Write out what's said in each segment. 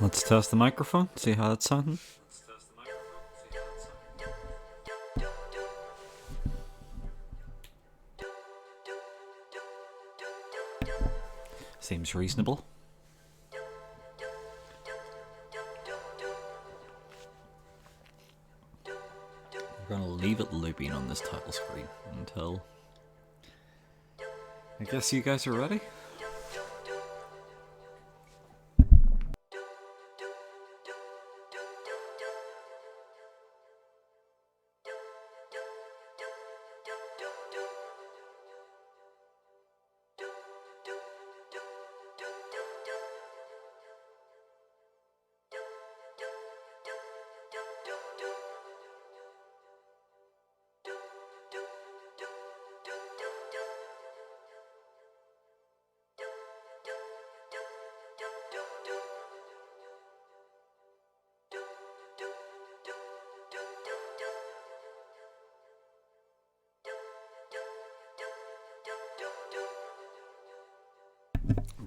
Let's test the microphone, see how it's sounding. Seems reasonable. We're gonna leave it looping on this title screen until... I guess you guys are ready?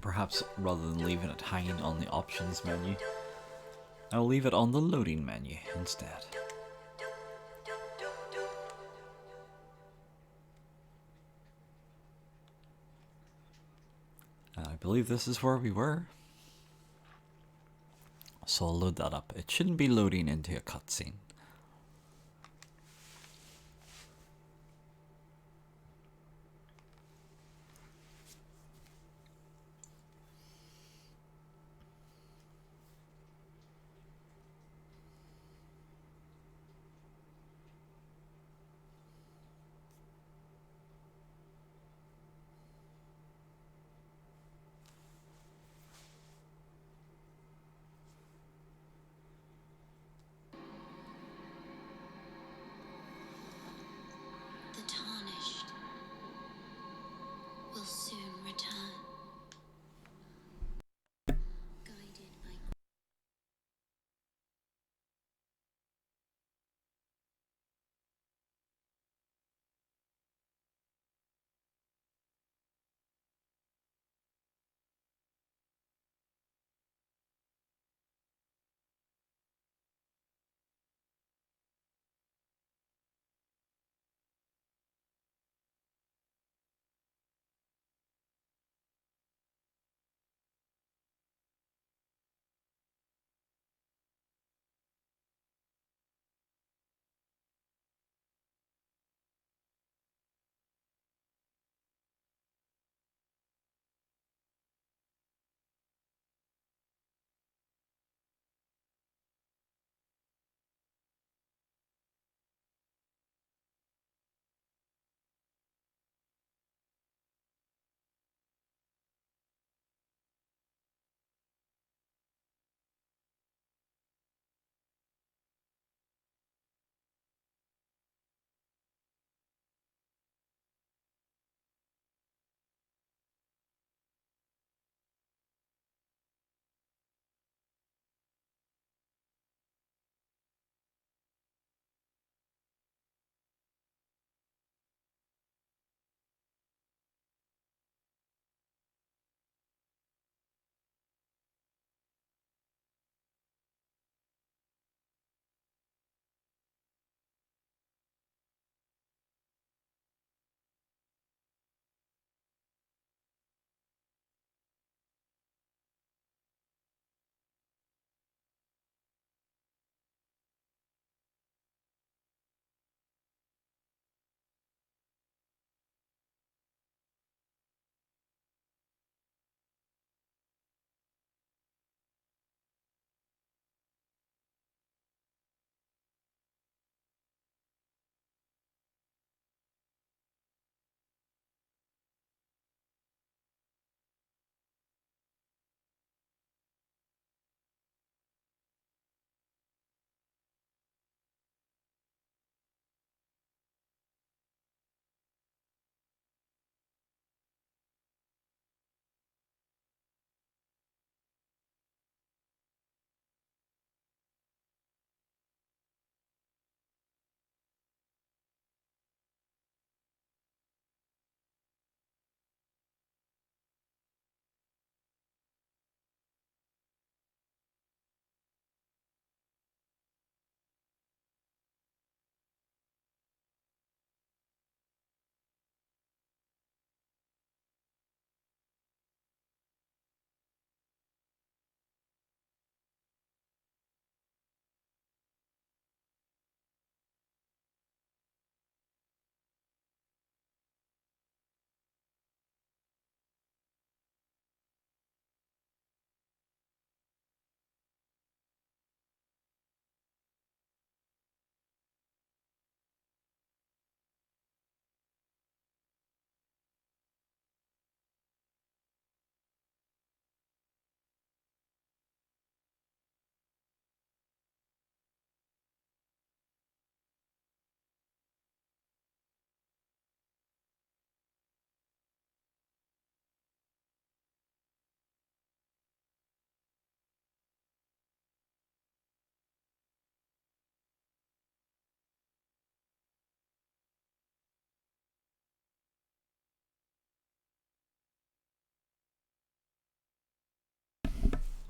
Perhaps rather than leaving it hanging on the options menu, I'll leave it on the loading menu instead. And I believe this is where we were. So I'll load that up. It shouldn't be loading into a cutscene.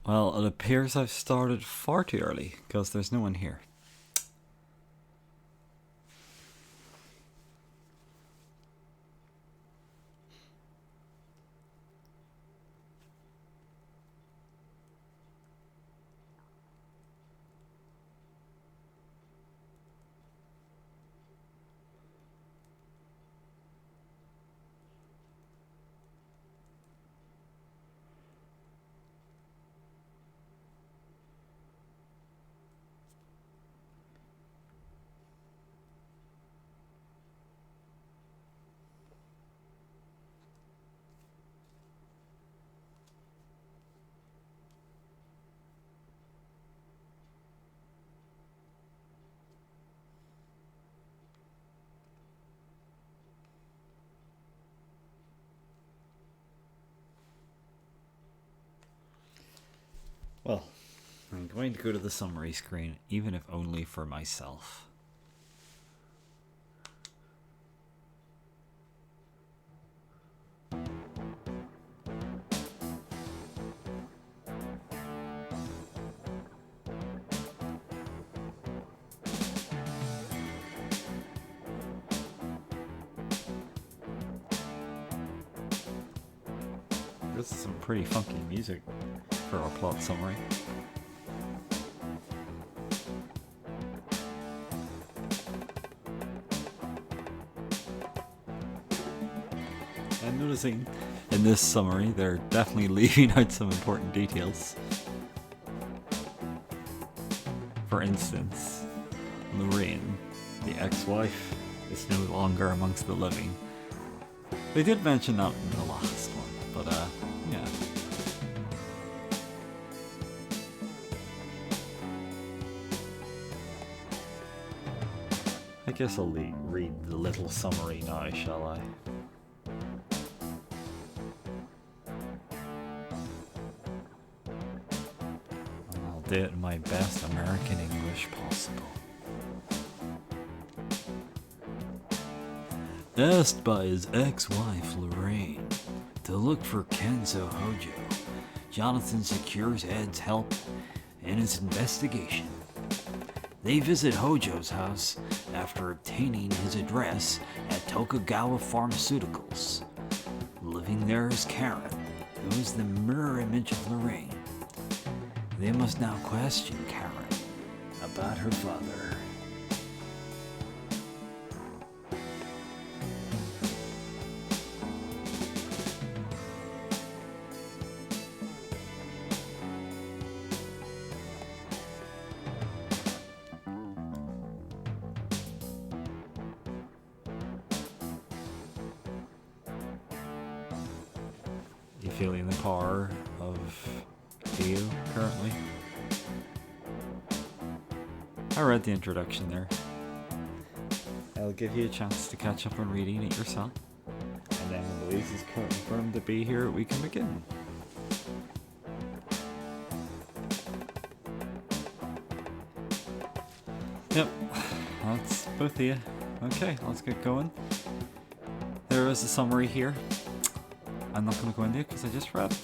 Well, it appears I've started far too early, because there's no one here. Well, I'm going to go to the summary screen, even if only for myself. This is some pretty funky music for our plot summary. I'm noticing in this summary they're definitely leaving out some important details. For instance, Lorraine, the ex-wife, is no longer amongst the living. They did mention that in the last one, but yeah. I guess I'll read the little summary now, shall I? I'll do it in my best American English possible. Asked by his ex-wife Lorraine to look for Kenzo Hojo, Jonathan secures Ed's help in his investigation. They visit Hojo's house after obtaining his address at Tokugawa Pharmaceuticals. Living there is Karen, who is the mirror image of Lorraine. They must now question Karen about her father. You feeling the power of Dio currently? I read the introduction there. I'll give you a chance to catch up on reading it yourself. And then when Louise is confirmed to be here, we can begin. Yep, that's both of you. Okay, let's get going. There is a summary here. I'm not going to go into it because I just read it.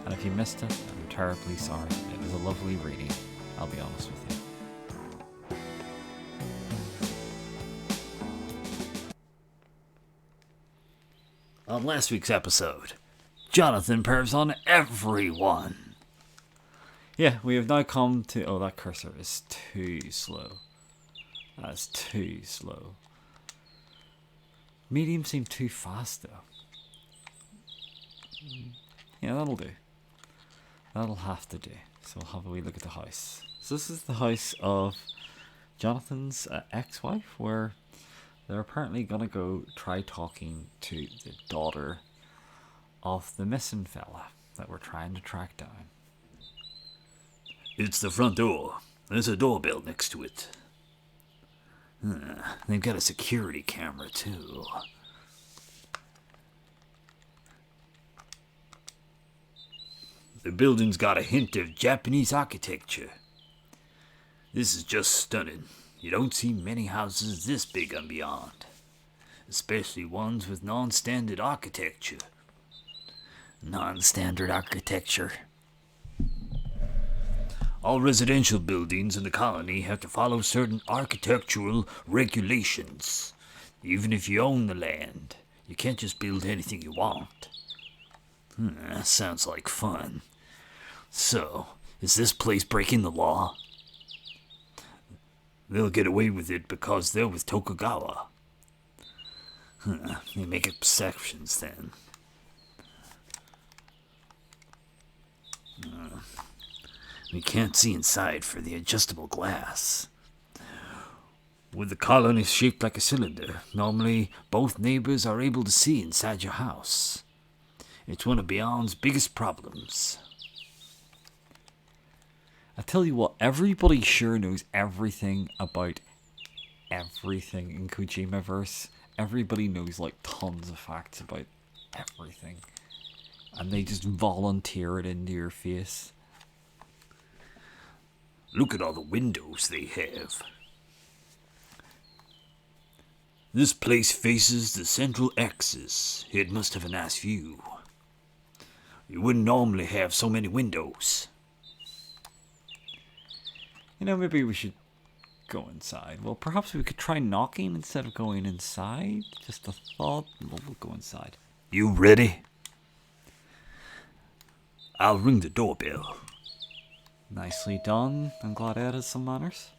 And if you missed it, I'm terribly sorry. It was a lovely reading, I'll be honest with you. On last week's episode, Jonathan pervs on everyone. Yeah, we have now come to... Oh, that cursor is too slow. That's too slow. Medium seemed too fast though. Yeah, that'll do. That'll have to do. So we'll have a wee look at the house. So this is the house of Jonathan's ex-wife, where they're apparently gonna go try talking to the daughter of the missing fella that we're trying to track down. It's the front door. There's a doorbell next to it. They've got a security camera too. The building's got a hint of Japanese architecture. This is just stunning. You don't see many houses this big and beyond, especially ones with non-standard architecture. Non-standard architecture. All residential buildings in the colony have to follow certain architectural regulations. Even if you own the land, you can't just build anything you want. That sounds like fun. So, is this place breaking the law? They'll get away with it because they're with Tokugawa. They make exceptions then. We can't see inside for the adjustable glass. With the colony shaped like a cylinder, normally both neighbors are able to see inside your house. It's one of Beyond's biggest problems. I tell you what, everybody sure knows everything about everything in Kojimaverse. Everybody knows like tons of facts about everything. And they just volunteer it into your face. Look at all the windows they have. This place faces the central axis. It must have a nice view. You wouldn't normally have so many windows. You know, maybe we should go inside. Well, perhaps we could try knocking instead of going inside. Just a thought. We'll go inside. You ready? I'll ring the doorbell. Nicely done. I'm glad I added some manners.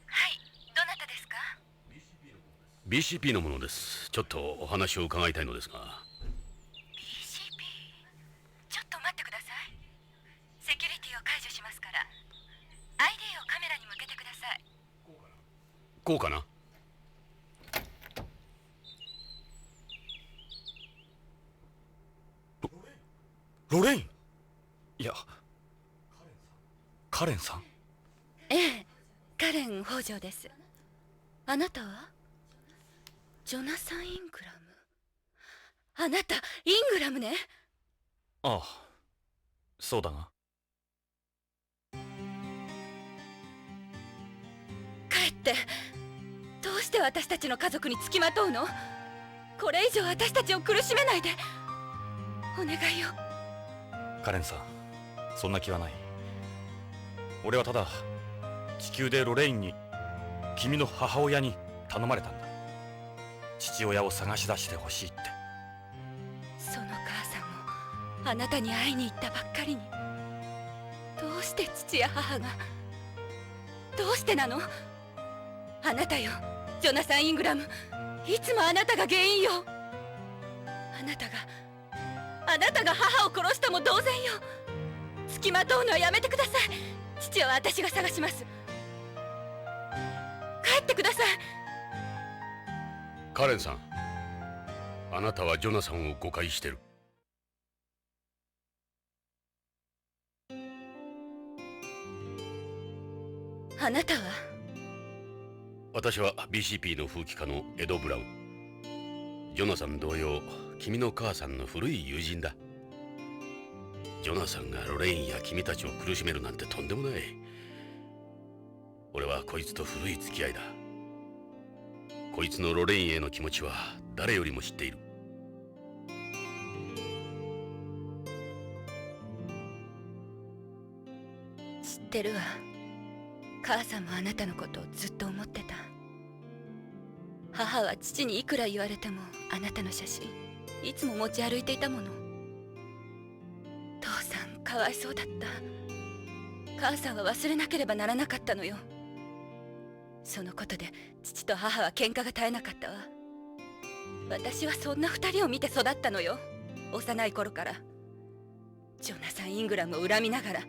はい、どなたですか？ BCP のものです。ちょっとお話を伺いたいのですが。 BCP？ ちょっと待ってください。セキュリティを解除しますから。ID をカメラに向けてください。こうかな。ロレイン。いや、カレンさん。ええ、カレン北条です。あなたは？ジョナサン・イングラム。あなた、イングラムね。ああ、そうだが。帰って。どうして私たちの家族につきまとうの？これ以上私たちを苦しめないで。お願いよ。カレンさん、そんな気はない。俺はただ地球でロレインに、君の母親に頼まれたんだ。父親を探し出してほしいって。その母さんもあなたに会いに行ったばっかりに。どうして父や母が。どうしてなの？あなたよ、ジョナサン・イングラム。いつもあなたが原因よ。あなたが母を殺したも同然よ。つきまとうのはやめてください。父は私が探します。帰ってください。カレンさん、あなたはジョナサンを誤解してる。あなたは？私は BCP の風紀家のエド・ブラウン。ジョナサン同様、君の母さんの古い友人だ。ジョナサンがロレインや君たちを苦しめるなんてとんでもない。俺はこいつと古い付き合いだ。こいつのロレインへの気持ちは誰よりも知っている。知ってるわ。母さんもあなたのことをずっと思ってた。母は父にいくら言われてもあなたの写真いつも持ち歩いていたもの。父さんかわいそうだった。母さんは忘れなければならなかったのよ。そのことで父と母は喧嘩が絶えなかったわ。私はそんな二人を見て育ったのよ。幼い頃から。ジョナサン・イングラムを恨みながら。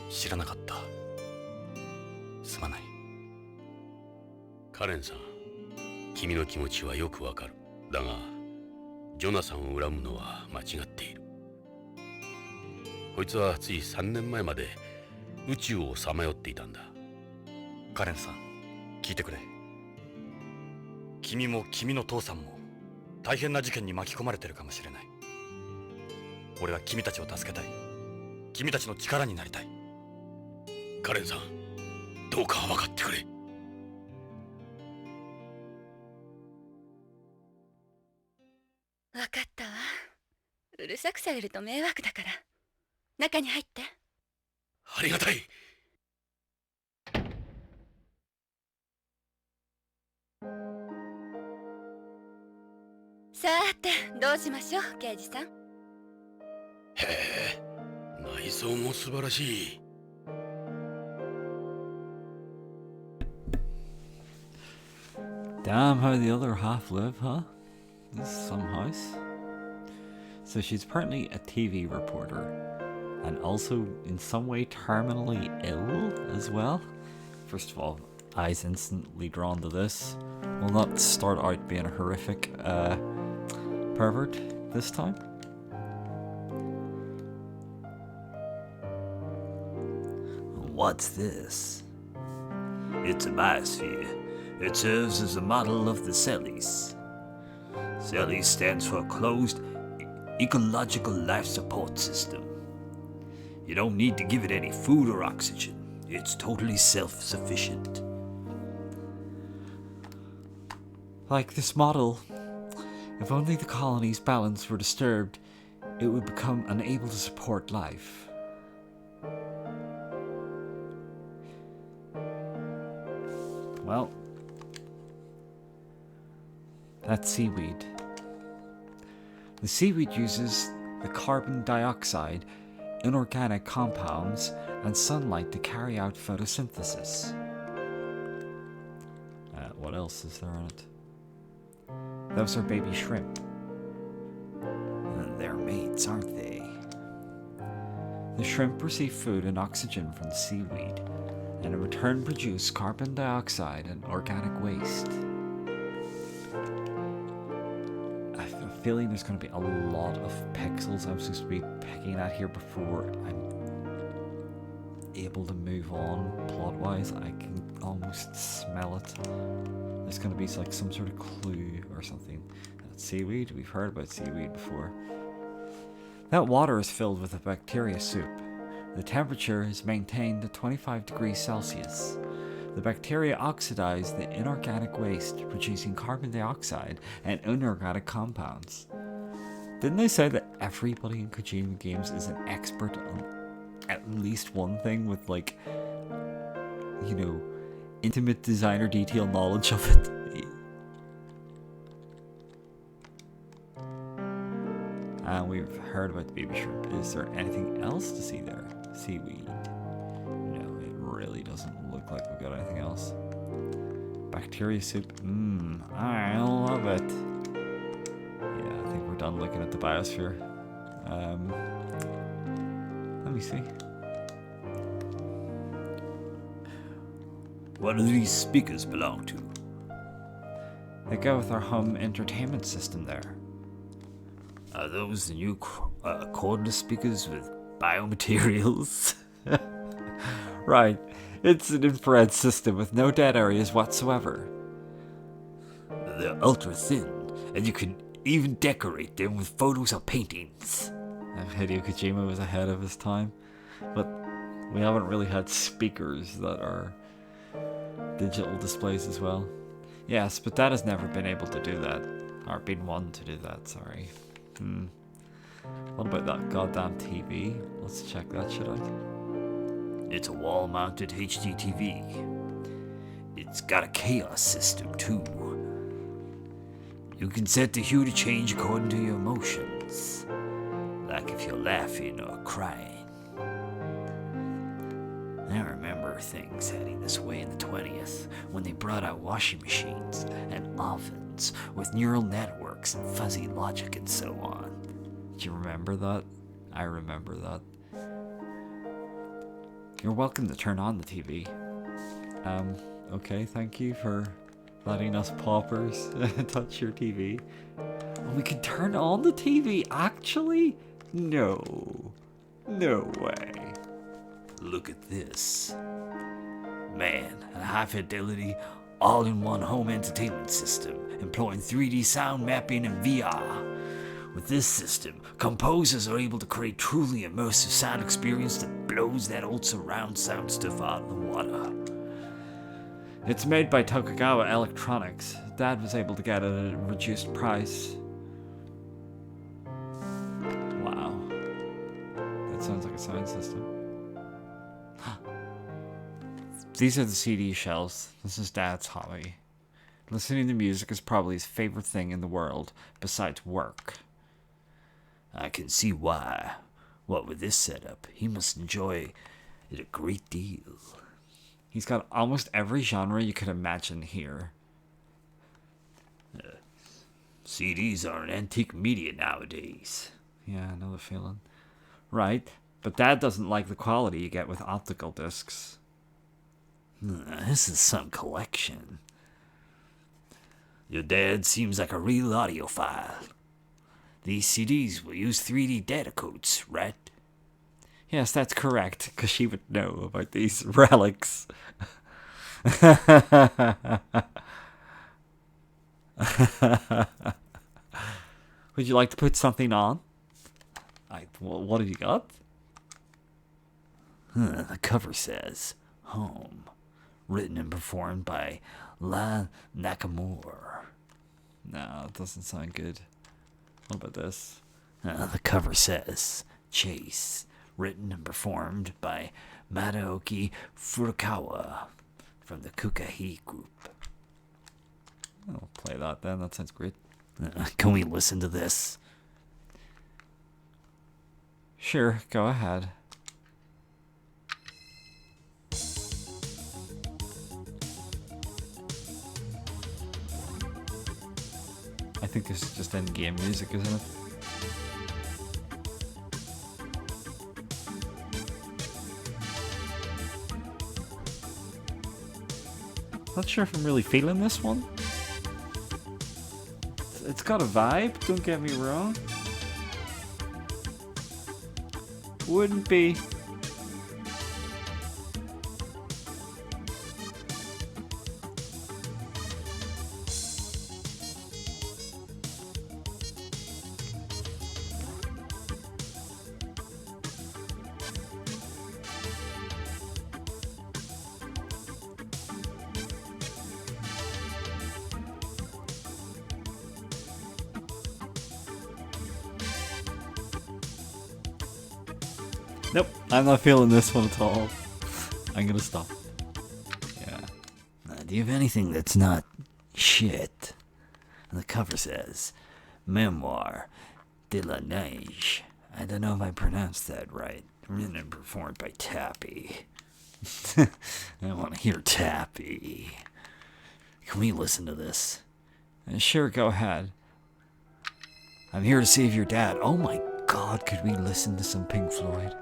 知らなかった。すまない。カレンさん、君の気持ちはよくわかる。だがジョナサンを恨むのは間違っている。こいつはつい3年前まで宇宙をさまよっていたんだ。カレンさん、聞いてくれ。君も君の父さんも大変な事件に巻き込まれてるかもしれない。俺は君たちを助けたい。君たちの力になりたい。カレンさん、どうか分かってくれ。わかったわ。うるさくされると迷惑だから。中に入って。ありがたい。さーて、どうしましょう、刑事さん。へえ、内装も素晴らしい。Damn, how the other half live, huh? This is some house. So she's apparently a TV reporter, and also in some way terminally ill as well. First of all, eyes instantly drawn to this. Will not start out being a horrific pervert this time. What's this? It's a biosphere. It serves as a model of the CELIS. CELIS stands for Closed Ecological Life Support System. You don't need to give it any food or oxygen. It's totally self-sufficient. Like this model, if only the colony's balance were disturbed, it would become unable to support life. Well, that's seaweed. The seaweed uses the carbon dioxide, inorganic compounds, and sunlight to carry out photosynthesis. What else is there in it? Those are baby shrimp. They're mates, aren't they? The shrimp receive food and oxygen from the seaweed, and in return produce carbon dioxide and organic waste. I have a feeling there's going to be a lot of pixels I'm supposed to be picking at here before I'm able to move on plot-wise. I can almost smell it. There's going to be like some sort of clue or something. That's seaweed. We've heard about seaweed before. That water is filled with a bacteria soup. The temperature is maintained at 25 degrees Celsius. The bacteria oxidize the inorganic waste, producing carbon dioxide and inorganic compounds. Didn't they say that everybody in Kojima games is an expert on at least one thing with, like, you know, intimate designer detail knowledge of it? And we've heard about the baby shrimp. Is there anything else to see there? Seaweed. No, it really doesn't look like we've got anything else. Bacteria soup. I love it. Yeah, I think we're done looking at the biosphere. Let me see. What do these speakers belong to? They go with our home entertainment system there. Are those the new cordless speakers with biomaterials? Right. It's an infrared system with no dead areas whatsoever. They're ultra thin, and you can even decorate them with photos or paintings. Hideo Kojima was ahead of his time, but we haven't really had speakers that are digital displays as well. Yes, but that has never been able to do that, or been one to do that, sorry. What about that goddamn TV? Let's check that shit out. It's a wall-mounted HD TV. It's got a chaos system too. You can set the hue to change according to your emotions, like if you're laughing or crying. I remember things heading this way in the 20th when they brought out washing machines and ovens with neural networks and fuzzy logic and so on. Do you remember that? I remember that. You're welcome to turn on the TV. Okay, thank you for letting us paupers touch your TV. Oh, we can turn on the TV, actually? No. No way. Look at this. Man, a high-fidelity, all-in-one home entertainment system employing 3D sound mapping and VR. With this system, composers are able to create truly immersive sound experience that blows that old surround sound stuff out of the water. It's made by Tokugawa Electronics. Dad was able to get it at a reduced price. That sounds like a sound system. These are the CD shelves. This is Dad's hobby. Listening to music is probably his favorite thing in the world, besides work. I can see why. What with this setup, he must enjoy it a great deal. He's got almost every genre you could imagine here. CDs are an antique media nowadays. Yeah, I know the feeling. Right, but Dad doesn't like the quality you get with optical discs. This is some collection. Your dad seems like a real audiophile. These CDs will use 3D data codes, right? Yes, that's correct, because she would know about these relics. Would you like to put something on? Well, what have you got? The cover says, Home. Written and performed by La Nakamura. No, it doesn't sound good. What about this? The cover says, Chase. Written and performed by Madaoki Furukawa from the Kukahi group. I'll play that then, that sounds great. Can we listen to this? Sure, go ahead. I think this is just in-game music, isn't it? Not sure if I'm really feeling this one. It's got a vibe, don't get me wrong. Wouldn't be. Nope, I'm not feeling this one at all. I'm gonna stop. Yeah. Do you have anything that's not shit? And the cover says, Memoir de la Neige. I don't know if I pronounced that right. Written and performed by Tappy. I want to hear Tappy. Can we listen to this? Sure, go ahead. I'm here to save your dad. Oh my god, could we listen to some Pink Floyd?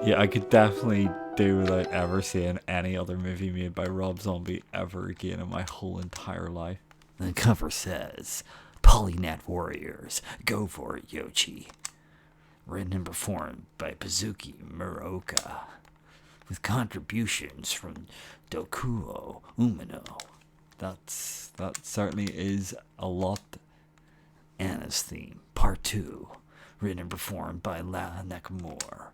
Yeah, I could definitely do without ever seeing any other movie made by Rob Zombie ever again in my whole entire life. The cover says, Polynet Warriors, go for it, Yoshi. Written and performed by Pazuki Muraoka, with contributions from Dokuo Umino. That certainly is a lot. Anna's Theme, Part 2, written and performed by La Nakamura.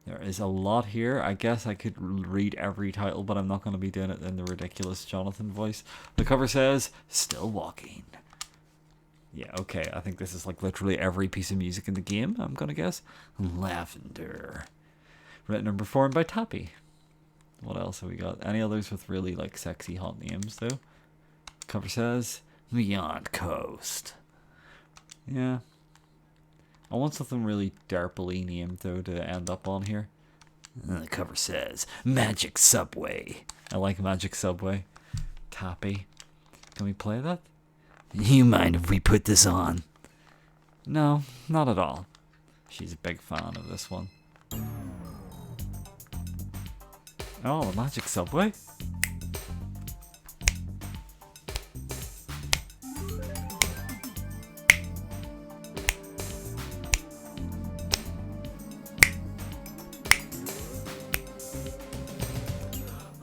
There is a lot here. I guess I could read every title, but I'm not going to be doing it in the ridiculous Jonathan voice. The cover says, Still Walking. Yeah, okay, I think this is like literally every piece of music in the game, I'm going to guess. Lavender. Written and performed by Tappy. What else have we got? Any others with really like sexy hot names though? Cover says, Beyond Coast. Yeah. I want something really derpily named though to end up on here. And the cover says, Magic Subway. I like Magic Subway. Tappy. Can we play that? You mind if we put this on? No, not at all. She's a big fan of this one. Oh, the Magic Subway?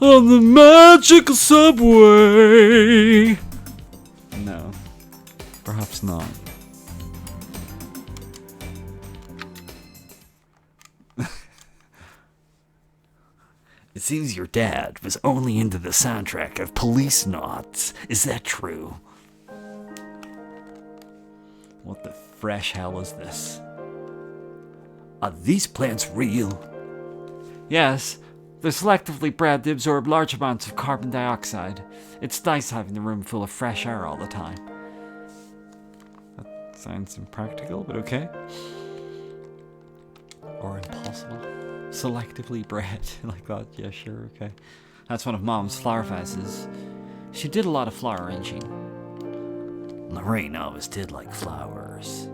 On the magical subway. No, perhaps not. It seems your dad was only into the soundtrack of Policenauts. Is that true? What the fresh hell is this? Are these plants real? Yes, they're selectively bred to absorb large amounts of carbon dioxide. It's nice having the room full of fresh air all the time. That sounds impractical, but okay. Or impossible. Selectively bred like that, yeah, sure, okay. That's one of Mom's flower vases. She did a lot of flower arranging. Lorraine always did like flowers.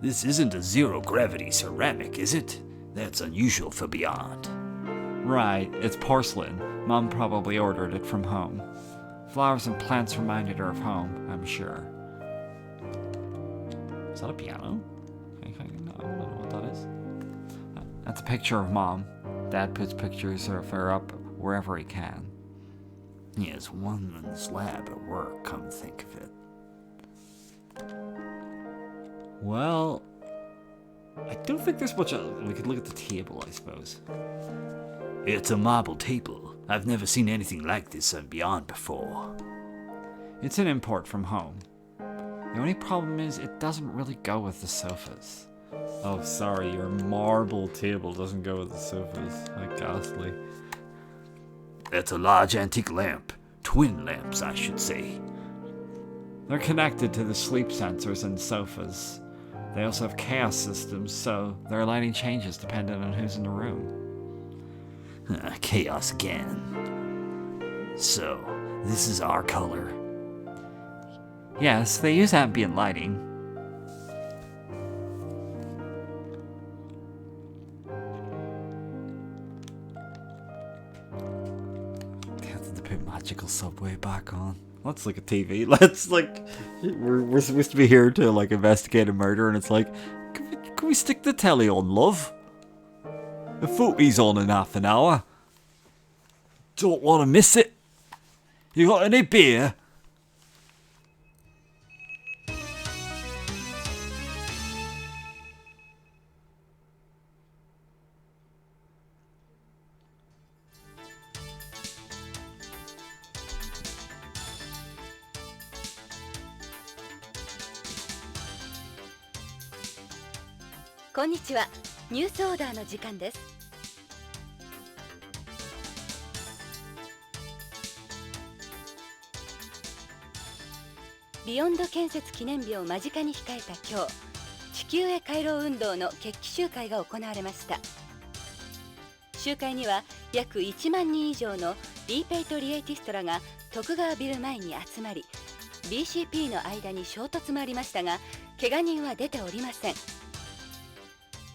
This isn't a zero-gravity ceramic, is it? That's unusual for Beyond. Right, it's porcelain. Mom probably ordered it from home. Flowers and plants reminded her of home, I'm sure. Is that a piano? I don't know what that is. That's a picture of Mom. Dad puts pictures of her up wherever he can. He has one in his lab at work, come to think of it. Well, I don't think there's much. We could look at the table, I suppose. It's a marble table. I've never seen anything like this on Beyond before. It's an import from home. The only problem is it doesn't really go with the sofas. Oh, sorry, your marble table doesn't go with the sofas. How ghastly. That's a large antique lamp. Twin lamps, I should say. They're connected to the sleep sensors and sofas. They also have chaos systems, so their lighting changes depending on who's in the room. Chaos again. So, this is our color. Yes, they use ambient lighting. They have to put Magical Subway back on. Let's look at TV. Let's we're supposed to be here to investigate a murder, and it's like, can we stick the telly on, love? The footy's on in half an hour. Don't want to miss it. You got any beer?こんにちは。ニュースオーダーの時間です。ビヨンド建設記念日を間近に控えた今日、地球へ帰ろう運動の決起集会が行われました。集会には約1万人以上のリーペイトリエイティストらが徳川ビル前に集まり、BCP の間に衝突もありましたが、怪我人は出ておりません。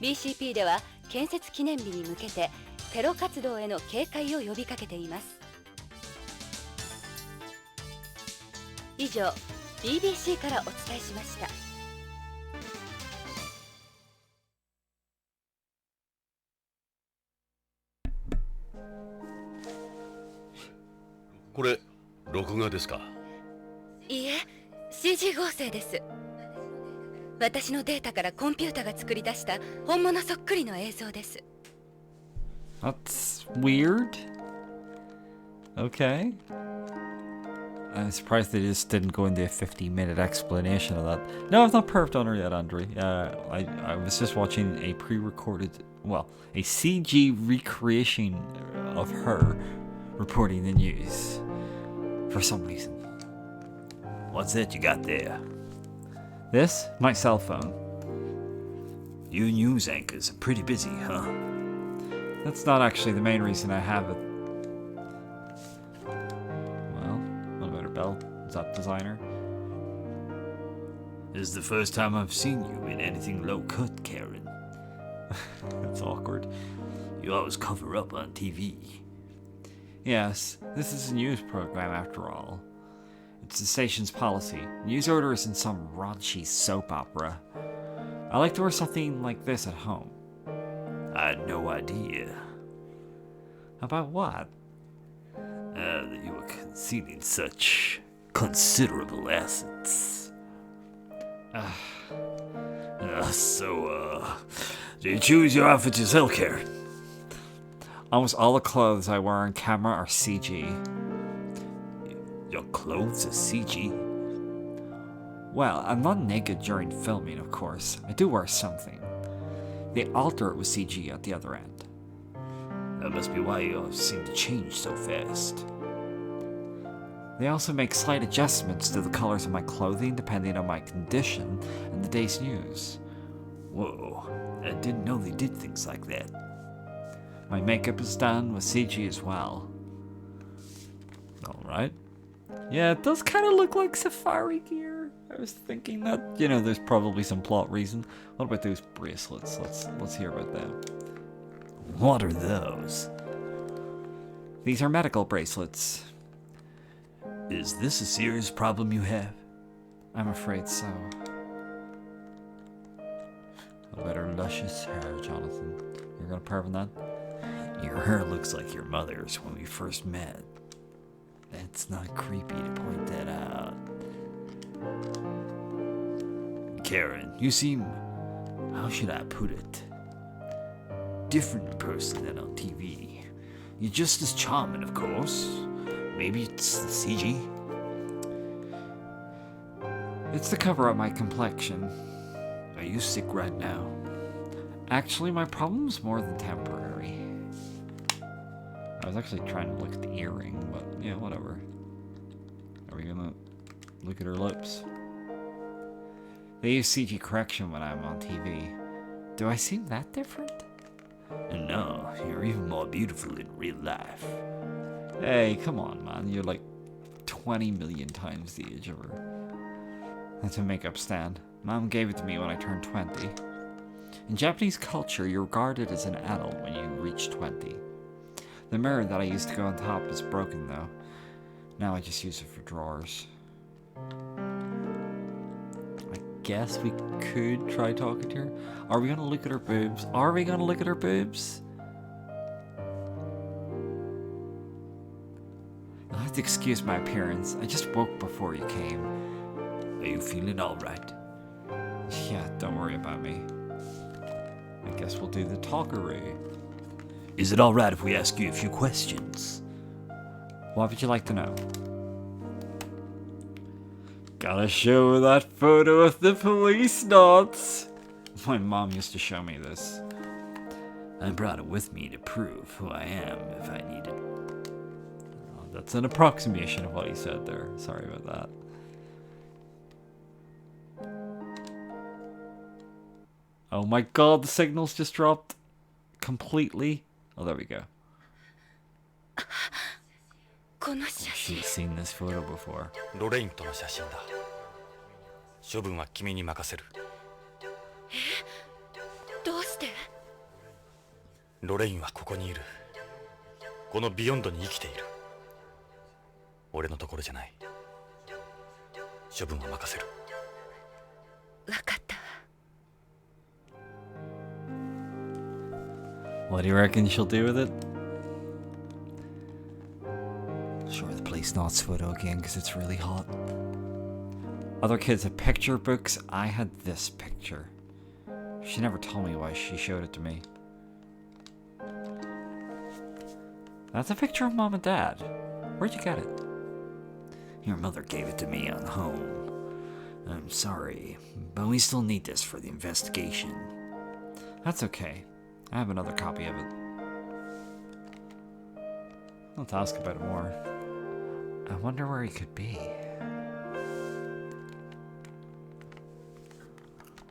BCP では建設記念日に向けてテロ活動への警戒を呼びかけています。以上、BBC からお伝えしました。これ録画ですか？いいえ、CG 合成です。私のデータからコンピュータが作り出した本物そっくりの映像です。That's weird. Okay. I'm surprised they just didn't go into a 50-minute explanation of that. No, I've not perved on her yet, Andre. I was just watching a pre-recorded, well, a CG recreation of her reporting the news for some reason. What's that you got there? This? My cell phone. You news anchors are pretty busy, huh? That's not actually the main reason I have it. Well, what about her belt? Is that designer? This is the first time I've seen you in anything low-cut, Karen. That's awkward. You always cover up on TV. Yes, this is a news program after all. It's the station's policy. News order isn't some raunchy soap opera. I like to wear something like this at home. I had no idea. About what? That you were concealing such considerable assets. So, do you choose your outfit yourself, Karen? Almost all the clothes I wear on camera are CG. Your clothes are CG? Well, I'm not naked during filming, of course. I do wear something. They alter it with CG at the other end. That must be why you seem to change so fast. They also make slight adjustments to the colors of my clothing depending on my condition and the day's news. Whoa, I didn't know they did things like that. My makeup is done with CG as well. Alright. Yeah, it does kind of look like safari gear. I was thinking that, you know, there's probably some plot reason. What about those bracelets? Let's hear about them. What are those? These are medical bracelets. Is this a serious problem you have? I'm afraid so. What about her luscious hair, Jonathan? You're gonna perv on that? Your hair looks like your mother's when we first met. That's not creepy to point that out. Karen, you seem, how should I put it, different in person than on TV. You're just as charming, of course. Maybe it's the CG? It's to cover up my complexion. Are you sick right now? Actually, my problem's more than temporary. I was actually trying to look at the earring, but yeah, whatever. Are we gonna look at her lips? They use CG correction when I'm on TV. Do I seem that different? No, you're even more beautiful in real life. Hey, come on, man. You're like 20 million times the age of her. That's a makeup stand. Mom gave it to me when I turned 20. In Japanese culture, you're regarded as an adult when you reach 20. The mirror that I used to go on top is broken though. Now I just use it for drawers. I guess we could try talking to her. Are we gonna look at her boobs? Are we gonna look at her boobs? You'll have to excuse my appearance. I just woke before you came. Are you feeling alright? Yeah, don't worry about me. I guess we'll do the talkeroo. Is it alright if we ask you a few questions? What would you like to know? Gotta show that photo of the Policenauts. My mom used to show me this. I brought it with me to prove who I am if I need it. Oh, that's an approximation of what he said there. Sorry about that. Oh my god, the signal's just dropped completely. Oh, there we go. She's seen this photo before. ロレインとの写真だ。処分は君に任せる。どうして？ロレインはここにいる。このビヨンドに生きている。俺のところじゃない。処分は任せる。わかったわ。 What do you reckon she'll do with it? Sure, the Policenauts photo again because it's really hot. Other kids have picture books. I had this picture. She never told me why she showed it to me. That's a picture of Mom and Dad. Where'd you get it? Your mother gave it to me on home. I'm sorry, but we still need this for the investigation. That's okay. I have another copy of it. Let's ask about it more. I wonder where he could be.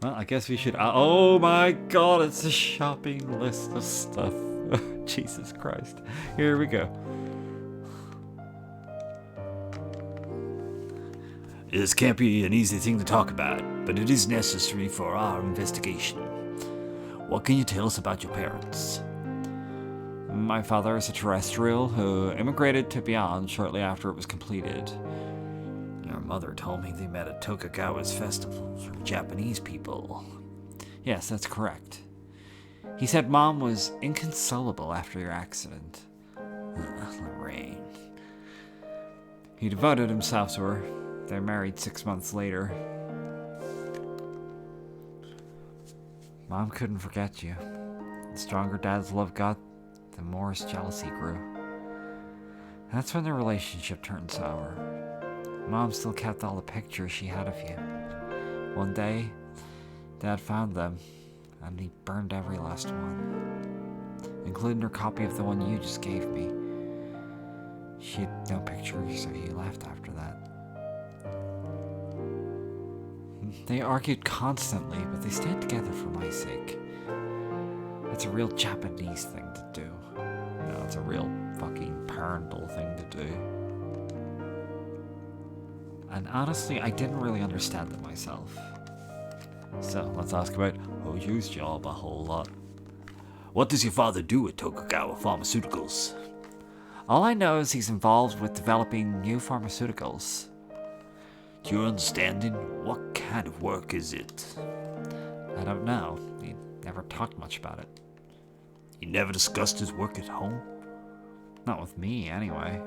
Well, I guess we should... Oh my god, it's a shopping list of stuff. Jesus Christ. Here we go. This can't be an easy thing to talk about, but it is necessary for our investigation. What can you tell us about your parents? My father is a terrestrial who immigrated to Beyond shortly after it was completed. Your mother told me they met at Tokugawa's festival for Japanese people. Yes, that's correct. He said Mom was inconsolable after your accident. Lorraine. He devoted himself to her. They married 6 months later. Mom couldn't forget you. The stronger dads love God, the more his jealousy grew. That's when their relationship turned sour. Mom still kept all the pictures she had of you. One day, Dad found them, and he burned every last one, including her copy of the one you just gave me. She had no pictures of you left after that. They argued constantly, but they stayed together for my sake. It's a real Japanese thing to do. No, it's a real fucking parental thing to do. And honestly, I didn't really understand it myself. So, let's ask about Hojo's job a whole lot. What does your father do at Tokugawa Pharmaceuticals? All I know is he's involved with developing new pharmaceuticals. To your understanding, what kind of work is it? I don't know. He never talked much about it. He never discussed his work at home? Not with me, anyway.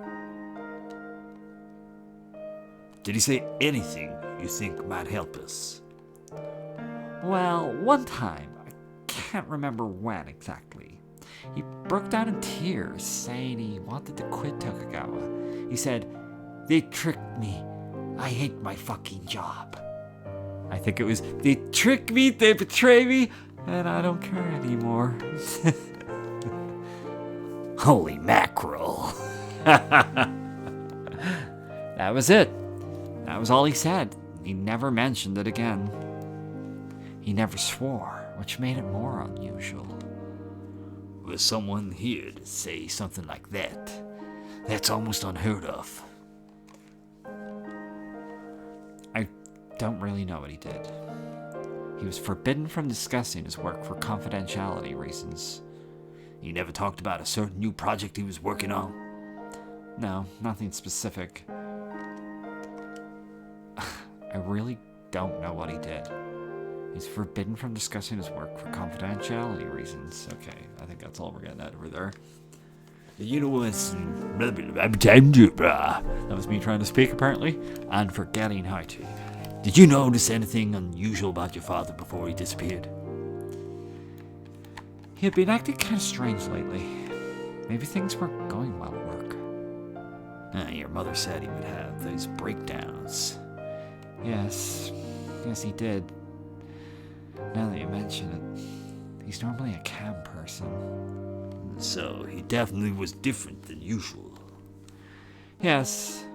Did he say anything you think might help us? Well, one time, I can't remember when exactly, he broke down in tears, saying he wanted to quit Tokugawa. He said, "They tricked me. I hate my fucking job." I think it was, "They trick me, they betray me, and I don't care anymore." Holy mackerel. That was it. That was all he said. He never mentioned it again. He never swore, which made it more unusual. For someone here to say something like that, that's almost unheard of. I don't really know what he did. He was forbidden from discussing his work for confidentiality reasons. He never talked about a certain new project he was working on? No, nothing specific. I really don't know what he did. He's forbidden from discussing his work for confidentiality reasons. Okay, I think that's all we're getting at over there. You know what's... That was me trying to speak, apparently, and forgetting how to. Did you notice anything unusual about your father before he disappeared? He had been acting kind of strange lately. Maybe things weren't going well at work. Your mother said he would have those breakdowns. Yes, he did. Now that you mention it, he's normally a calm person. So he definitely was different than usual. Yes,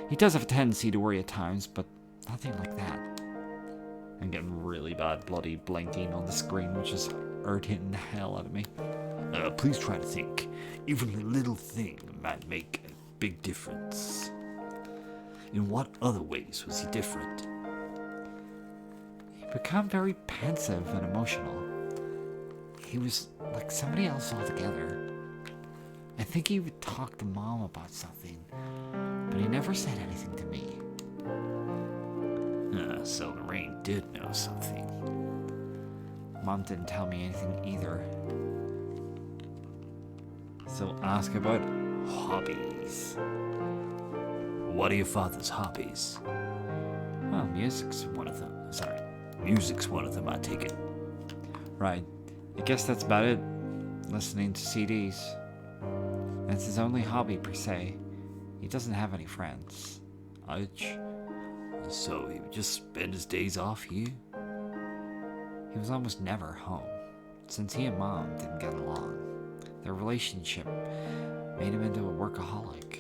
he does have a tendency to worry at times, but nothing like that. I'm getting really bad bloody blinking on the screen, which is irritating the hell out of me. Please try to think. Even a little thing might make a big difference. In what other ways was he different? He became very pensive and emotional. He was like somebody else altogether. I think he would talk to Mom about something, but he never said anything to me. So Lorraine did know something. Mom didn't tell me anything either. So ask about hobbies. What are your father's hobbies? Well, music's one of them. Music's one of them, I take it. Right. I guess that's about it. Listening to CDs. That's his only hobby, per se. He doesn't have any friends. Ouch. So he would just spend his days off here? He was almost never home, since he and Mom didn't get along. Their relationship made him into a workaholic.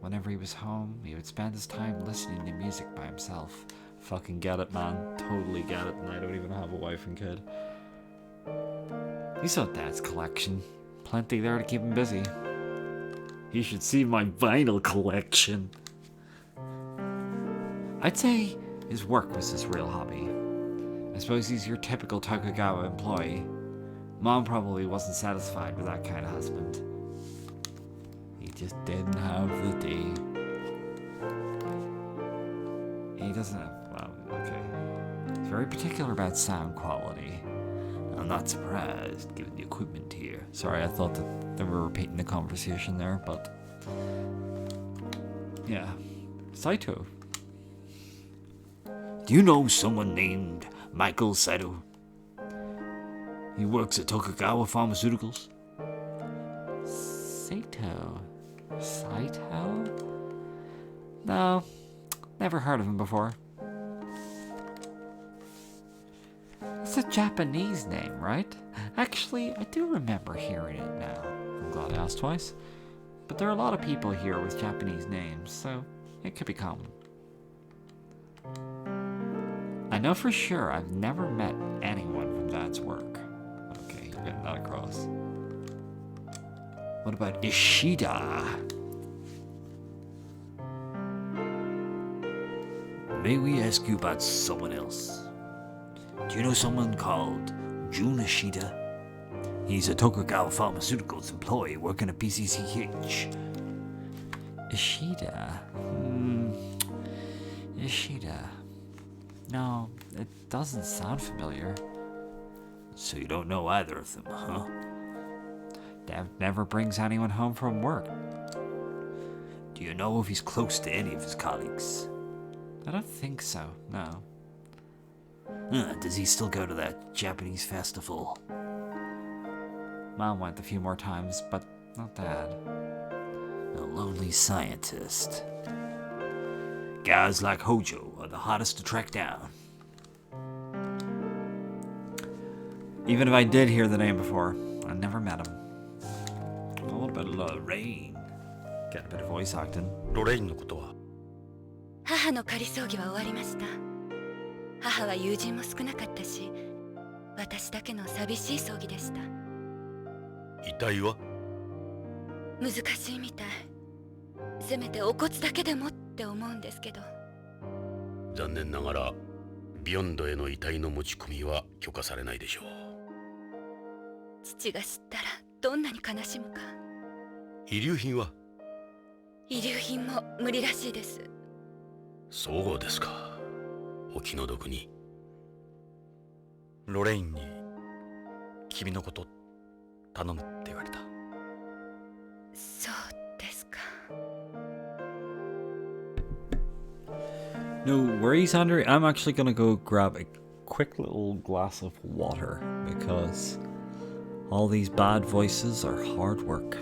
Whenever he was home, he would spend his time listening to music by himself. Fucking get it, man. Totally get it, and I don't even have a wife and kid. You saw Dad's collection. Plenty there to keep him busy. You should see my vinyl collection. I'd say his work was his real hobby. I suppose he's your typical Tokugawa employee. Mom probably wasn't satisfied with that kind of husband. He just didn't have the day. He doesn't have... Well, okay. He's very particular about sound quality. I'm not surprised, given the equipment here. Sorry, I thought that they were repeating the conversation there, but... Yeah. Saito. Do you know someone named Michael Saito? He works at Tokugawa Pharmaceuticals. Sato. Saito? No, never heard of him before. It's a Japanese name, right? Actually, I do remember hearing it now. I'm glad I asked twice. But there are a lot of people here with Japanese names, so it could be common. I know for sure I've never met anyone from Dad's work. Okay, you're getting that across. What about Ishida? May we ask you about someone else? Do you know someone called Jun Ishida? He's a Tokugawa Pharmaceuticals employee working at PCCH. Ishida? Ishida. No, it doesn't sound familiar. So you don't know either of them, huh? Dad never brings anyone home from work. Do you know if he's close to any of his colleagues? I don't think so, no. Does he still go to that Japanese festival? Mom went a few more times, but not Dad. A lonely scientist. Guys like Hojo are the hardest to track down. Even if I did hear the name before, I never met him. What about Lorraine? Get a bit of voice acting. ロレインのことは母の仮葬儀は終わりました。母は友人も少なかったし、私だけの寂しい葬儀でした。遺体は難しいみたい。せめてお骨だけでもって思うんですけど。残念ながらビヨンドへの遺体の持ち込みは許可されないでしょう。父が知ったらどんなに悲しむか。遺留品は遺留品も無理らしいです。そうですか。お気の毒に。ロレインに君のこと頼むって言われた。そうですか。No worries, Andre. I'm actually gonna go grab a quick little glass of water because all these bad voices are hard work.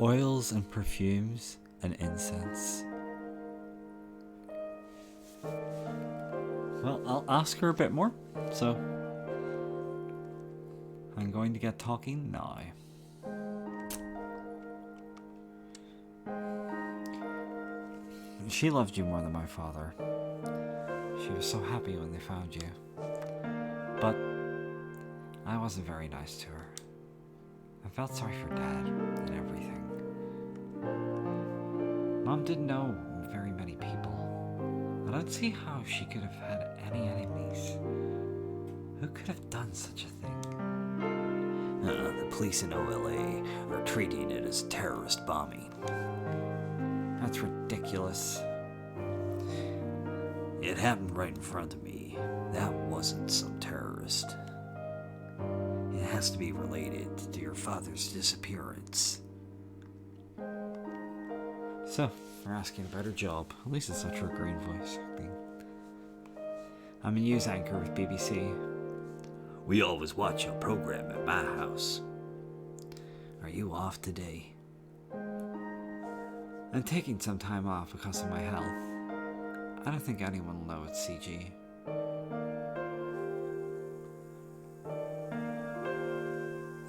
Oils and perfumes and incense. Well, I'll ask her a bit more, so I'm going to get talking now. She loved you more than my father. She was so happy when they found you. But I wasn't very nice to her. I felt sorry for Dad and everything. Mom didn't know very many people. I don't see how she could have had any enemies. Who could have done such a thing? The police in OLA are treating it as terrorist bombing. That's ridiculous. It happened right in front of me. That wasn't some terrorist. It has to be related to your father's disappearance. So, we're asking about her job. At least it's not her green voice acting. I'm a news anchor with BBC. We always watch your program at my house. Are you off today? I'm taking some time off because of my health. I don't think anyone will know it's CG.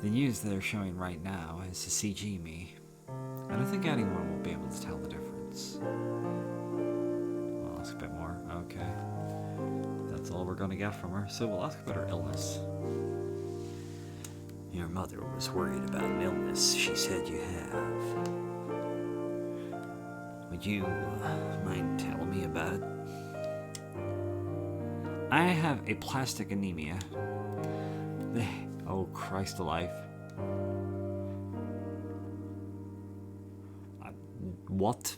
The news they're showing right now is the CG me. I don't think anyone will be able to tell the difference. We'll ask a bit more. Okay. That's all we're gonna get from her, so we'll ask about her illness. Your mother was worried about an illness she said you have. Would you mind telling me about it? I have aplastic anemia. Oh, Christ alive. What?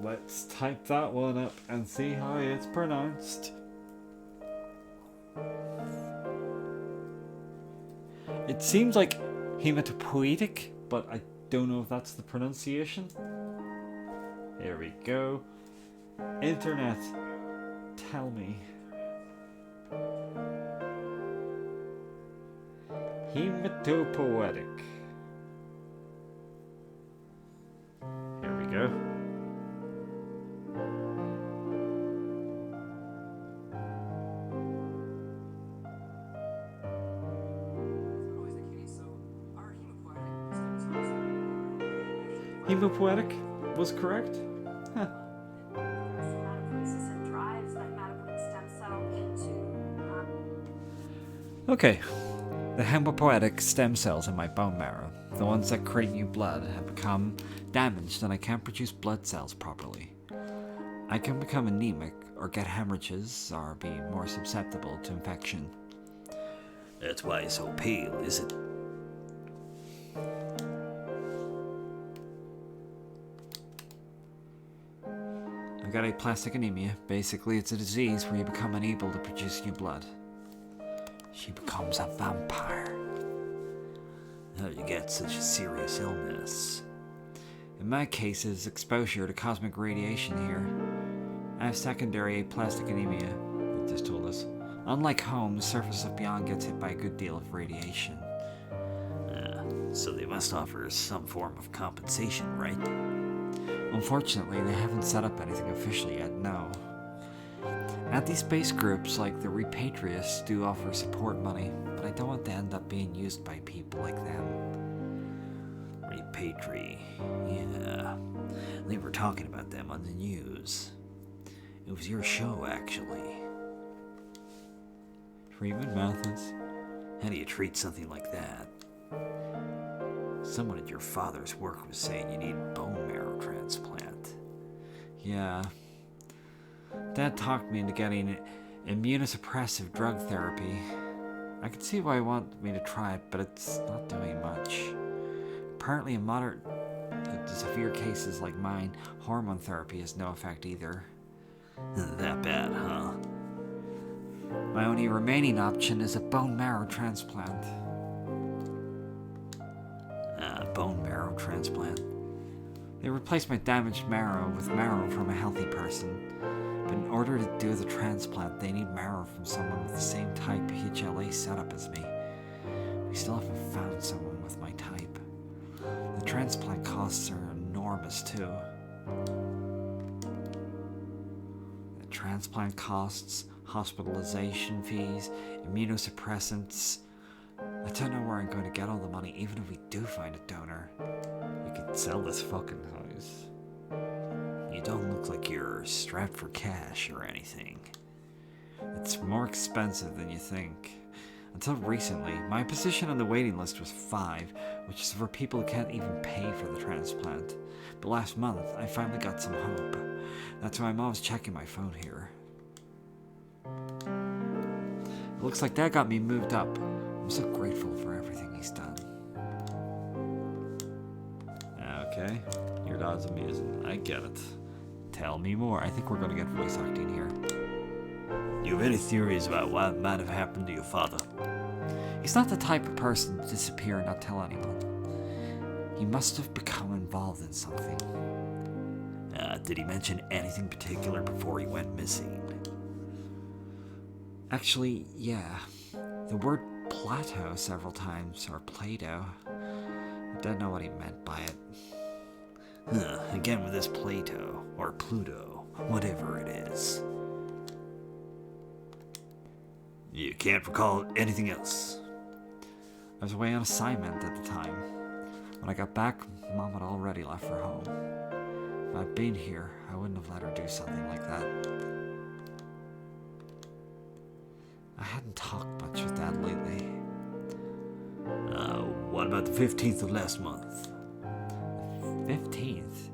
Let's type that one up and see how it's pronounced. It seems like hematopoietic, but I don't know if that's the pronunciation. Here we go. Internet, tell me. Hematopoietic. Here we go. Hemopoietic was correct? Huh. Okay. The hematopoietic stem cells in my bone marrow, the ones that create new blood, have become damaged and I can't produce blood cells properly. I can become anemic or get hemorrhages or be more susceptible to infection. That's why you're so pale, is it? I've got aplastic anemia. Basically, it's a disease where you become unable to produce new blood. She becomes a vampire. How do you get such a serious illness? In my case, it's exposure to cosmic radiation here. I have secondary aplastic anemia, they just told us. Unlike home, the surface of Beyond gets hit by a good deal of radiation. So they must offer some form of compensation, right? Unfortunately, they haven't set up anything official yet, no. Anti-space groups like the Repatriates do offer support money, but I don't want to end up being used by people like them. Yeah. They were talking about them on the news. It was your show, actually. Treatment methods. How do you treat something like that? Someone at your father's work was saying you need bone marrow transplant. Yeah. Dad talked me into getting immunosuppressive drug therapy. I can see why he wanted me to try it, but it's not doing much. Apparently in moderate to severe cases like mine, hormone therapy has no effect either. That bad, huh? My only remaining option is a bone marrow transplant. Bone marrow transplant? They replaced my damaged marrow with marrow from a healthy person. But in order to do the transplant, they need marrow from someone with the same type HLA setup as me. We still haven't found someone with my type. The transplant costs are enormous too. The transplant costs, hospitalization fees, immunosuppressants. I don't know where I'm going to get all the money, even if we do find a donor. We could sell this fucking house. You don't look like you're strapped for cash or anything. It's more expensive than you think. Until recently, my position on the waiting list was 5, which is for people who can't even pay for the transplant. But last month, I finally got some hope. That's why I'm always checking my phone here. It looks like Dad got me moved up. I'm so grateful for everything he's done. Okay, your dad's amazing. I get it. Tell me more. I think we're gonna get voice acting here. You have any theories about what might have happened to your father? He's not the type of person to disappear and not tell anyone. He must have become involved in something. Did he mention anything particular before he went missing? Actually, yeah. The word plateau several times, or Plato. I don't know what he meant by it. Again with this Plato, or Pluto, whatever it is. You can't recall anything else? I was away on assignment at the time. When I got back, Mom had already left for home. If I'd been here, I wouldn't have let her do something like that. I hadn't talked much with Dad lately. What about the 15th of last month? 15th?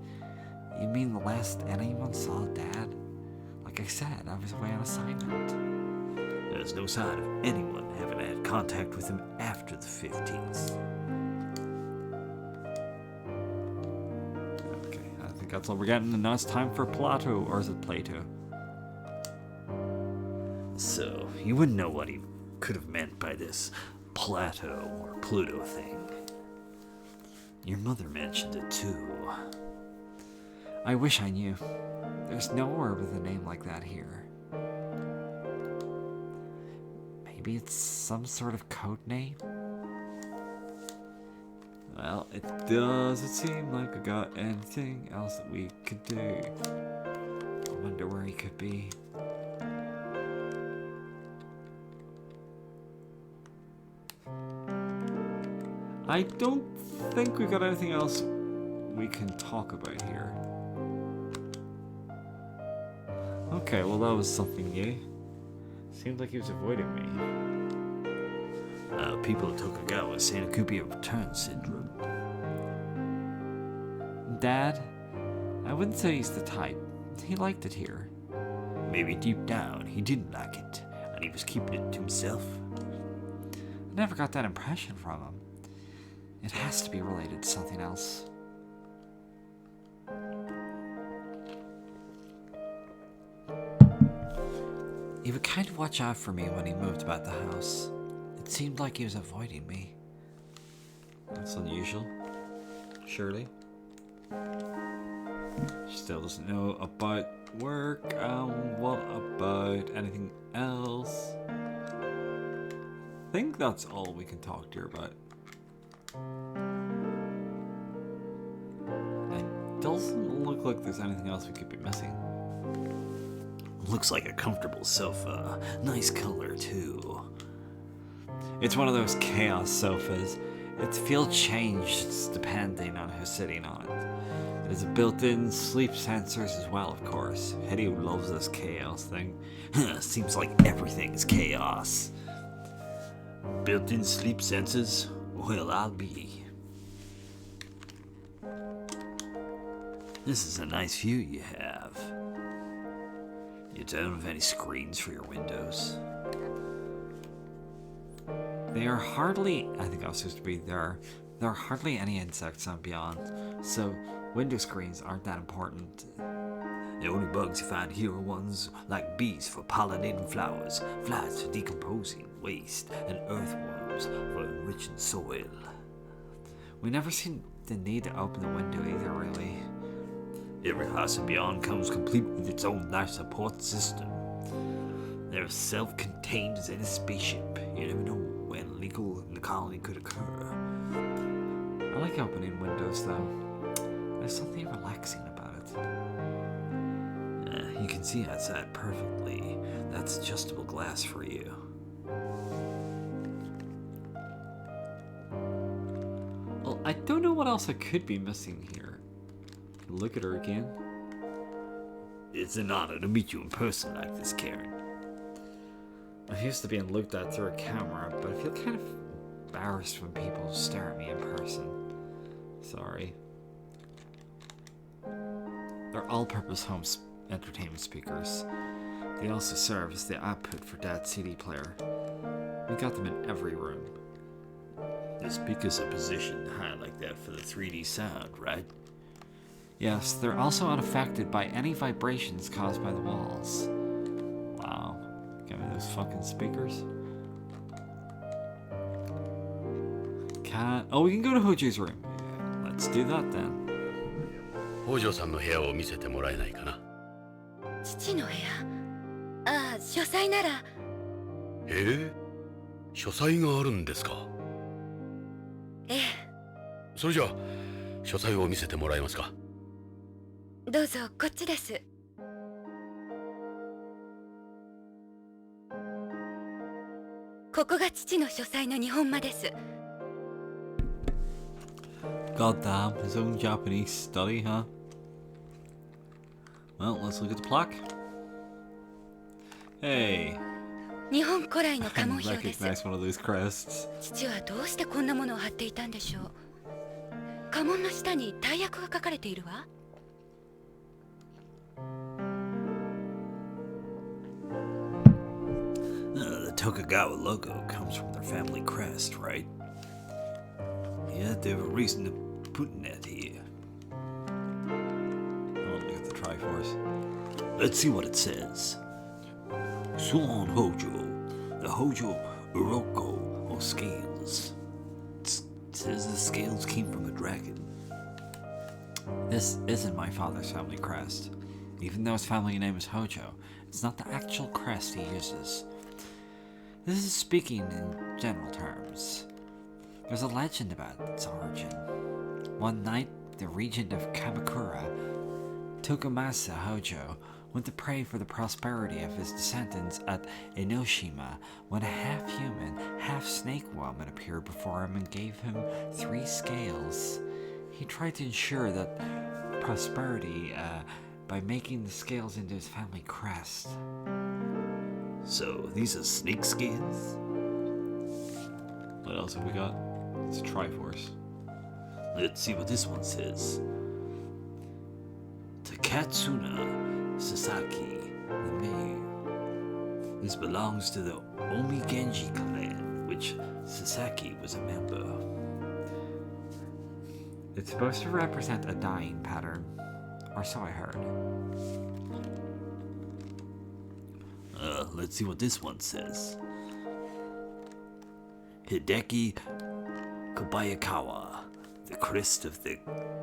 You mean the last anyone saw Dad? Like I said, I was away on assignment. There's no sign of anyone having had contact with him after the 15th. Okay, I think that's all we're getting, and now it's time for Plato, or is it Plato? So, you wouldn't know what he could have meant by this Plato or Pluto thing. Your mother mentioned it too. I wish I knew. There's nowhere with a name like that here. Maybe it's some sort of code name? Well, it doesn't seem like we got anything else that we could do. I wonder where he could be. I don't think we got anything else we can talk about here. Okay, well that was something new. Seemed like he was avoiding me. People at Tokugawa saying it could be a return syndrome. Dad, I wouldn't say he's the type. He liked it here. Maybe deep down he didn't like it, and he was keeping it to himself. I never got that impression from him. It has to be related to something else. He would kind of watch out for me when he moved about the house. It seemed like he was avoiding me. That's unusual. Surely. She still doesn't know about work. What about anything else? I think that's all we can talk to her about. It doesn't look like there's anything else we could be missing. Looks like a comfortable sofa. Nice color too. It's one of those chaos sofas. Its feel changes depending on who's sitting on it. There's a built-in sleep sensors as well, of course. Hideo loves this chaos thing. Seems like everything is chaos. Built-in sleep sensors? Well, I'll be. This is a nice view you have. You don't have any screens for your windows. They are hardly, I think I was supposed to be there are hardly any insects on Beyond, so window screens aren't that important. The only bugs you find here are ones like bees for pollinating flowers, flies for decomposing waste, and earthworms for enriching soil. We never seen the need to open the window either, really. Every house in Beyond comes complete with its own life support system. They're self-contained as any spaceship. You never know when legal in the colony could occur. I like opening windows, though. There's something relaxing about it. You can see outside perfectly. That's adjustable glass for you. Well, I don't know what else I could be missing here. Look at her again. It's an honor to meet you in person like this, Karen. I'm used to being looked at through a camera, but I feel kind of embarrassed when people stare at me in person. Sorry. They're all-purpose home entertainment speakers. They also serve as the output for Dad's CD player. We got them in every room. The speakers are positioned high like that for the 3D sound, right? Yes, they're also unaffected by any vibrations caused by the walls. Wow. Give me those fucking speakers. Oh, we can go to Hojo's room. Yeah, let's let's do that then. 北条さんの部屋を見せてもらえないかな。父の部屋。ああ、書斎なら。書斎があるんですか。ええ。それじゃあ書斎を見せてもらえますか。どうぞ、こっちです。ここが父の書斎の日本間です。God damn, his own Japanese study, huh? Well, let's look at the plaque. Hey, 日本古来の I 家紋 can 標です。 recognize one of those crests. 父はどうしてこんなものを貼っていたんでしょう。家紋の下に大役が書かれているわ。The Tokugawa logo comes from their family crest, right? Yeah, they have a reason to put that here. Oh, look at the Triforce. Let's see what it says. Suon Hojo, the Hojo Uroko, or scales. It says the scales came from a dragon. This isn't my father's family crest. Even though his family name is Hojo, it's not the actual crest he uses. This is speaking in general terms. There's a legend about its origin. One night, the regent of Kamakura, Tokumasa Hojo, went to pray for the prosperity of his descendants at Enoshima when a half-human, half-snake woman appeared before him and gave him 3 scales. He tried to ensure that prosperity by making the scales into his family crest. So, these are snake scales? What else have we got? It's a Triforce. Let's see what this one says. Takatsuna Sasaki, the mayor. This belongs to the Omigenji clan, which Sasaki was a member. It's supposed to represent a dying pattern, or so I heard. Let's see what this one says. Hideki Kobayakawa, the crest of the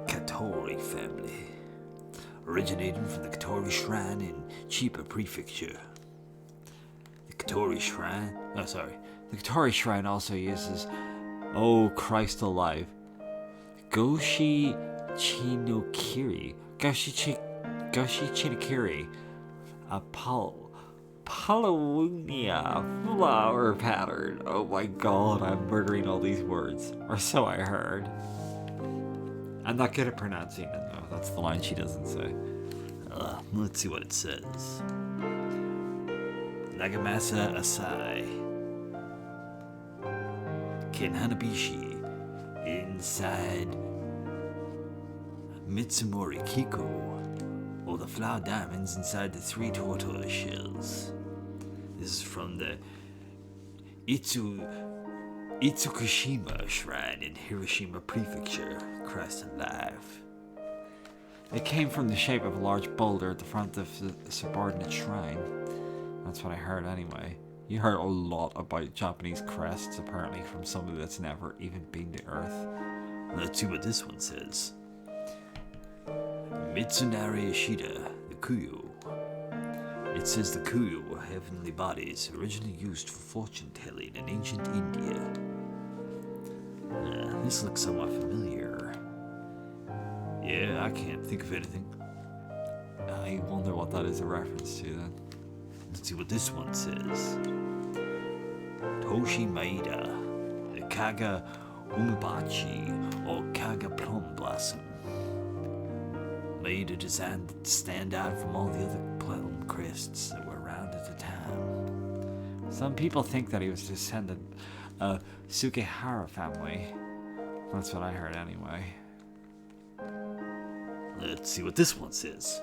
Katori family, originating from the Katori Shrine in Chiba Prefecture. The Katori Shrine also uses, oh Christ alive, Goshi Chinokiri, a Paulownia flower pattern. Oh my god, I'm murdering all these words. Or so I heard. I'm not good at pronouncing it though. That's the line she doesn't say. Let's see what it says. Nagamasa Asai. Ken Hanabishi. Inside Mitsumori Kiko. Or the flower diamonds inside the 3 tortoise shells. This is from the Itsukushima Shrine in Hiroshima Prefecture, Christ alive. It came from the shape of a large boulder at the front of the subordinate shrine. That's what I heard anyway. You heard a lot about Japanese crests apparently from somebody that's never even been to Earth. Let's see what this one says. Mitsunari Ishida, the Kuyo. It says the Kuyo were heavenly bodies originally used for fortune telling in ancient India. This looks somewhat familiar. Yeah, I can't think of anything. I wonder what that is a reference to then. Let's see what this one says. Toshi Maeda, the Kaga Umabachi, or Kaga Plum Blossom. Made a design that stand out from all the other plum crests that were around at the time. Some people think that he was descendant of Sugihara family. That's what I heard anyway. Let's see what this one says.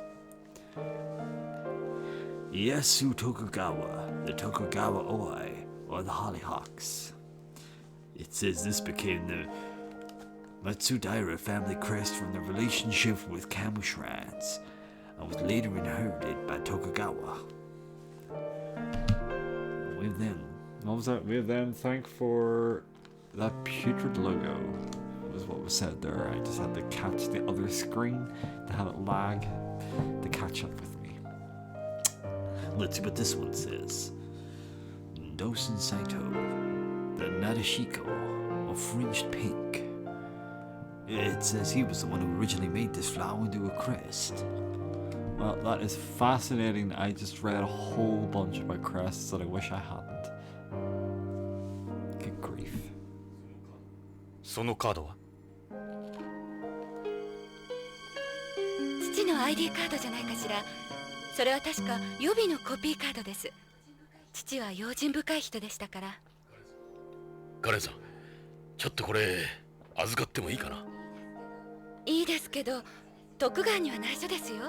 Ieyasu Tokugawa, the Tokugawa Oi, or the Hollyhocks. It says this became the Matsudaira family crest from the relationship with Kamu shrines, and was later inherited by Tokugawa. With them. What was that? With them, thank for that putrid logo. is what was said there. I just had to catch the other screen to have it lag to catch up with me. Let's see what this one says. Dosen Saito, the Nadeshiko of Fringed Pink. It says he was the one who originally made this flower into a crest. Well, that is fascinating. I just read a whole bunch about crests that I wish I hadn't. Good grief. そのカードは？父の ID カードじゃないかしら。それは確か予備のコピーカードです。父は用心深い人でしたから。カレンさん、ちょっとこれ預かってもいいかな？いいですけど、徳川には内緒ですよ。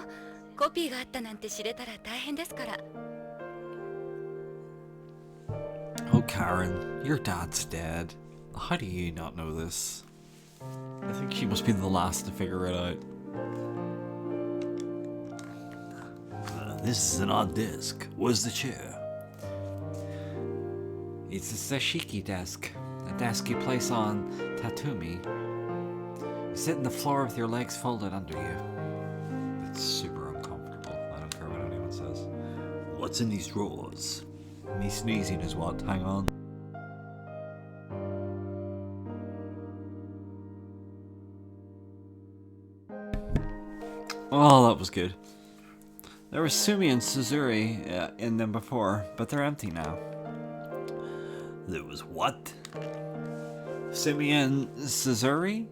コピーがあったなんて知れたら大変ですから。Oh, Karen, your dad's dead. How do you not know this? I think she must be the last to figure it out. This is an odd desk. Where's the chair? It's a sashiki desk. A desk you place on tatumi. You sit on the floor with your legs folded under you. It's super uncomfortable. I don't care what anyone says. What's in these drawers? Me sneezing is what? Hang on. Oh, that was good. There were Sumi and Suzuri in them before, but they're empty now. There was what? Sumi and Suzuri?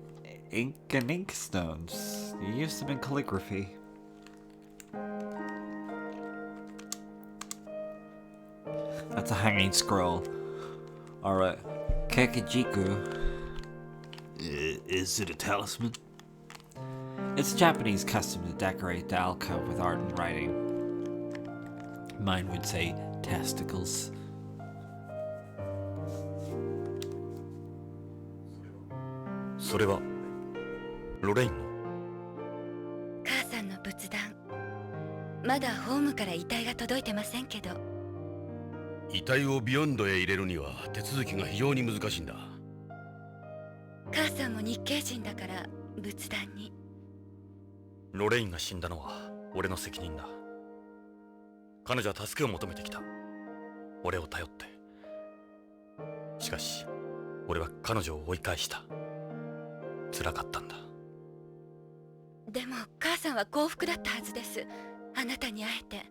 Ink and ink stones. You used them in calligraphy. That's a hanging scroll. Alright. Kekijiku. Is it a talisman? It's a Japanese custom to decorate the alcove with art and writing. Mine would say testicles. それはロレインの？母さんの仏壇。まだホームから遺体が届いてませんけど。遺体をビヨンドへ入れるには手続きが非常に難しいんだ。母さんも日系人だから仏壇に。ロレインが死んだのは俺の責任だ。彼女は助けを求めてきた。俺を頼って。しかし俺は彼女を追い返した。辛かったんだ。でも母さんは幸福だったはずです。あなたに会えて。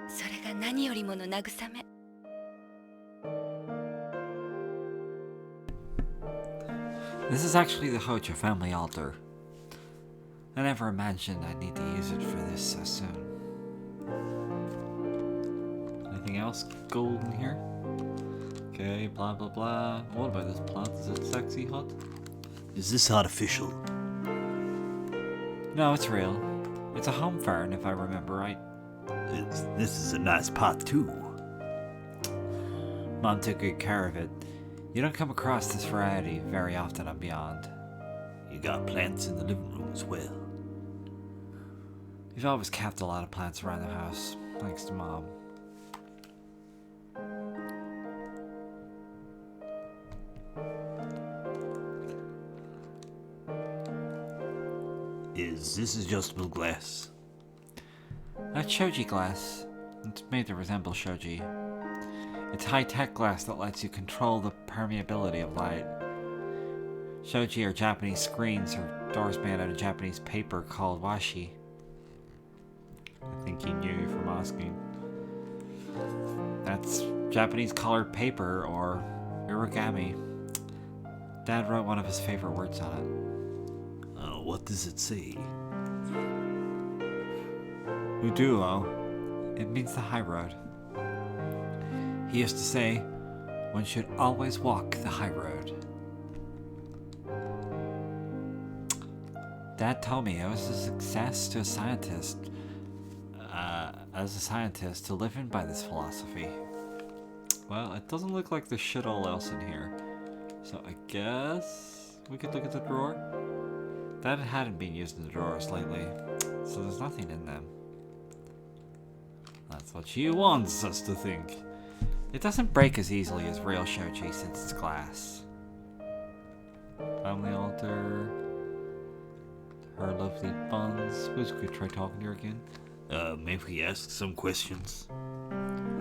それが何よりもの慰め。This is actually the Hojo family altar. I never imagined I'd need to use it for this so soon. Anything else gold in here? Okay, blah blah blah. What about this plant? Is it sexy hot? Is this artificial? No, it's real. It's a home fern, if I remember right. This is a nice pot too. Mom took good care of it. You don't come across this variety very often on Beyond. You got plants in the living room as well. We've always kept a lot of plants around the house, thanks to Mom. Is this adjustable glass? That's shoji glass. It's made to resemble shoji. It's high-tech glass that lets you control the permeability of light. Shoji are Japanese screens or doors made out of Japanese paper called washi. I think you knew from asking. That's Japanese colored paper or origami. Dad wrote one of his favorite words on it. What does it say? Uduo. It means the high road. He used to say, one should always walk the high road. Dad told me it was a success to a scientist, to live in by this philosophy. Well, it doesn't look like there's shit all else in here. So I guess we could look at the drawer. Dad hadn't been using the drawers lately, so there's nothing in them. That's what she wants us to think. It doesn't break as easily as real shoji since it's glass. Family altar. Her lovely buns. Suppose we could try talking to her again. Maybe we ask some questions.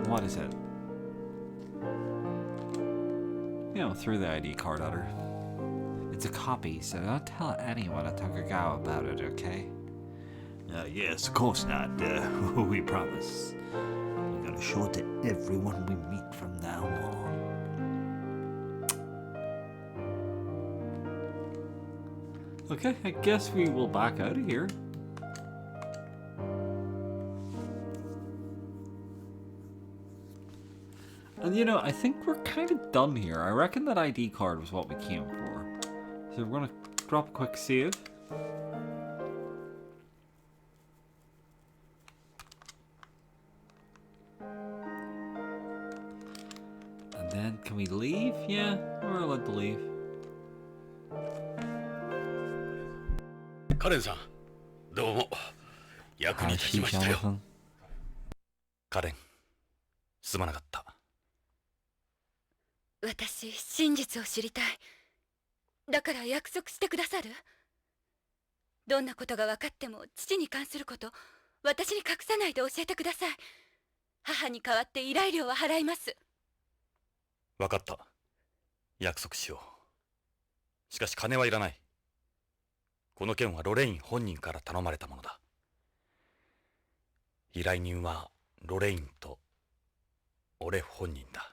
What is it? You know, throw the ID card at her. It's a copy, so don't tell anyone at Tokugawa about it, okay? Yes, of course not. We promise. We're gonna show it to everyone we meet from now on. Okay, I guess we will back out of here. And you know, I think we're kind of done here. I reckon that ID card was what we came for. So we're gonna drop a quick save. And then, can we leave? Yeah, we're allowed to leave. カレンさん、どうも。役に立ちましたよ。 Jonathan. カレン、すまなかった。私真実を知りたい。だから約束してくださる？どんなことが分かっても父に関すること私に隠さないで教えてください。母に代わって依頼料は払います。わかった。約束しよう。しかし金はいらない。この件はロレイン本人から頼まれたものだ。依頼人はロレインと俺本人だ。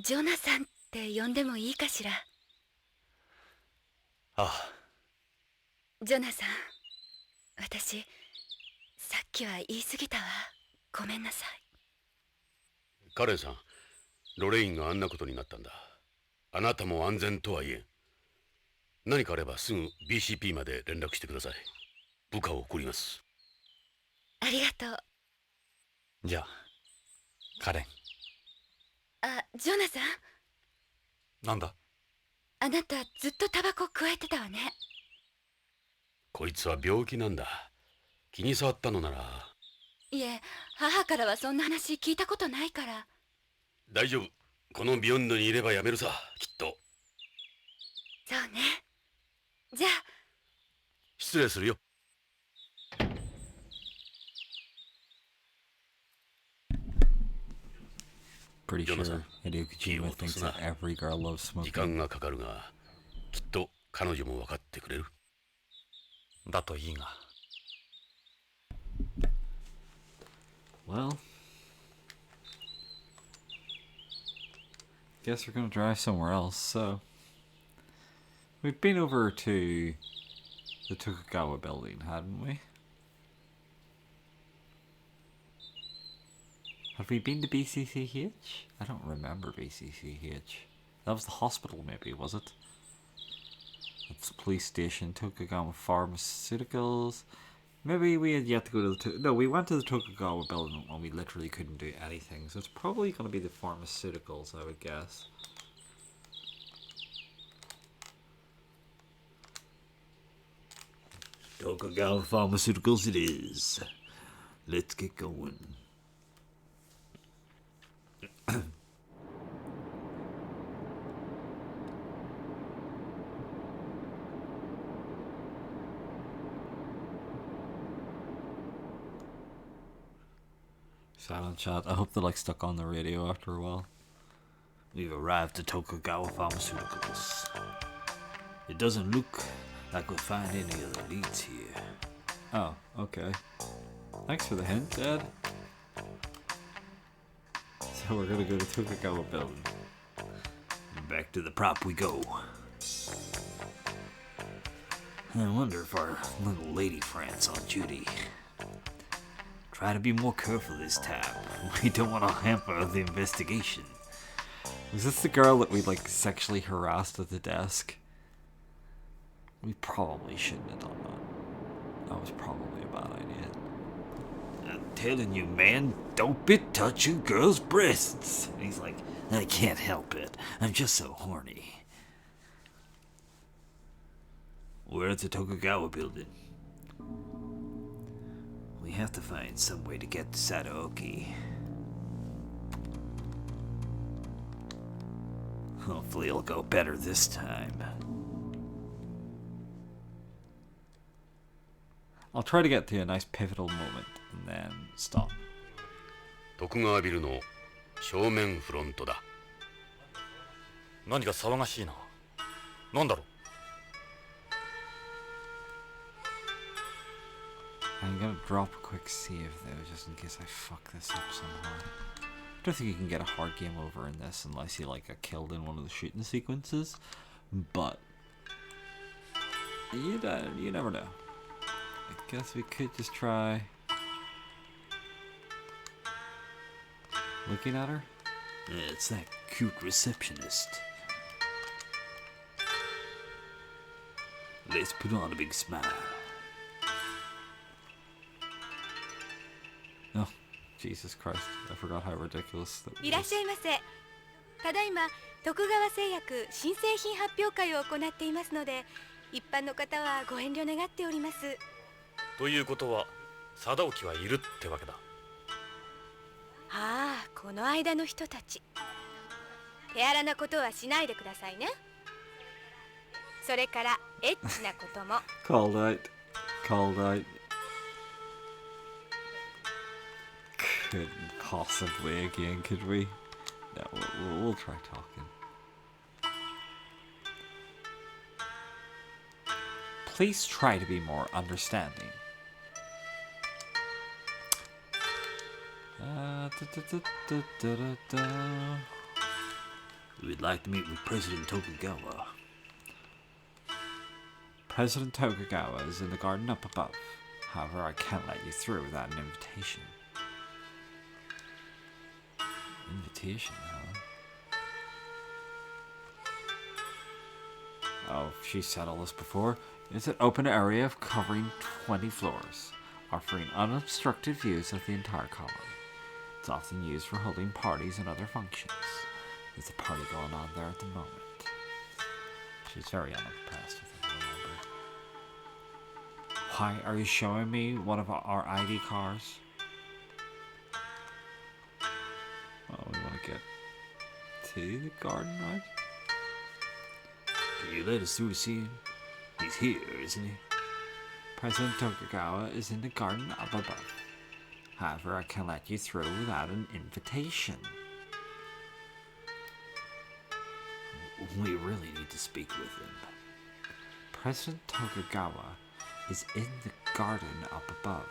ジョナサンって呼んでもいいかしら？ああ。ジョナさん、私さっきは言い過ぎたわ。ごめんなさい。カレンさん、ロレインがあんなことになったんだ。あなたも安全とは言えん。何かあればすぐ BCP まで連絡してください。部下を送ります。ありがとう。じゃあ、カレン。あ、ジョナさん、なんだ？あなたずっとタバコ加えてたわね。こいつは病気なんだ。気に障ったのなら。いえ、母からはそんな話聞いたことないから。大丈夫。このビヨンドにいればやめるさ、きっと。そうね。じゃあ。失礼するよ。Pretty sure Jonathan, Hideo Kojima thinks that every girl loves 時間 smoking. がかかるが、きっと彼女も分かってくれる。だといいが。Well, guess we're gonna drive somewhere else. So, we've been over to the Tokugawa building, hadn't we? Have we been to BCCH? I don't remember BCCH. That was the hospital, maybe, was it? That's the police station, Tokugawa Pharmaceuticals. Maybe we had yet to go to the... No, we went to the Tokugawa building when we literally couldn't do anything. So it's probably going to be the pharmaceuticals, I would guess. Tokugawa Pharmaceuticals it is. Let's get going. Silent chat. I hope they're like stuck on the radio after a while. We've arrived at Tokugawa Pharmaceuticals. It doesn't look like we'll find any other leads here. Oh, okay. Thanks for the hint, Dad. So we're gonna go to Tokugawa building. Back to the prop we go. I wonder if our little lady friend's on duty. Try to be more careful this time. We don't want to hamper the investigation. Was this the girl that we like sexually harassed at the desk? We probably shouldn't have done that. That was probably a bad idea. I'm telling you, man, don't be touching girls' breasts. And he's like, I can't help it. I'm just so horny. We're at the Tokugawa building. We have to find some way to get to Sadaoki. Hopefully it'll go better this time. I'll try to get to a nice pivotal moment and then stop. 徳川ビルの正面フロントだ。何か騒がしいな。なんだろう。 I'm gonna drop a quick save though, just in case I fuck this up somehow. I don't think you can get a hard game over in this unless you like get killed in one of the shooting sequences, but you never know. I guess we could just try looking at her. Yeah, it's that cute receptionist. Let's put on a big smile. Oh, Jesus Christ. I forgot how ridiculous that いらっ was. しゃいませ。ただいま徳川製薬新製品発表会を行っていますので、一般の方はご遠慮願っております。ということは貞興はいるってわけだ。ああ、この間の人たち。手荒なことはしないでくださいね。それからエッチなことも。Called out. Called out. Couldn't possibly again, could we? No, we'll try talking. Please try to be more understanding. We'd like to meet with President Tokugawa. President Tokugawa is in the garden up above. However, I can't let you through without an invitation. Invitation, huh? Oh, she said all this before. It's an open area covering 20 floors, offering unobstructed views of the entire colony. It's often used for holding parties and other functions. There's a party going on there at the moment. She's very unimpressed with it, remember. Why are you showing me one of our ID cars? Oh, we want to get to the garden, right? Can you let us through, see him? He's here, isn't he? President Tokugawa is in the garden up above. However, I can't let you through without an invitation. We really need to speak with him. President Tokugawa is in the garden up above.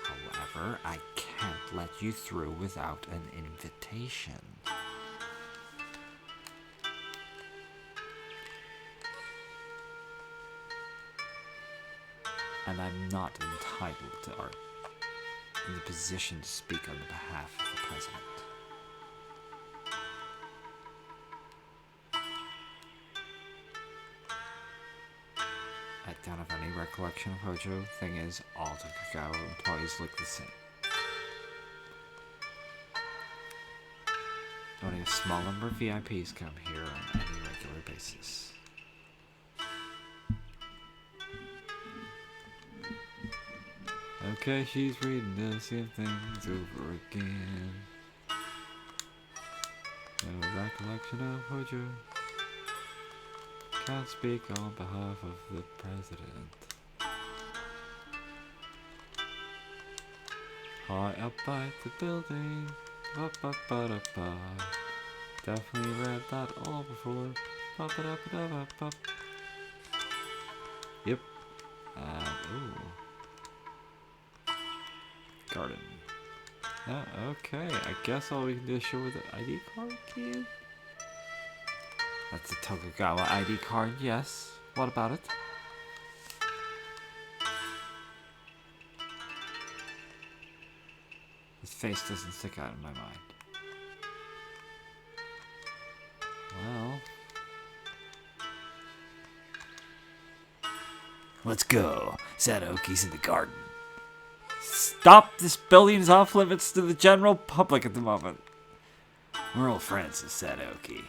However, I can't let you through without an invitation. And I'm not entitled to or in the position to speak on behalf of the president. I don't have any recollection of Hojo. Thing is, all Tokugawa employees look the same. Only a small number of VIPs come here on any regular basis. Okay, she's reading the same things over again. No recollection of Hojo. Can't speak on behalf of the president. High up by the building. Ba-ba-ba-da-ba. Definitely read that all before. Ba-ba-da-ba-da-ba-ba. Yep. Ooh. Garden. Okay, I guess all we can do is show her the ID card again. That's the Tokugawa ID card, yes. What about it? His face doesn't stick out in my mind. Well... Let's go. Sadoki's in the garden. Stop! This building is off limits to the general public at the moment. We're all friends with Sadoki.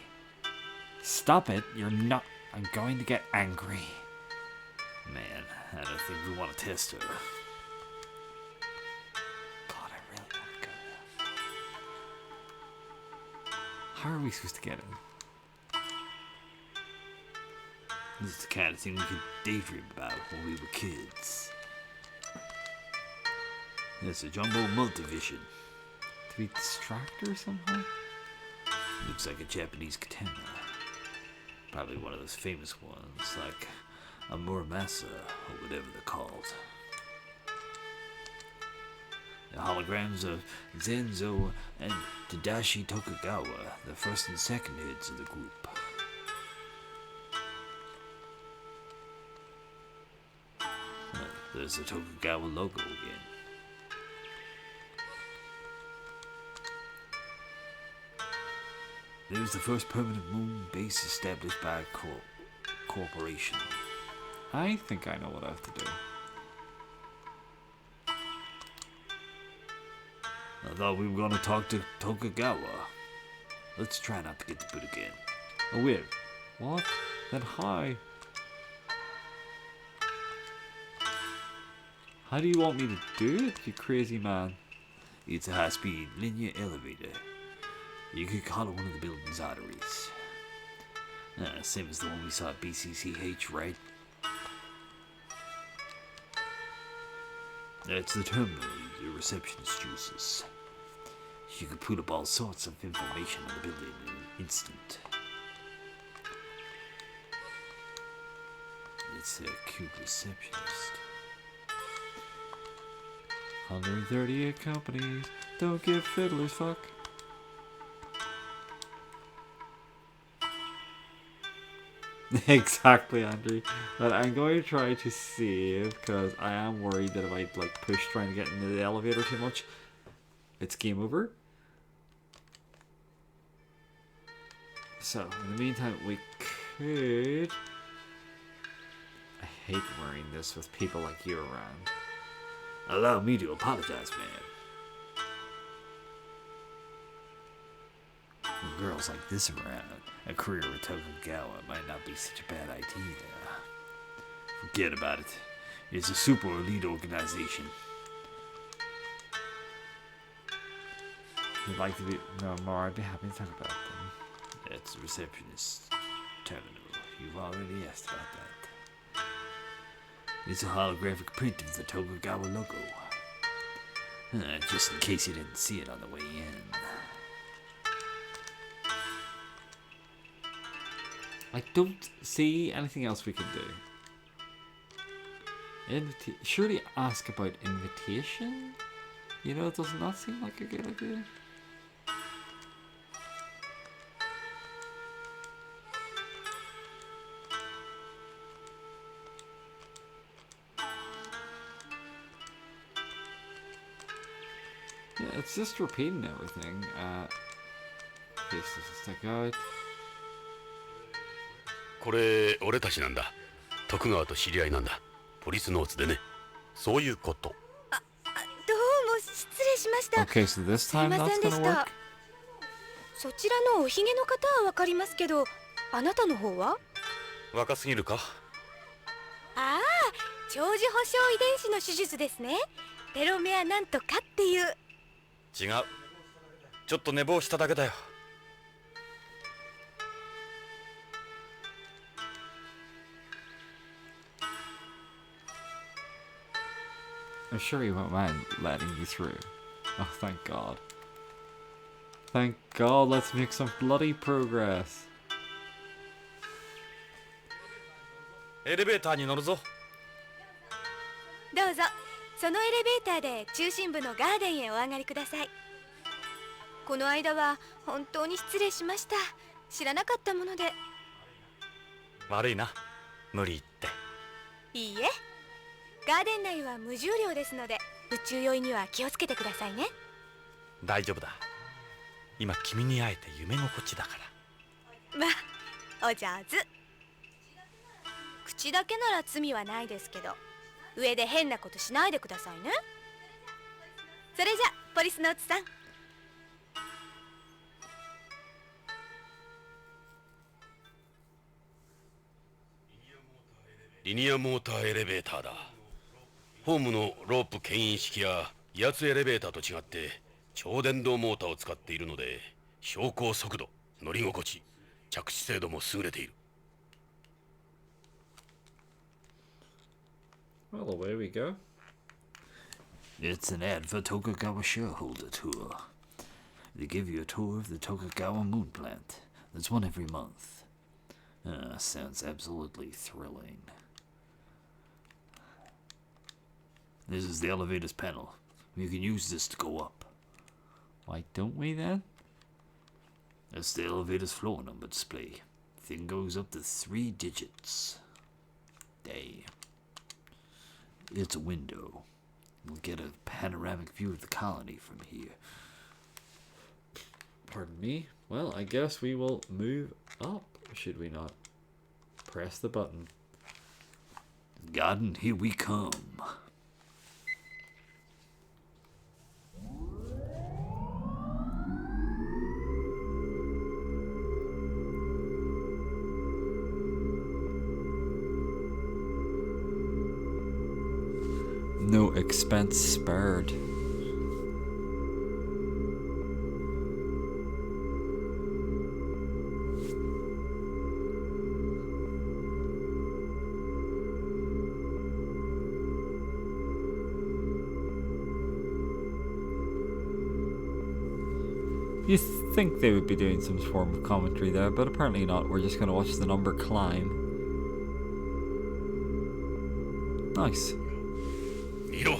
Stop it, you're not... I'm going to get angry. Man, I don't think we want to test her. God, I really want to go now. How are we supposed to get in? This is the kind of thing we could daydream about when we were kids. That's a jumbo multivision. To be distractor somehow? Looks like a Japanese katana. Probably one of those famous ones, like a Muramasa, or whatever they're called. The holograms of Zenzo and Tadashi Tokugawa, the first and second heads of the group. There's the Tokugawa logo again. There's the first permanent moon base established by a corporation. I think I know what I have to do. I thought we were going to talk to Tokugawa. Let's try not to get the boot again. Oh wait, what? Then how? How do you want me to do it, you crazy man? It's a high-speed linear elevator. You could call it one of the building's arteries. Same as the one we saw at BCCH, right? That's the terminal your receptionist uses. You could put up all sorts of information on the building in an instant. It's a cute receptionist. 138 companies, don't give fiddlers fuck. Exactly, Andrew. But I'm going to try to save because I am worried that if I push trying to get into the elevator too much, it's game over. So in the meantime, we could. I hate wearing this with people like you around. Allow me to apologize, man. With girls like this around, a career with Tokugawa might not be such a bad idea. Forget about it. It's a super elite organization. You'd like to be no more? I'd be happy to talk about them. That's the receptionist terminal. You've already asked about that. It's a holographic print of the Tokugawa logo. Just in case you didn't see it on the way in. I don't see anything else we can do. Surely ask about invitation? You know, does not seem like a good idea. Yeah, it's just repeating everything. This is stick out. これ俺たちなんだ。徳川と知り合いなんだ。ポリスノーツでね。そういうこと。どうも失礼しました。 Okay, so this すい time ま that's せんで gonna し work. た。そちらのおひげの方はわかりますけど、あなたの方は？若すぎるか？ああ、長寿保証遺伝子の手術ですね。テロメアなんとかっていう。違う。ちょっと寝坊しただけだよ。I'm sure he won't mind letting you through. Oh, thank God. Thank God, let's make some bloody progress. エレベーターに乗るぞ。どうぞ、そのエレベーターで中心部のガーデンへお上がりください。この間は本当に失礼しました。知らなかったもので。悪いな。無理言って。いいえ、ガーデン内は無重量ですので、宇宙酔いには気をつけてくださいね。大丈夫だ。今君に会えて夢心地だから。まあ、お上手。口だけなら罪はないですけど、上で変なことしないでくださいね。それじゃ、ポリスノーツさん。リニアモーターエレベーターだ。ホームのロープ牽引式や威圧エレベーターと違って超電導モーターを使っているので、昇降速度、乗り心地、着地精度も優れている。Well, away we go. It's an ad for Tokugawa Shareholder Tour. They give you a tour of the Tokugawa moon plant. There's one every month. Sounds absolutely thrilling. This is the elevators panel. You can use this to go up. Why don't we then? That's the elevator's floor number display. Thing goes up to 3 digits. Day. It's a window. You'll get a panoramic view of the colony from here. Pardon me. Well, I guess we will move up, should we not? Press the button. Garden, here we come. No expense spared. You think they would be doing some form of commentary there, but apparently not. We're just going to watch the number climb. Nice. 見ろ、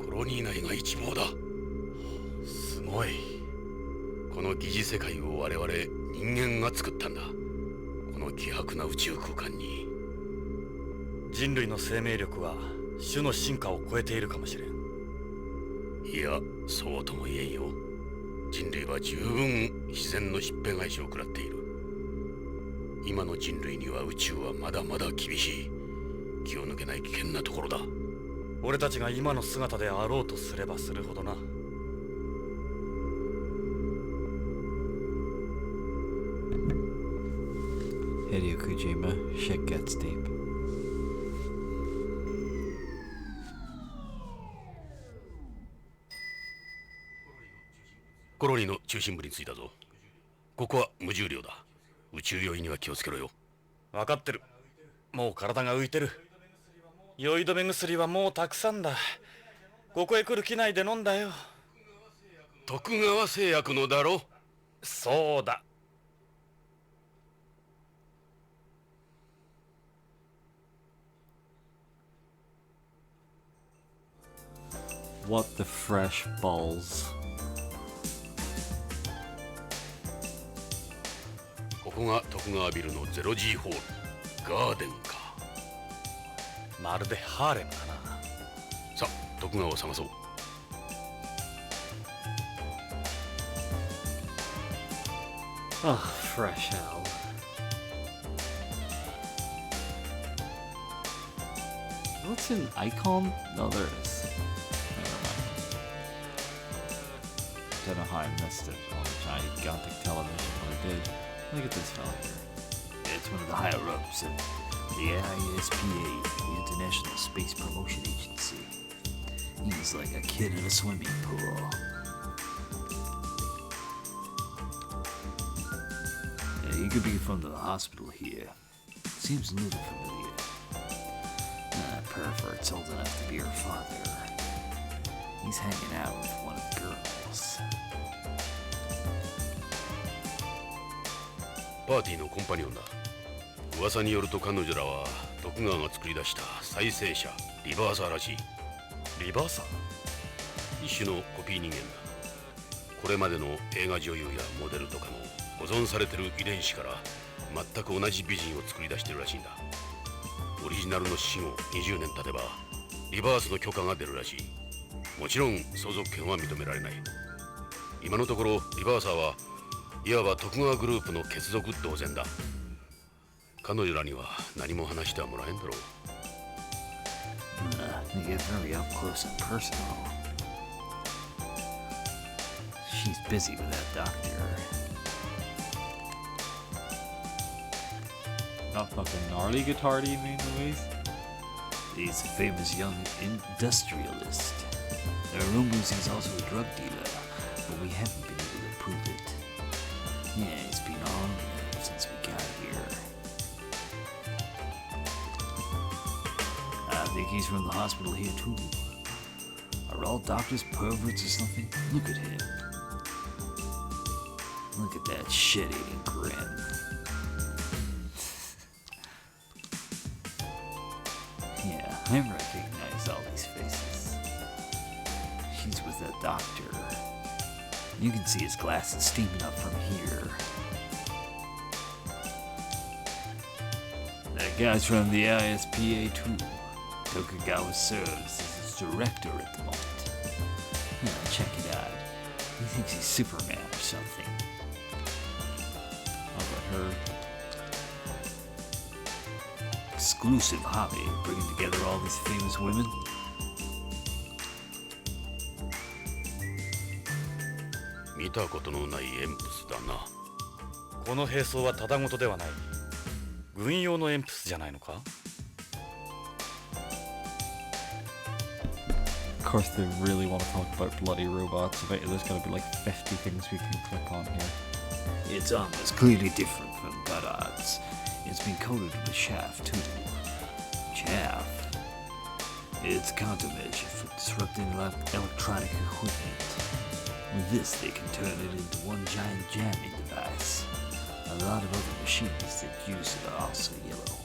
コロニー内が一望だ。すごい。この疑似世界を我々人間が作ったんだ。この希薄な宇宙空間に。人類の生命力は種の進化を超えているかもしれん。いや、そうとも言えんよ。人類は十分自然のしっぺ返しを食らっている。今の人類には宇宙はまだまだ厳しい。気を抜けない危険なところだ。俺たちが今の姿であろうとすればするほどな。Hideo Kojima, shit gets deep. コロニーの中心部に着いたぞ。ここは無重量だ。宇宙酔いには気をつけろよ。分かってる。もう体が浮いてる。酔い止め薬はもうたくさんだ。ここへ来る機内で飲んだよ。徳川製薬のだろ。そうだ。What the fresh balls. ここが徳川ビルの 0G ホール。ガーデンか。まるでハーレムだな。さあ、徳川を探そう。Oh, fresh hell. What's an icon? No, there it is. Never mind. Don't know how I missed it on gigantic television, but I did. Look at this fella here. It's one of the higher ups of the ISPA, the International Space Promotion Agency. He's like a kid in a swimming pool. Yeah, he could be from the hospital here. Seems a little familiar. Pervert's old enough to be her father. He's hanging out with one of the girls. パーティーのコンパニオンだ。噂によると彼女らは徳川が作り出した再生者リバーサーらしい。リバーサー？一種のコピー人間だ。これまでの映画女優やモデルとかの保存されてる遺伝子から全く同じ美人を作り出してるらしいんだ。オリジナルの死後20年経てばリバースの許可が出るらしい。もちろん相続権は認められない。今のところリバーサーはいわば徳川グループの血族同然だ。彼女らには何も話してはもらえんだろう。They get very up close and personal. She's busy with that doctor. Not fucking gnarly guitar, do you mean, Louise? He's a famous young industrialist. There are rumors he's also a drug dealer, but we haven't been able to prove it. Yeah, it's been on since we got here. They like he's from the hospital here too. Are all doctors perverts or something? Look at him. Look at that shit-eating grin. Yeah, I recognize all these faces. She's with that doctor. You can see his glasses steaming up from here. That guy's from the ISPA too. Tokugawa serves as its director at the moment. Yeah, check it out. He thinks he's Superman or something. How about her? Exclusive hobby, bringing together all these famous women.見たことのないエンプスだな。この兵装はただごとではない。軍用のエンプスじゃないのか？ Of course, they really want to talk about bloody robots. I bet there's going to be like 50 things we can click on here. Its armor is clearly different from Goddard's. It's been coated with chaff too. Chaff? It's a countermeasure for disrupting electronic equipment. With this, they can turn it into one giant jamming device. A lot of other machines that use it are also yellow.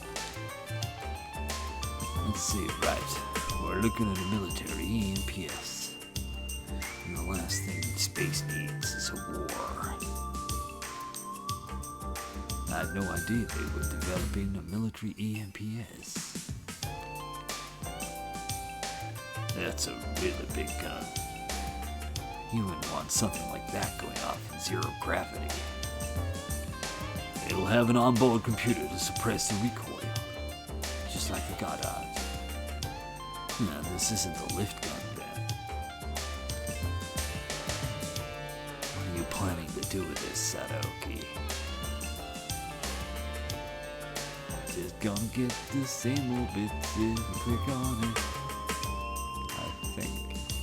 Let's see, right. We're looking at a military EMPS. And the last thing space needs is a war. I had no idea they were developing a military EMPS. That's a really big gun. You wouldn't want something like that going off in zero gravity. It'll have an onboard computer to suppress the recoil, just like the Goddard. No, this isn't the lift gun then. What are you planning to do with this, Sadoki? Just gonna get the same old bits if you click on it. I think.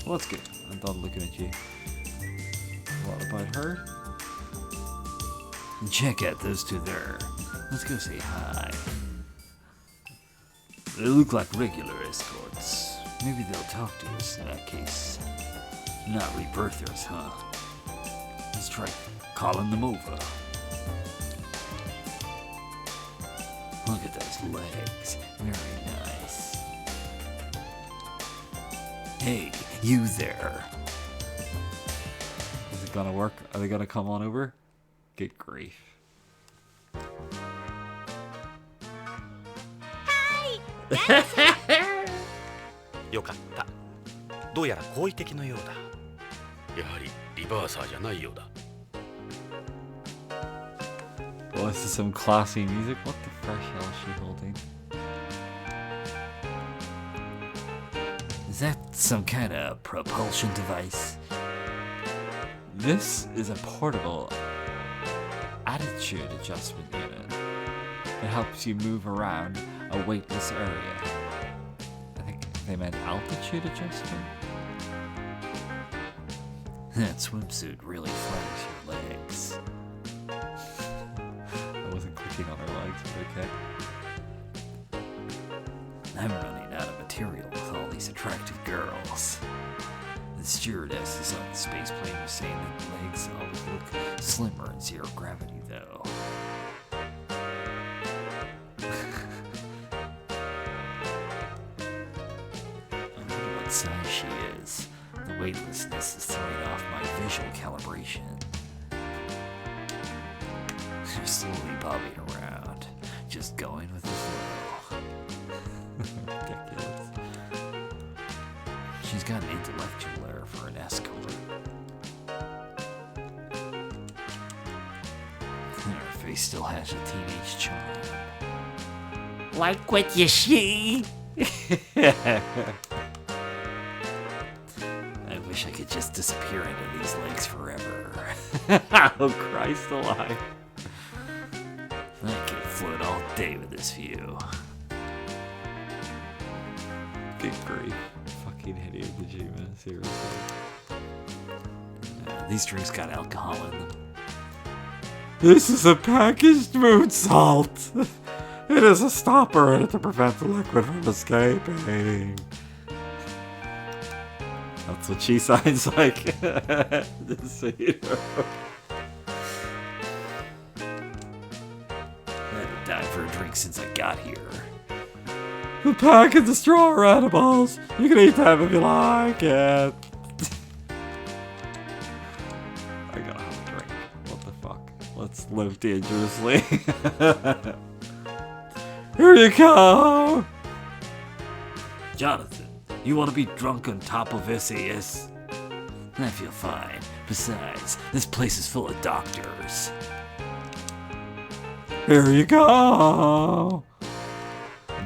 Well, that's good. I'm done looking at you. What about her? Check out those two there. Let's go say hi. They look like regular escorts. Maybe they'll talk to us in that case. Not rebirthers, huh? Let's try calling them over. Look at those legs. Very nice. Hey, you there. Is it gonna work? Are they gonna come on over? Good grief. よかった。どうやら好意的のようだ。やはりリバーサーじゃないようだ。Well, this is some classy music. What the fresh hell is she holding? Is that some kind of propulsion device? This is a portable attitude adjustment unit that helps you move around a weightless area. I think they meant altitude adjustment. That swimsuit really flatters your legs. I wasn't clicking on her legs, but okay. I'm running out of material with all these attractive girls. The stewardesses on the space plane were saying that the legs always look slimmer in zero gravity, though. I wonder what size she is. The weightlessness is throwing off my visual calibration. She's slowly bobbing around, just going with the flow. Ridiculous. She's got an intellectual air for an escort. And her face still has a teenage charm. Like what you see? I wish I could just disappear into these legs forever. Oh, Christ alive. I could float all day with this view. Good grief. Fucking Hideo Kojima, seriously. These drinks got alcohol in them. This is a packaged moon salt! It is a stopper in it to prevent the liquid from escaping. That's what she sounds like. Just so you know. I haven't died for a drink since I got here. The pack and the straw are edibles. You can eat them if you like it. I gotta have a drink. What the fuck? Let's live dangerously. Here you go. Jonathan, you want to be drunk on top of SAS? I feel fine. Besides, this place is full of doctors. Here you go.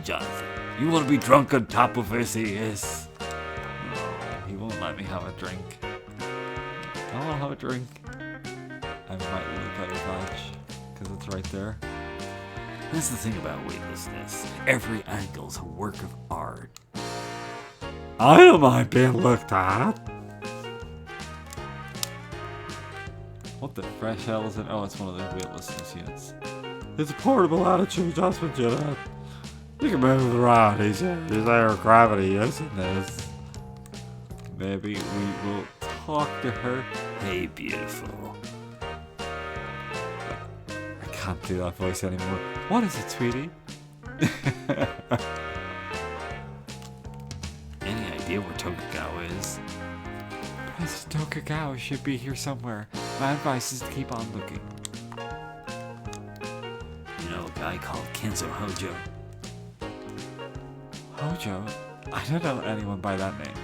Jonathan, you want to be drunk on top of SAS? No, he won't let me have a drink. I want to have a drink. I might look at his badge because it's right there. That's the thing about weightlessness. Every angle's a work of art. I don't mind being looked at. What the fresh hell is it? Oh, it's one of those weightlessness units. It's a portable attitude adjustment unit. You can move it around easier. There's air gravity using this. Maybe we will talk to her. Hey, beautiful. I can't do that voice anymore. What is it, sweetie? Any idea where Tokugawa is? Princess Tokugawa should be here somewhere. My advice is to keep on looking. You know a guy called Kenzo Hojo? Hojo? I don't know anyone by that name.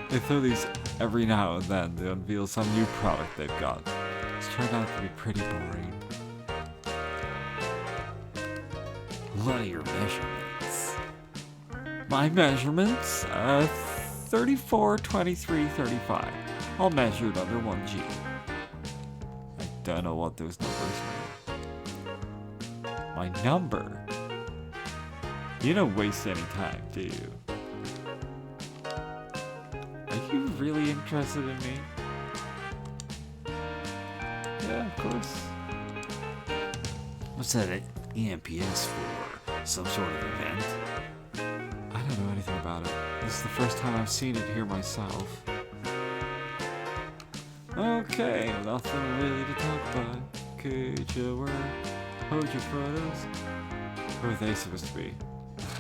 They throw these every now and then to unveil some new product they've got. It's turned out to be pretty boring. What are your measurements? My measurements? 34, 23, 35. All measured under 1G. I don't know what those numbers mean. My number? You don't waste any time, do you? Are you really interested in me? Yeah, of course. What's that EMPS for? Some sort of event? I don't know anything about it. This is the first time I've seen it here myself. Okay, nothing really to talk about. Kuja, where? Hojo photos? Who are they supposed to be?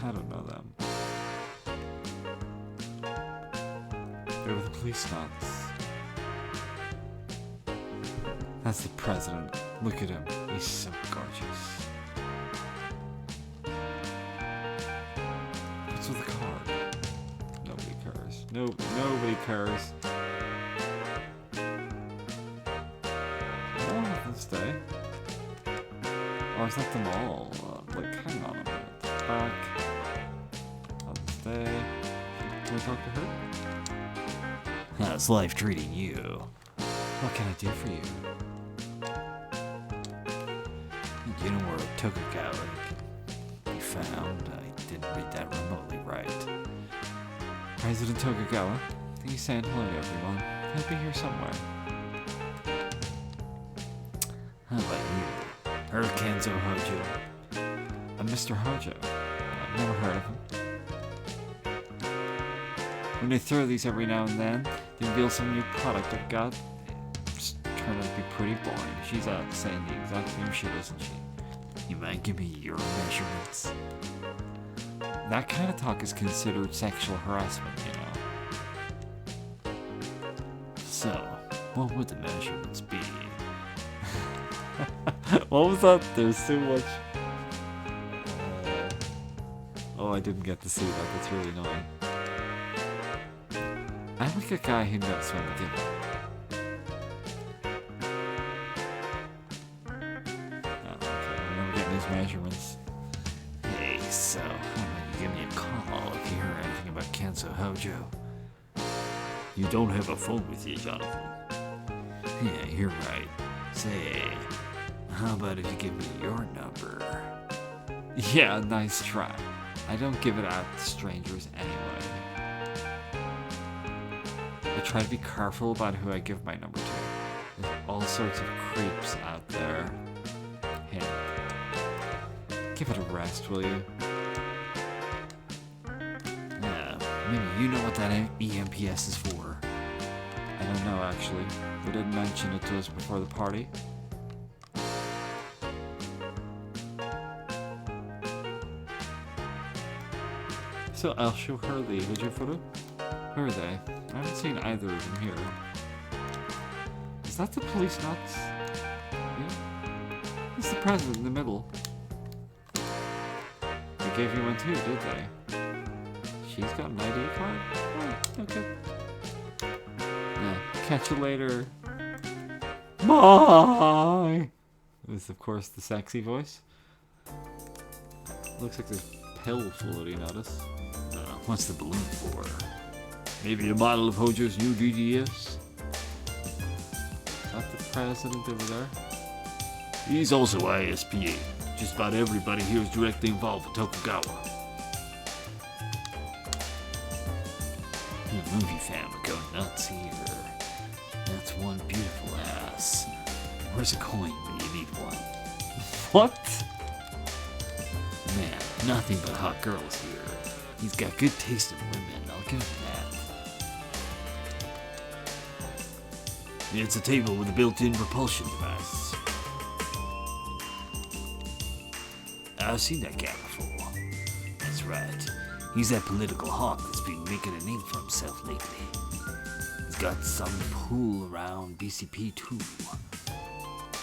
I don't know them. They were the Policenauts. That's the president. Look at him. He's so gorgeous. What's with the card? Nobody cares. Nobody cares. Oh, let's stay. Oh, is that them all? Like, hang on a minute. Back. I'll stay. Can we talk to her? How's life treating you? What can I do for you? Do you know where Tokugawa can be found? I didn't read that remotely right. President Tokugawa? He's saying hello to everyone. He'll be here somewhere. How about you? Heard of Kenzo Hojo? Mr. Hojo. I've never heard of him. When they throw these every now and then, they reveal some new product I've got. It's turned out to be pretty boring. She's saying the exact same shit, isn't she? You might give me your measurements? That kind of talk is considered sexual harassment, you know. So, what would the measurements be? What was that? There's so much. Oh, I didn't get to see that. That's really annoying. I like a guy who knows when to give it. Oh, okay. I'm never getting his measurements. Hey, so, how about you give me a call if you hear anything about Kenzo Hojo? You don't have a phone with you, Jonathan. Yeah, you're right. Say, how about if you give me your number? Yeah, nice try. I don't give it out to strangers anyway. I try to be careful about who I give my number to. There's all sorts of creeps out there. Hey, give it a rest, will you? Yeah, maybe you know what that EMPS is for. I don't know, actually. They didn't mention it to us before the party. So I'll show her the video photo. Where are they? I haven't seen either of them here. Is that the Policenauts? Yeah. It's the president in the middle. They gave you one too, did they? She's got an ID card? Oh, okay. Yeah. Catch you later. Bye! This is, of course, the sexy voice. Looks like there's pill floating at us. What's the balloon for? Maybe a model of Hojo's new DDS? Is that the president over there? He's also ISPA. Just about everybody here is directly involved with Tokugawa. The movie fan would go nuts here. That's one beautiful ass. Where's a coin when you need one? What? Man, nothing but hot girls here. He's got good taste in women, I'll give him that. It's a table with a built-in propulsion device. I've seen that guy before. That's right. He's that political hawk that's been making a name for himself lately. He's got some pull around BCP too.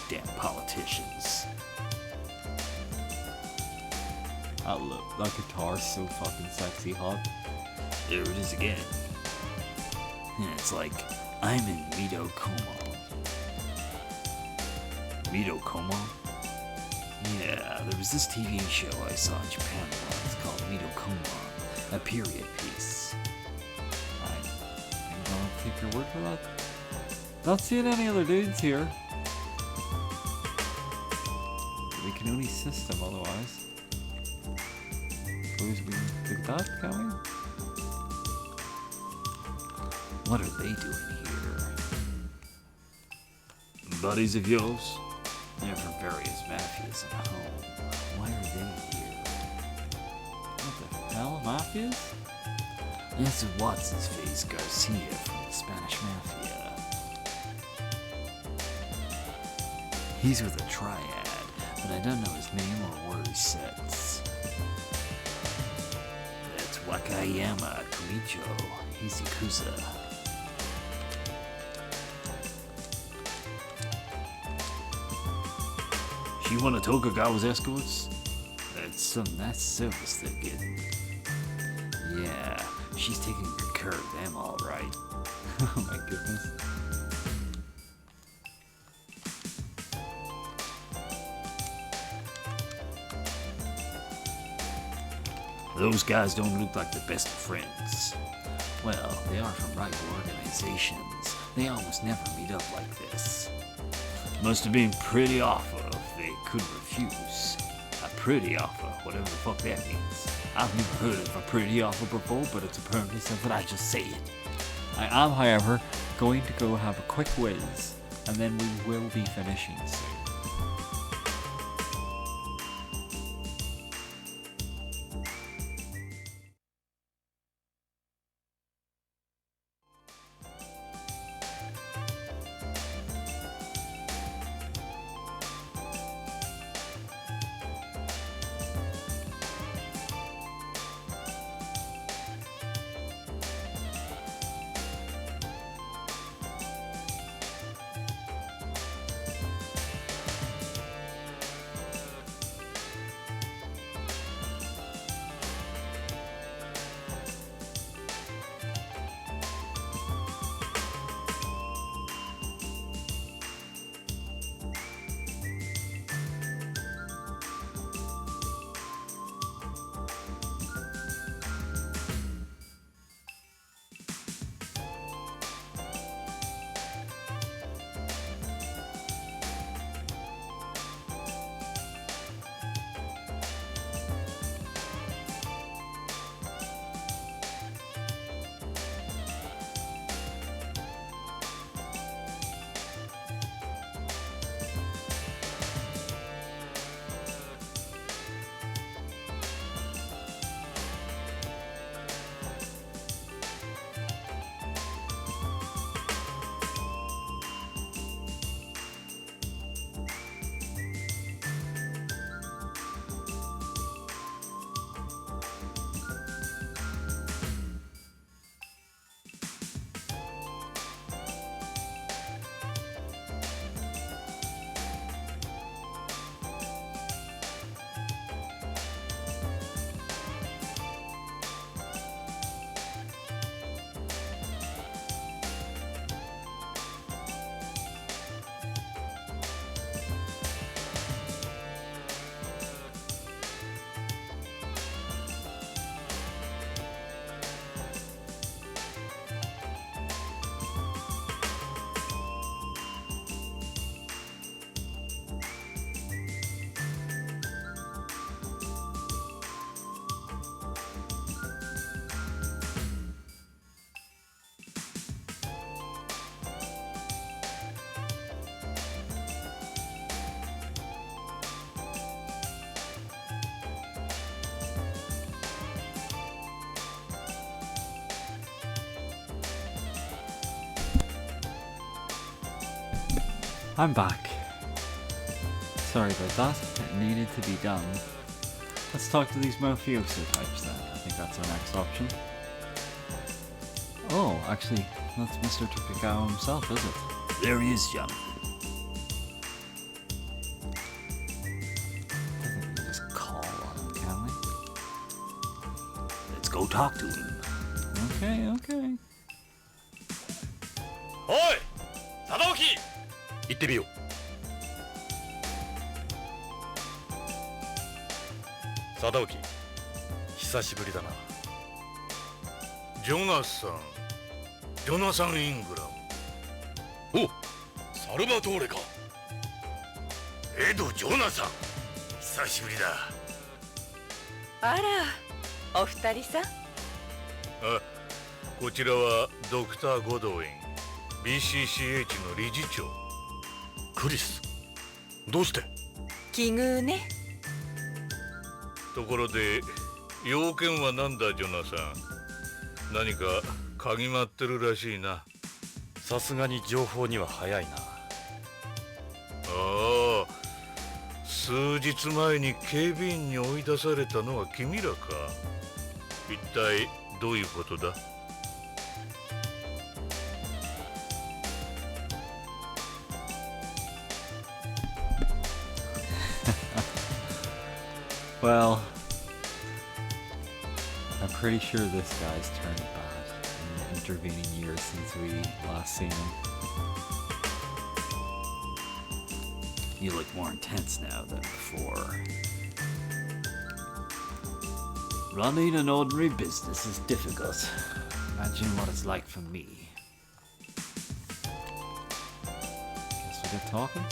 Damn politicians. Oh look, that guitar's so fucking sexy hot. There it is again. It's like I'm in Mito Como. Mito Como? Yeah, there was this TV show I saw in Japan once called Mito Como, a period piece. I don't take your word for that. Not seeing any other dudes here. We can only system otherwise. Suppose we can do that, can we? What are they doing here? Buddies of yours? They're from various mafias at home. Why are they here? What the hell, mafias? That's Watson's face Garcia from the Spanish Mafia. He's with a triad, but I don't know his name or where he sits. That's Wakayama Kumicho. He's Yakuza. She one of Tokugawa's escorts? That's some nice service they're getting. Yeah, she's taking good care of them all right. Oh my goodness. Those guys don't look like the best of friends. Well, they are from rival organizations. They almost never meet up like this. Must have been pretty offer if they could refuse. A pretty offer, whatever the fuck that means. I've never heard of a pretty offer before, but it's apparently something I just say it. I am, however, going to go have a quick whiz, and then we will be finishing soon. I'm back. Sorry about that. It needed to be done. Let's talk to these mafioso types then. I think that's our next option. Oh, actually, that's Mr. Tokugawa himself, is it? There he is, Jonathan. I think we can just call on him, can we? Let's go talk to him. Okay, okay. おい貞興行ってみよう。貞興久しぶりだな。ジョナサンイングラム。お、サルバトーレか。エド・ジョナサン久しぶりだ。あら、お二人さん。あ、こちらはドクター・ゴドウィン BCCH の理事長。クリス、どうして？奇遇ね。ところで用件は何だジョナサン。何か嗅ぎ回ってるらしいな。さすがに情報には早いな。ああ、数日前に警備員に追い出されたのは君らか。一体どういうことだ？Well, I'm pretty sure this guy's turned bad in the intervening years since we last seen him. You look more intense now than before. Running an ordinary business is difficult. Imagine what it's like for me. Guess we get talking?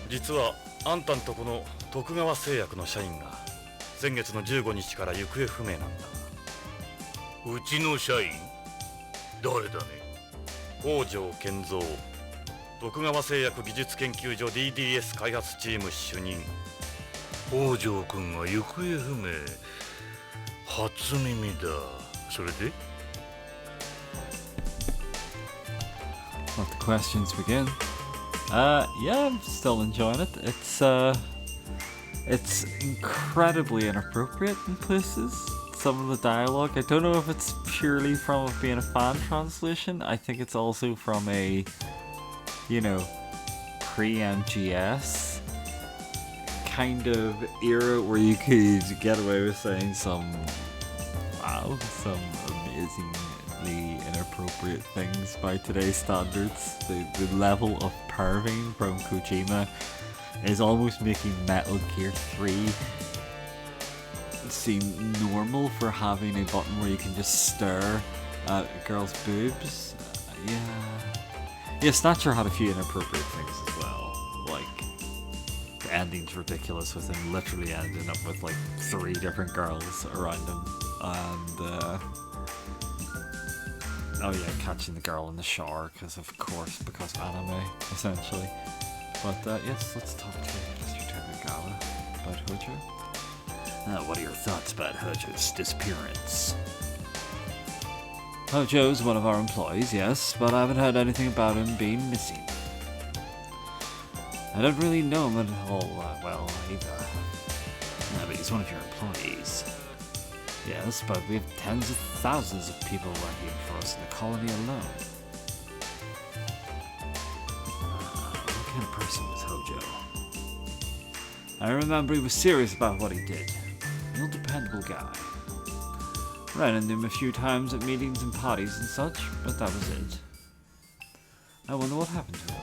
実はあんたんとこの徳川製薬の社員が先月の15日から行方不明なんだ。うちの社員？誰だね？北条健三、徳川製薬技術研究所 DDS 開発チーム主任。北条君が行方不明。初耳だ。それで？ Let the questions begin. Yeah, I'm still enjoying it. It's incredibly inappropriate in places. Some of the dialogue. I don't know if it's purely from it being a fan translation. I think it's also from a, pre-MGS kind of era where you could get away with saying some amazingly inappropriate things by today's standards. The level of perving from Kojima is almost making Metal Gear 3 seem normal for having a button where you can just stare at a girl's boobs. Yeah, Snatcher had a few inappropriate things as well. Like, the ending's ridiculous with him literally ending up with like 3 different girls around him. And, catching the girl in the shower, because anime, essentially. But yes, let's talk to Mr. Tokugawa about Hojo. What are your thoughts about Hojo's disappearance? Hojo's one of our employees, yes, but I haven't heard anything about him being missing. I don't really know him at all well either. But he's one of your employees. Yes, but we have tens of thousands of people working for us in the colony alone. What kind of person was Hojo? I remember he was serious about what he did. Real dependable guy. Ran into him a few times at meetings and parties and such, but that was it. I wonder what happened to him.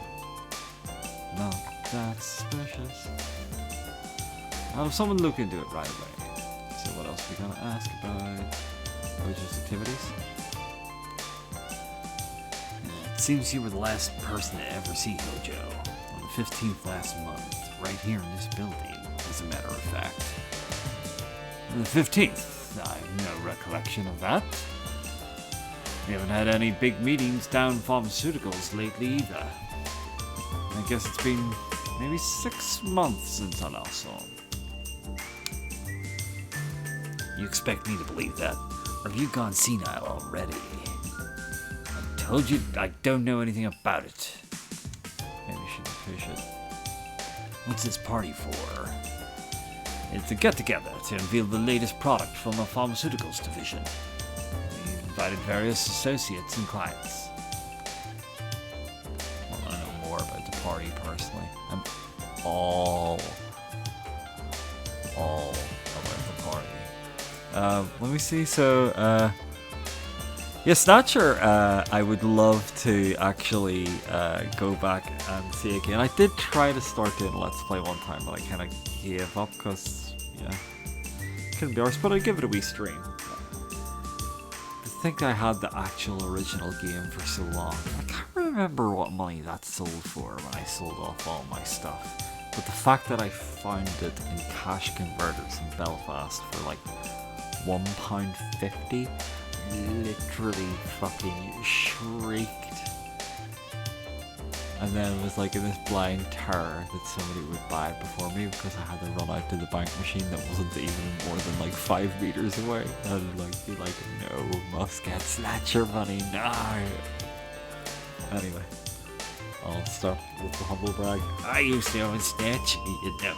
Not that suspicious. I'll have someone look into it right away. So what else are we gonna ask about Hojo's activities? It seems you were the last person to ever see Hojo. On the 15th last month, right here in this building, as a matter of fact. The 15th? I have no recollection of that. We haven't had any big meetings down pharmaceuticals lately either. I guess it's been maybe 6 months since I last saw him. You expect me to believe that? Or have you gone senile already? I told you I don't know anything about it. Maybe we shouldn't push it. What's this party for? It's a get-together to unveil the latest product from our pharmaceuticals division. We invited various associates and clients. Well, I know more about the party personally. I'm all about the party. Let me see. So, yeah, Snatcher, I would love to actually go back and see again. I did try to start doing Let's Play one time, but I kind of gave up because, yeah, couldn't be arsed, but I'd give it a wee stream. I think I had the actual original game for so long. I can't remember what money that sold for when I sold off all my stuff. But the fact that I found it in cash converters in Belfast for like £1.50 literally fucking shrieked. And then it was like in this blind terror that somebody would buy it before me because I had to run out to the bank machine that wasn't even more than like 5 meters away. And like be like, no, must get Snatcher money, no. Anyway, I'll start with the humble brag. I used to own Snatch, you know.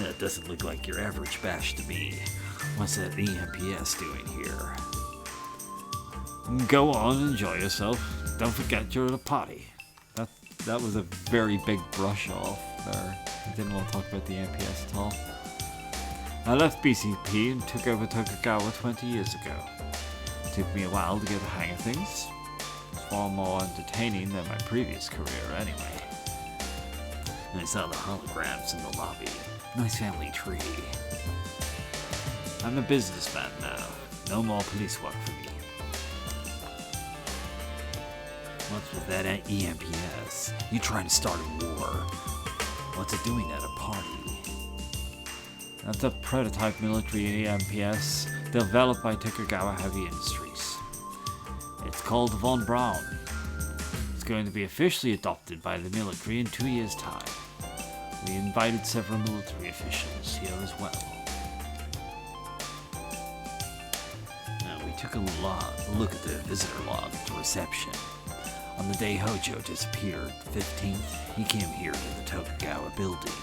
That doesn't look like your average bash to me. What's that EMPS doing here? Go on, enjoy yourself. Don't forget you're at a party. That was a very big brush off there. I didn't want to talk about the MPS at all. I left BCP and took over Tokugawa 20 years ago. It took me a while to get the hang of things. It's far more entertaining than my previous career anyway. I saw the holograms in the lobby. Nice family tree. I'm a businessman now. No more police work for me. What's with that EMPS? You trying to start a war? What's it doing at a party? That's a prototype military EMPS developed by Tokugawa Heavy Industries. It's called Von Braun. It's going to be officially adopted by the military in 2 years' time. We invited several military officials here as well. Now, we took a look at the visitor log at the reception. On the day Hojo disappeared, 15th, he came here to the Tokugawa building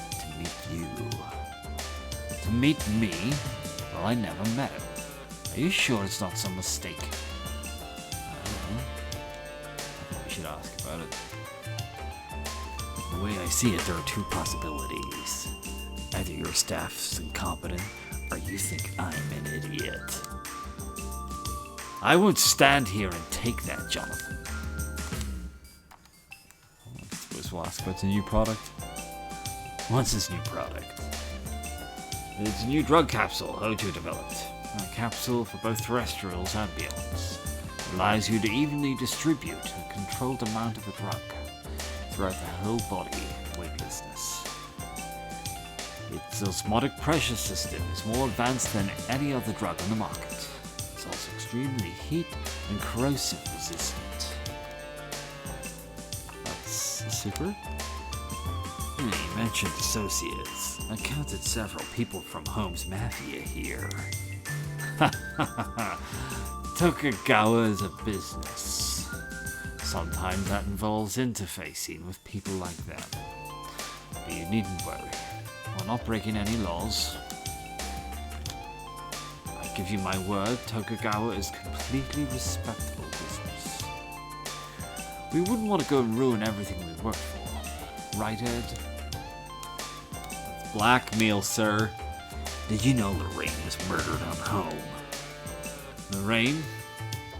to meet you. To meet me? Well, I never met him. Are you sure it's not some mistake? I don't know. I think we should ask about it. The way I see it, there are two possibilities. Either your staff's incompetent, or you think I'm an idiot. I won't stand here and take that, Jonathan. I suppose we'll ask about the new product. What's this new product? It's a new drug capsule Hojo developed. A capsule for both terrestrials and beyonds. It allows you to evenly distribute a controlled amount of a drug throughout the whole body, weightlessness. Its osmotic pressure system is more advanced than any other drug on the market. It's also extremely heat and corrosive resistant. That's a secret? You mentioned associates. I counted several people from Holmes Mafia here. Tokugawa is a business. Sometimes that involves interfacing with people like them. But you needn't worry. We're not breaking any laws. I give you my word, Tokugawa is completely respectable business. We wouldn't want to go and ruin everything we work for. Right, Ed? That's blackmail, sir. Did you know Lorraine was murdered on home? Lorraine?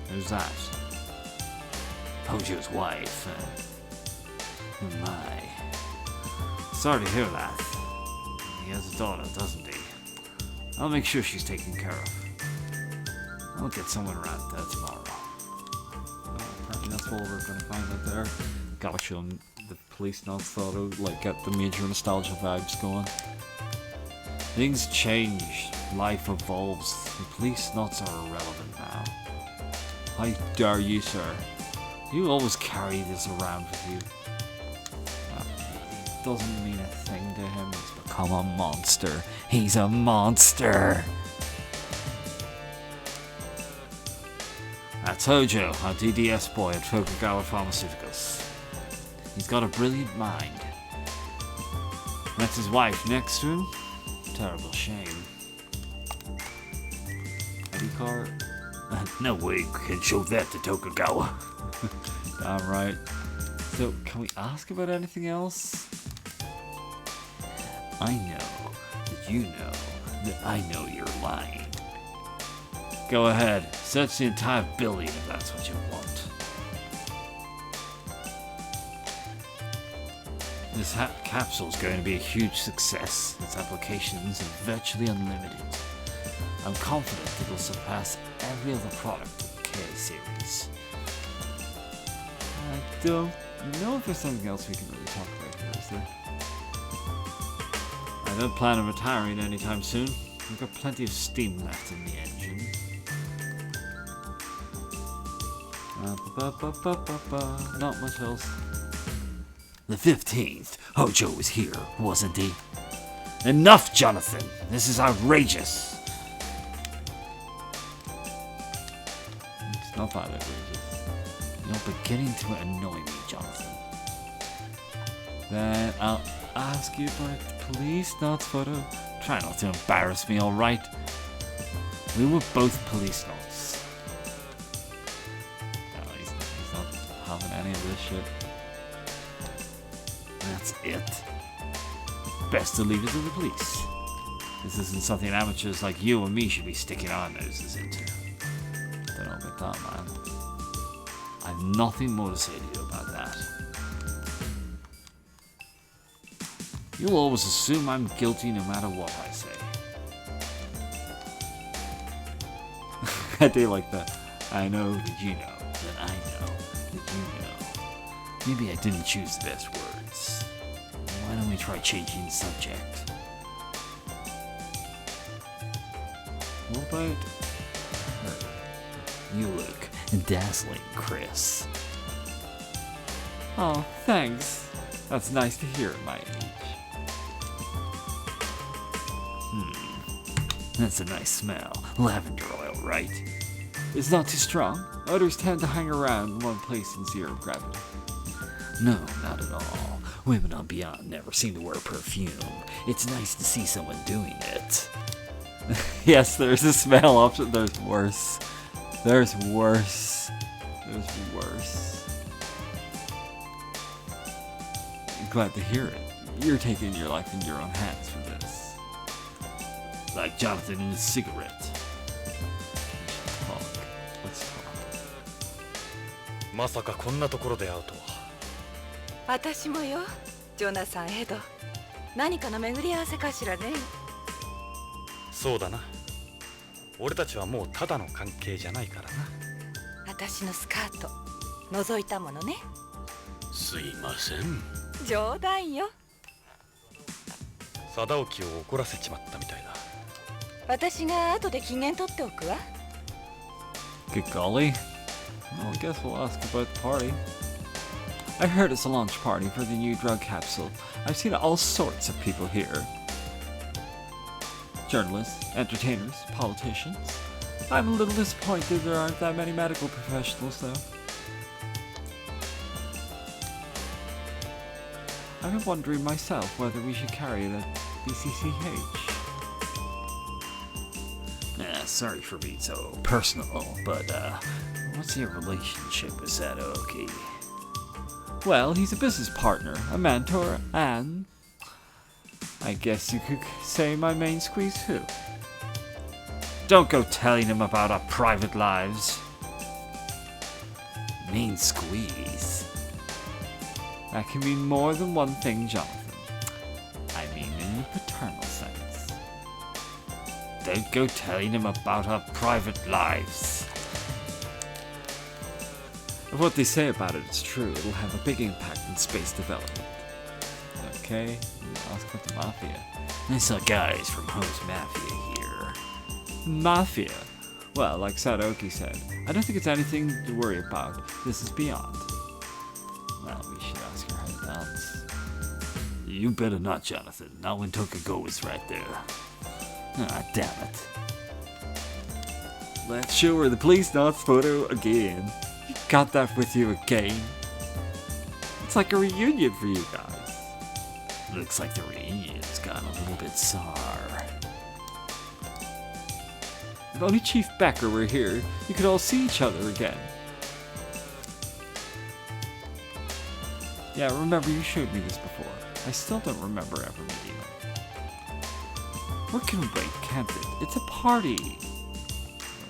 Who's that? Hojo's wife. Oh my. Sorry to hear that. He has a daughter, doesn't he? I'll make sure she's taken care of. I'll get someone around there tomorrow. Apparently that's all we're going to find out there. Gotta show them the Policenauts photo, like get the major nostalgia vibes going. Things change, life evolves. The Policenauts are irrelevant now. How dare you, sir? You always carry this around with you. It doesn't mean a thing to him. He's become a monster. He's a monster. That's Hojo, our DDS boy at Tokugawa Pharmaceuticals. He's got a brilliant mind. That's his wife next to him. Terrible shame. ID card? No way we can show that to Tokugawa. Damn right. So, can we ask about anything else? I know that you know that I know you're lying. Go ahead, search the entire building if that's what you want. This capsule's going to be a huge success. Its applications are virtually unlimited. I'm confident it'll surpass every other product of the K series. I don't know if there's something else we can really talk about here, is there? I don't plan on retiring anytime soon. We've got plenty of steam left in the engine. Not much else. The 15th, Hojo was here, wasn't he? Enough, Jonathan! This is outrageous! It's not that outrageous. You're beginning to annoy me, Jonathan. Then I'll ask you for a Policenauts photo. Try not to embarrass me, alright? We were both Policenauts. No, he's not having any of this shit. That's it. Best to leave it to the police. This isn't something amateurs like you and me should be sticking our noses into. Don't know about that, man. I have nothing more to say to you about that. You'll always assume I'm guilty no matter what I say. I do like that. I know that you know that I know that you know. Maybe I didn't choose the best words. Why don't we try changing the subject? What about her? You look dazzling, Chris. Oh, thanks. That's nice to hear at my age. That's a nice smell. Lavender oil, right? It's not too strong. Odors tend to hang around in one place in zero gravity. No, not at all. Women on Beyond never seem to wear perfume. It's nice to see someone doing it. Yes, there's a smell option. There's worse. There's worse. There's worse. I'm glad to hear it. You're taking your life in your own hands for this. Like Jonathan and his cigarette. Let's talk. まさかこんなところで会うとは。私もよ、ジョナサン・エド。何かの巡り合わせかしらね。そうだな。俺たちはもうただの関係じゃないからな。私のスカート覗いたものね。すいません。冗談よ。貞興を怒らせちまったみたいだ。私が後で機嫌取っておくわ。Good golly. Well, I guess we'll ask about the party. I heard it's a launch party for the new drug capsule. I've seen all sorts of people here. Journalists, entertainers, politicians. I'm a little disappointed there aren't that many medical professionals, though. I've been wondering myself whether we should carry the BCCH. Sorry for being so personal, but what's your relationship with Sadaoki? Well, he's a business partner, a mentor, and I guess you could say my main squeeze too. Don't go telling him about our private lives. Main squeeze? That can mean more than one thing, Jonathan. I mean in a paternal sense. Don't go telling him about our private lives. If what they say about it is true, it'll have a big impact in space development. Okay, ask about the Mafia. I saw guys from Home's Mafia here. Mafia? Well, like Sadaoki said, I don't think it's anything to worry about. This is beyond. Well, we should ask her how to dance. You better not, Jonathan. Not when Tokugawa is right there. Ah, damn it. Let's show her the Policenauts photo again. You got that with you again. looks like a reunion for you guys. Looks like the reunion's gone a little bit sour. If only Chief Becker were here, you could all see each other again. Yeah, remember you showed me this before. I still don't remember ever meeting him. We can wait, can't it? It's a party.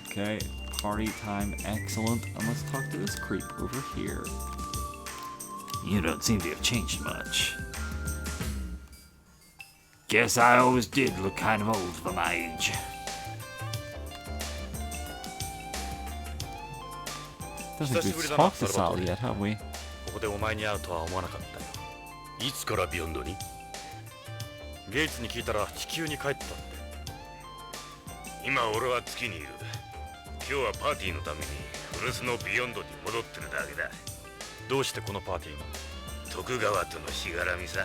Okay, party time, excellent. And let's talk to this creep over here. You don't seem to have changed much. Guess I always did look kind of old for my age. Don't think we've talked to Sally yet, have we? ここでお前に会うとは思わなかったよ。いつからビヨンドに？ゲイツに聞いたら地球に帰ったって。今俺は月にいる。今日はパーティーのために古巣のビヨンドに戻ってるだけだ。どうしてこのパーティーに？徳川とのしがらみさ。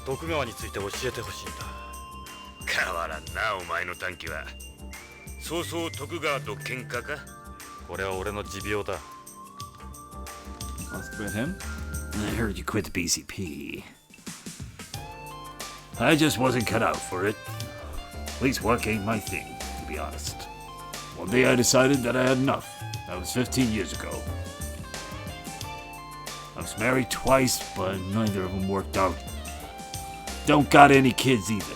徳川について教えてほしいんだ。変わらんなお前の短気は。そうそう徳川と喧嘩か？これは俺の持病だ。Let's quit him. I heard you quit the BCP. I just wasn't cut out for it. At least work ain't my thing, to be honest. One day I decided that I had enough. That was 15 years ago. I was married twice, but neither of them worked out. Don't got any kids either.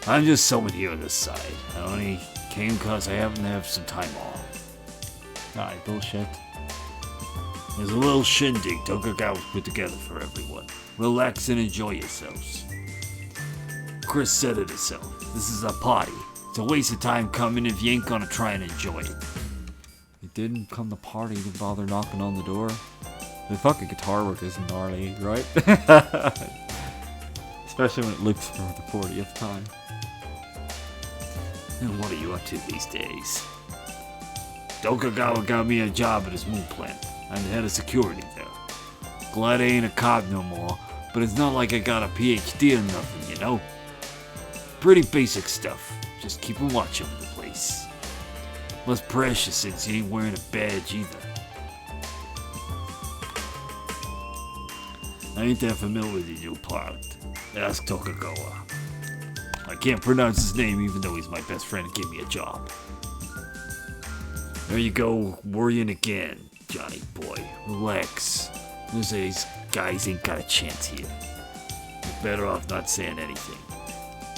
I'm just someone here on this side. I only came cause I happen to have some time off. Aye, bullshit. There's a little shindig Tokugawa put together for everyone. Relax and enjoy yourselves. Chris said it himself. This is a party. It's a waste of time coming if you ain't gonna try and enjoy it. You didn't come to party to bother knocking on the door. The fucking guitar work is gnarly, right? Especially when it looks for the 40th time. And what are you up to these days? Tokugawa got me a job at his moon plant. I'm the head of security there. Glad I ain't a cop no more, but it's not like I got a PhD or nothing, you know? Pretty basic stuff. Just keeping watch over the place. Less precious since you ain't wearing a badge either. I ain't that familiar with your new product. Ask Tokugawa. I can't pronounce his name even though he's my best friend and gave me a job. There you go, worrying again, Johnny boy. Relax. These guys ain't got a chance here. You're better off not saying anything.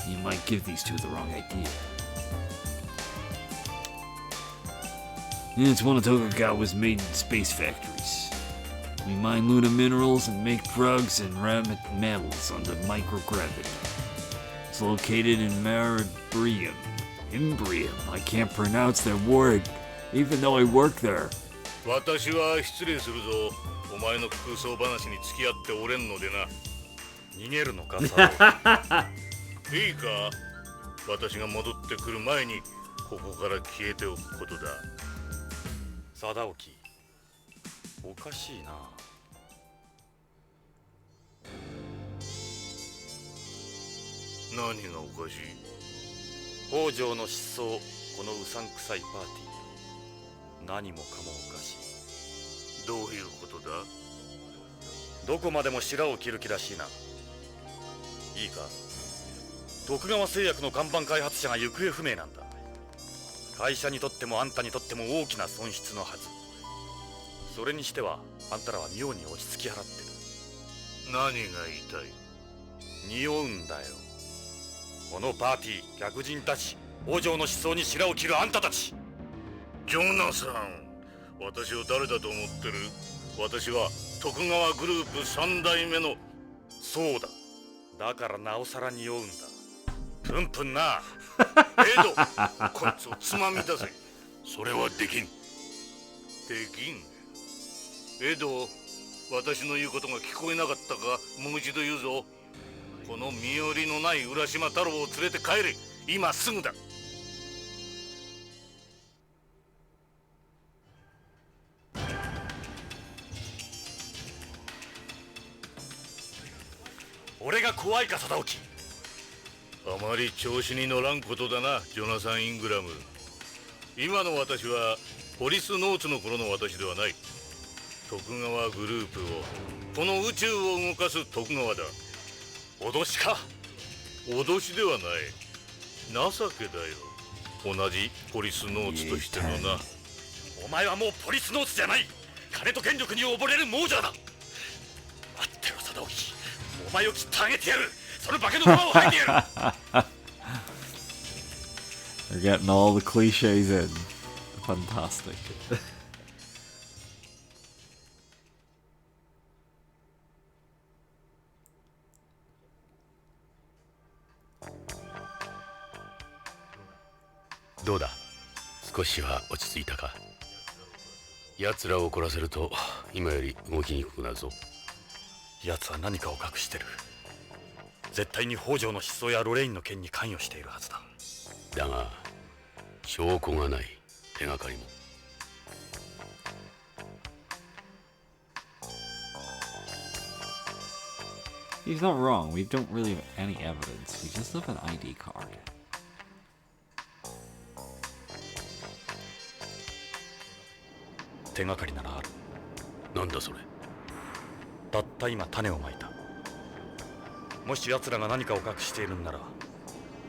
You might give these two the wrong idea. It's one of Tokugawa's maiden space factories. We mine lunar minerals and make drugs and ram metals under microgravity. It's located in Maribrium. Imbrium. I can't pronounce that word, even though I work there. 私は失礼するぞ。お前の空想話に付き合っておれんのでな。逃げるのかさ。いいか？私が戻ってくる前にここから消えておくことだ。貞興、おかしいな。何がおかしい？北条の失踪、このうさんくさいパーティー。何もかもおかしい。どういうことだ？どこまでも白を切る気らしいな。いいか？徳川製薬の看板開発者が行方不明なんだ。会社にとってもあんたにとっても大きな損失のはず。それにしてはあんたらは妙に落ち着き払ってる。何が言いたい？匂うんだよ。このパーティー、客人たち、北条の失踪に白を切るあんたたち。ジョナサン、私を誰だと思ってる？私は徳川グループ3代目の。そうだ。だからなおさら匂うんだ。プンプンな。エド、こいつをつまみ出せ。それはできん。できん。エド、私の言うことが聞こえなかったか？もう一度言うぞ。この身寄りのない浦島太郎を連れて帰れ。今すぐだ。俺が怖いか、貞興。あまり調子に乗らんことだな、ジョナサン・イングラム。今の私はポリスノーツの頃の私ではない。徳川グループを、この宇宙を動かす徳川だ。脅しか？脅しではない。情けだよ。同じポリスノーツとしてのな。お前はもうポリスノーツじゃない。金と権力に溺れる亡者だ。待ってろ貞興、お前を切ってあげてやる。その化けの皮を剥いてやる。They're getting all the cliches in. Fantastic. どうだ、少しは落ち着いたか。奴らを怒らせると今より動きにくくなるぞ。奴は何かを隠してる。絶対に北条の失踪やロレインの件に関与しているはずだ。だが証拠がない。手がかりも。He's not wrong. We don't really have any evidence. We just have an ID card. 手がかりならある。なんだそれ。たった今種をまいた。もし奴らが何かを隠しているんなら、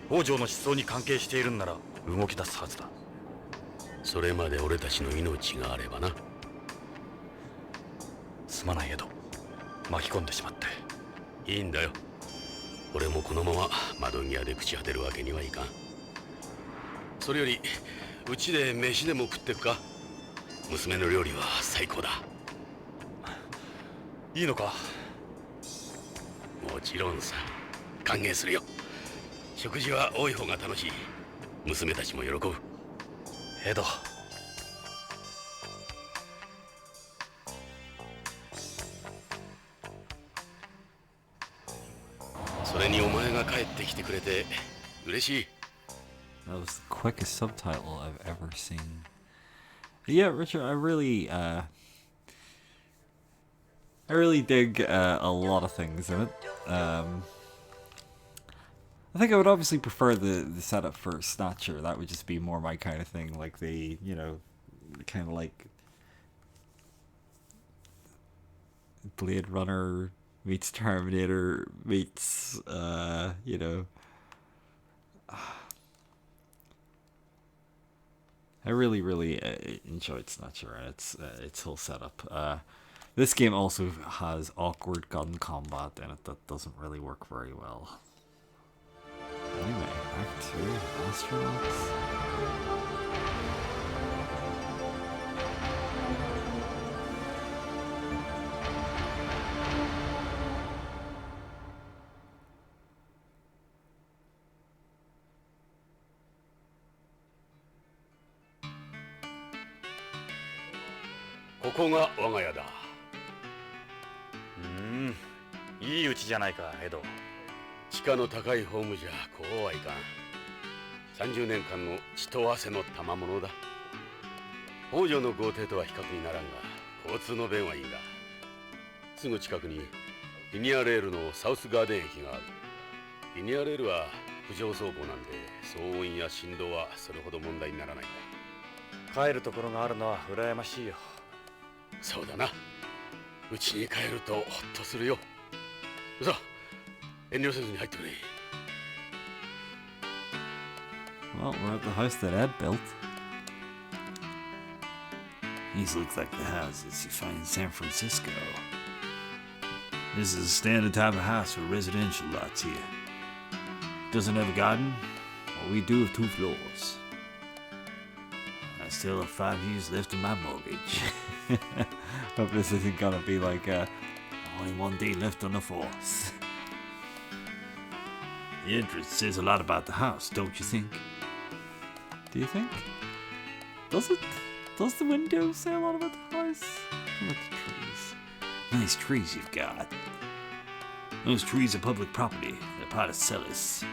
北条の失踪に関係しているんなら動き出すはずだ。それまで俺たちの命があればな。すまないエド、巻き込んでしまって。いいんだよ。俺もこのまま窓際で朽ち果てるわけにはいかん。それよりうちで飯でも食ってくか。娘の料理は最高だ。いいのか？もちろんさ、歓迎するよ。食事は多い方が楽しい。娘たちも喜ぶ。エド、それにお前が帰ってきてくれて嬉しい。 That was the quickest subtitle I've ever seen. Yeah, Richard, I really dig a lot of things in it. I think I would obviously prefer the setup for Snatcher. That would just be more my kind of thing, like the, you know, kind of like Blade Runner meets Terminator meets, you know. I really enjoyed Snatcher and its whole setup. This game also has awkward gun combat in it that doesn't really work very well. Anyway, back to Astronauts.ここが我が家だ。いいうちじゃないか、エド。地価の高いホームじゃこうはいかん。30年間の血と汗の賜物だ。北条の豪邸とは比較にならんが、交通の便はいいんだ。すぐ近くにリニアレールのサウスガーデン駅がある。リニアレールは浮上走行なんで、騒音や振動はそれほど問題にならないんだ。帰るところがあるのは羨ましいよ。そうだな。うちに帰るとホッとするよ。さあ、遠慮せずに入ってくれ。 Well, we're at the house that Ed built. These look like the houses you find in San Francisco. This is a standard type of house for residential lots here. Doesn't have a garden? Well, we do have 2 floors. I still have 5 years left in my mortgage. Hope this isn't gonna be like Only 1 day left on the force. The entrance says a lot about the house, don't you think? do you think? Does it? Does the window say a lot about the house? What about the trees? Nice trees you've got. Those trees are public property. They're part of Celis.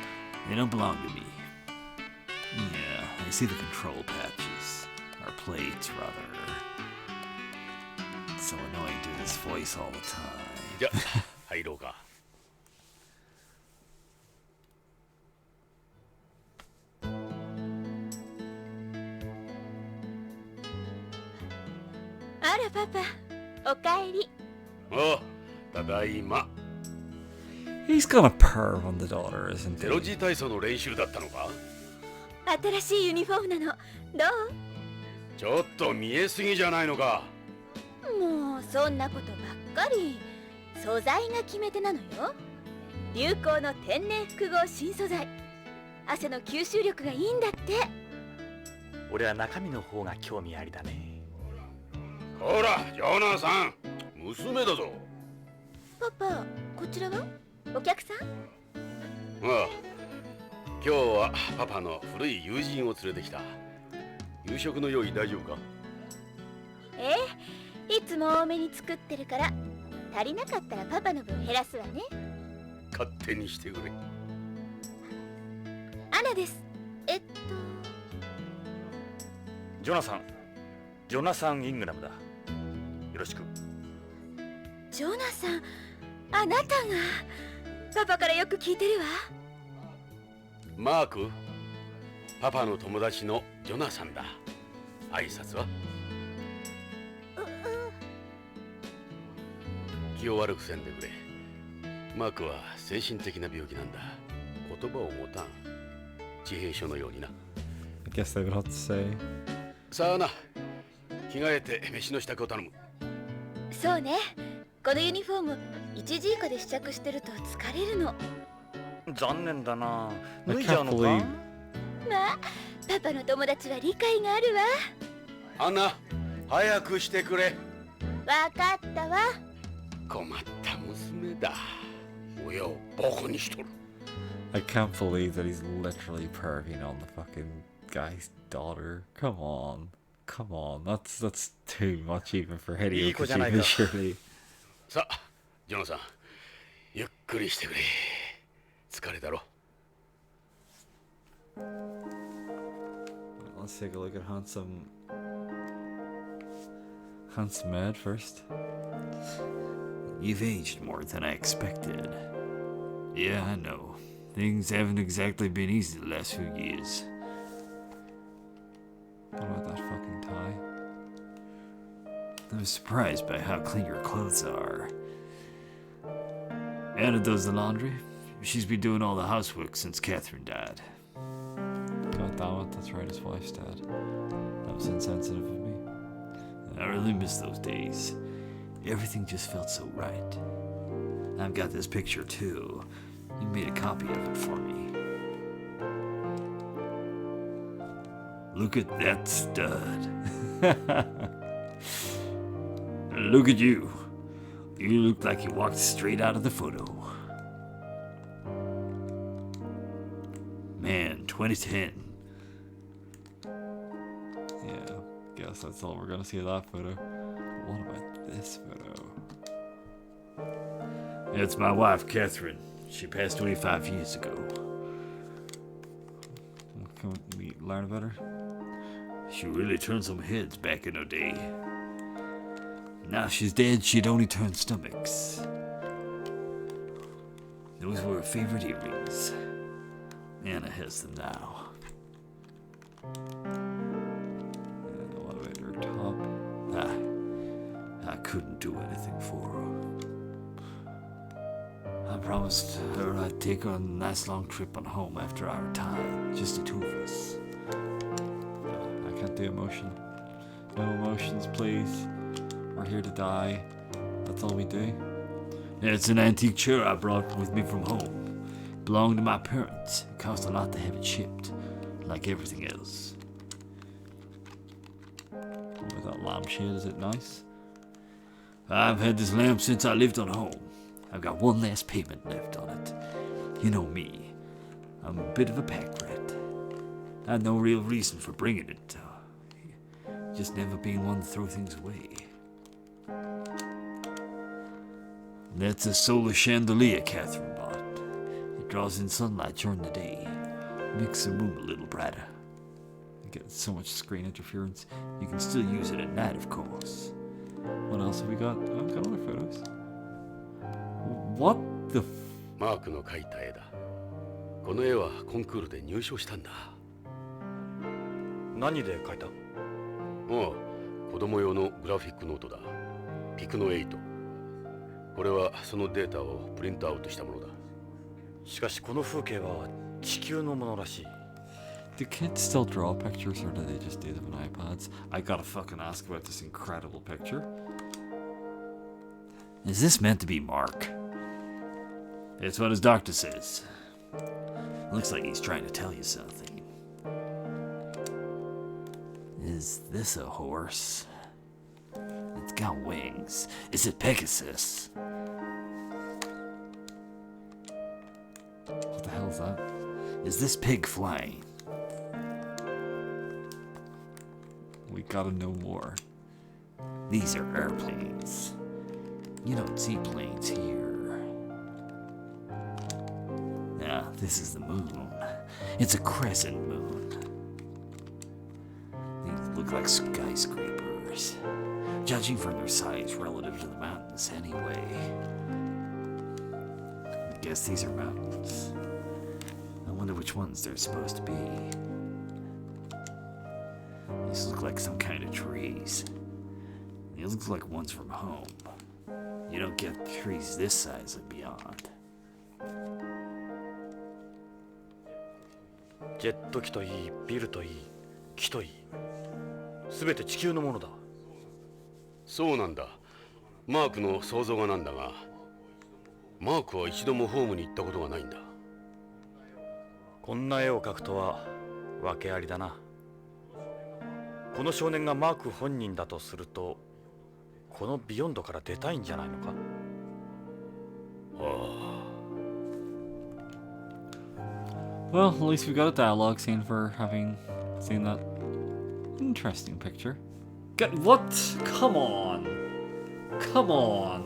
They don't belong to me. Yeah, I see the control patches. Or plates, rather. It's so annoying doing this voice all the time. じゃあ入ろうか。パパ、おかえり。ああ、ただいま。 He's gonna perv on the daughter, isn't ゼロ he? 時体操の練習だったのか？新しいユニフォームなの。どちょっと見えすぎじゃないのか。う？もうそんなことばっかり。素材が決め手なのよ。流行の天然複合新素材。汗の吸収力がいいんだって。俺は中身の方が興味ありだね。ほら、ジョナサン、娘だぞ。パパ、こちらはお客さん？ああ、今日はパパの古い友人を連れてきた。夕食の用意大丈夫か？ええ、いつも多めに作ってるから。足りなかったらパパの分減らすわね。勝手にしてくれ。アナです。ジョナサン・イングラムだ。よろしく。ジョナサン、あなたが。パパからよく聞いてるわ。マーク、パパの友達のジョナサンだ。挨拶は？気を悪くせんでくれ。マークは精神的な病気なんだ。言葉を持たん。自閉症のようにな。 I guess they would have to say. さあな、着替えて飯の支度を頼む。そうね。このユニフォーム、1時以下で試着してると疲れるの。残念だな。 I 脱いじゃう can't のか？ believe. まあ、パパの友達は理解があるわ。アンナ、早くしてくれ。わかったわ。困った娘だ。親をバカにしとる。 I can't believe that he's literally perving on the fucking guy's daughter. Come on. That's too much even for Hideo いい子じゃないか。 Kojima, surely. さあ、ジョナサン、ゆっくりしてくれ。疲れだろ。 Let's take a look at Handsome Ed first. You've aged more than I expected. Yeah, I know. Things haven't exactly been easy the last few years. What about that fucking tie? I was surprised by how clean your clothes are. Anna does the laundry. She's been doing all the housework since Catherine died. God damn it, that's right, his wife's dead. That was insensitive of me. I really miss those days. Everything just felt so right. I've got this picture too. You made a copy of it for me. Look at that stud. Look at you. You look like you walked straight out of the photo. Man, 2010. Yeah, guess that's all we're gonna see of that photo. What about this photo? That's my wife, Catherine. She passed 25 years ago. Can we learn about her? She really turned some heads back in her day. Now she's dead, she'd only turn stomachs. Those were her favorite earrings. Anna has them now. And what about her top? I couldn't do anything for her. I promised her I'd take her on a nice long trip on home after I retired, just the two of us. I can't do emotion. No emotions, please. We're here to die. That's all we do. It's an antique chair I brought with me from home. It belonged to my parents. It cost a lot to have it shipped, like everything else. What about that lampshade? Is it nice? I've had this lamp since I lived on home. I've got one last payment left on it. You know me. I'm a bit of a pack rat. I had no real reason for bringing it. Just never been one to throw things away. That's a solar chandelier Catherine bought. It draws in sunlight during the day. Makes the room a little brighter. You get so much screen interference. You can still use it at night, of course. What else have we got? Oh, we've got other photos. What the f... マークの描いた絵だ。この絵はコンクールで入賞したんだ。何で描いた？おう、子供用のグラフィックノートだ。ピクノ8。これはそのデータをプリントアウトしたものだ。しかしこの風景は地球のものらしい。 Do kids still draw pictures or do they just do them on iPads? I gotta fucking ask about this incredible picture. Is this meant to be Mark? It's what his doctor says. Looks like he's trying to tell you something. Is this a horse? It's got wings. Is it Pegasus? What the hell is that? Is this pig flying? We gotta know more. These are airplanes. You don't see planes here. Now, this is the moon. It's a crescent moon. These look like skyscrapers, judging from their size relative to the mountains anyway. I guess these are mountains. I wonder which ones they're supposed to be. These look like some kind of trees. These look like ones from home. You don't get trees this size and beyond. ジェット機といい、ビルといい、木といい、すべて地球のものだ。そうなんだ。マークの想像がなんだが、マークは一度もホームに行ったことがないんだ。こんな絵を描くとは訳ありだな。この少年がマーク本人だとすると、このビヨンドから出たいんじゃないのか。Well, at least we got a dialogue scene for having seen that interesting picture. What? Come on. Come on.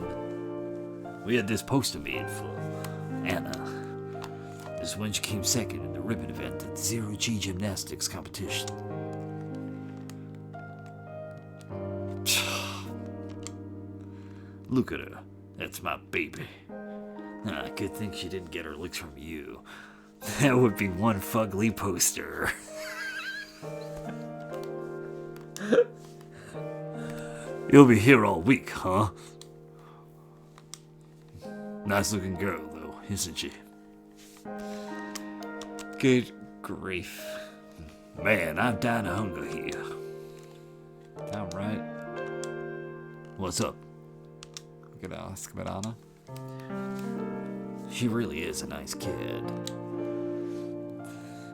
We had this poster made for Anna. This when she came second in the ribbon event at the Zero-G gymnastics competition. Look at her. That's my baby. Good thing she didn't get her licks from you. That would be one fugly poster. You'll be here all week, huh? Nice looking girl, though, isn't she? Good grief. Man, I'm dying of hunger here. Damn right. What's up? We could ask about Anna. She really is a nice kid.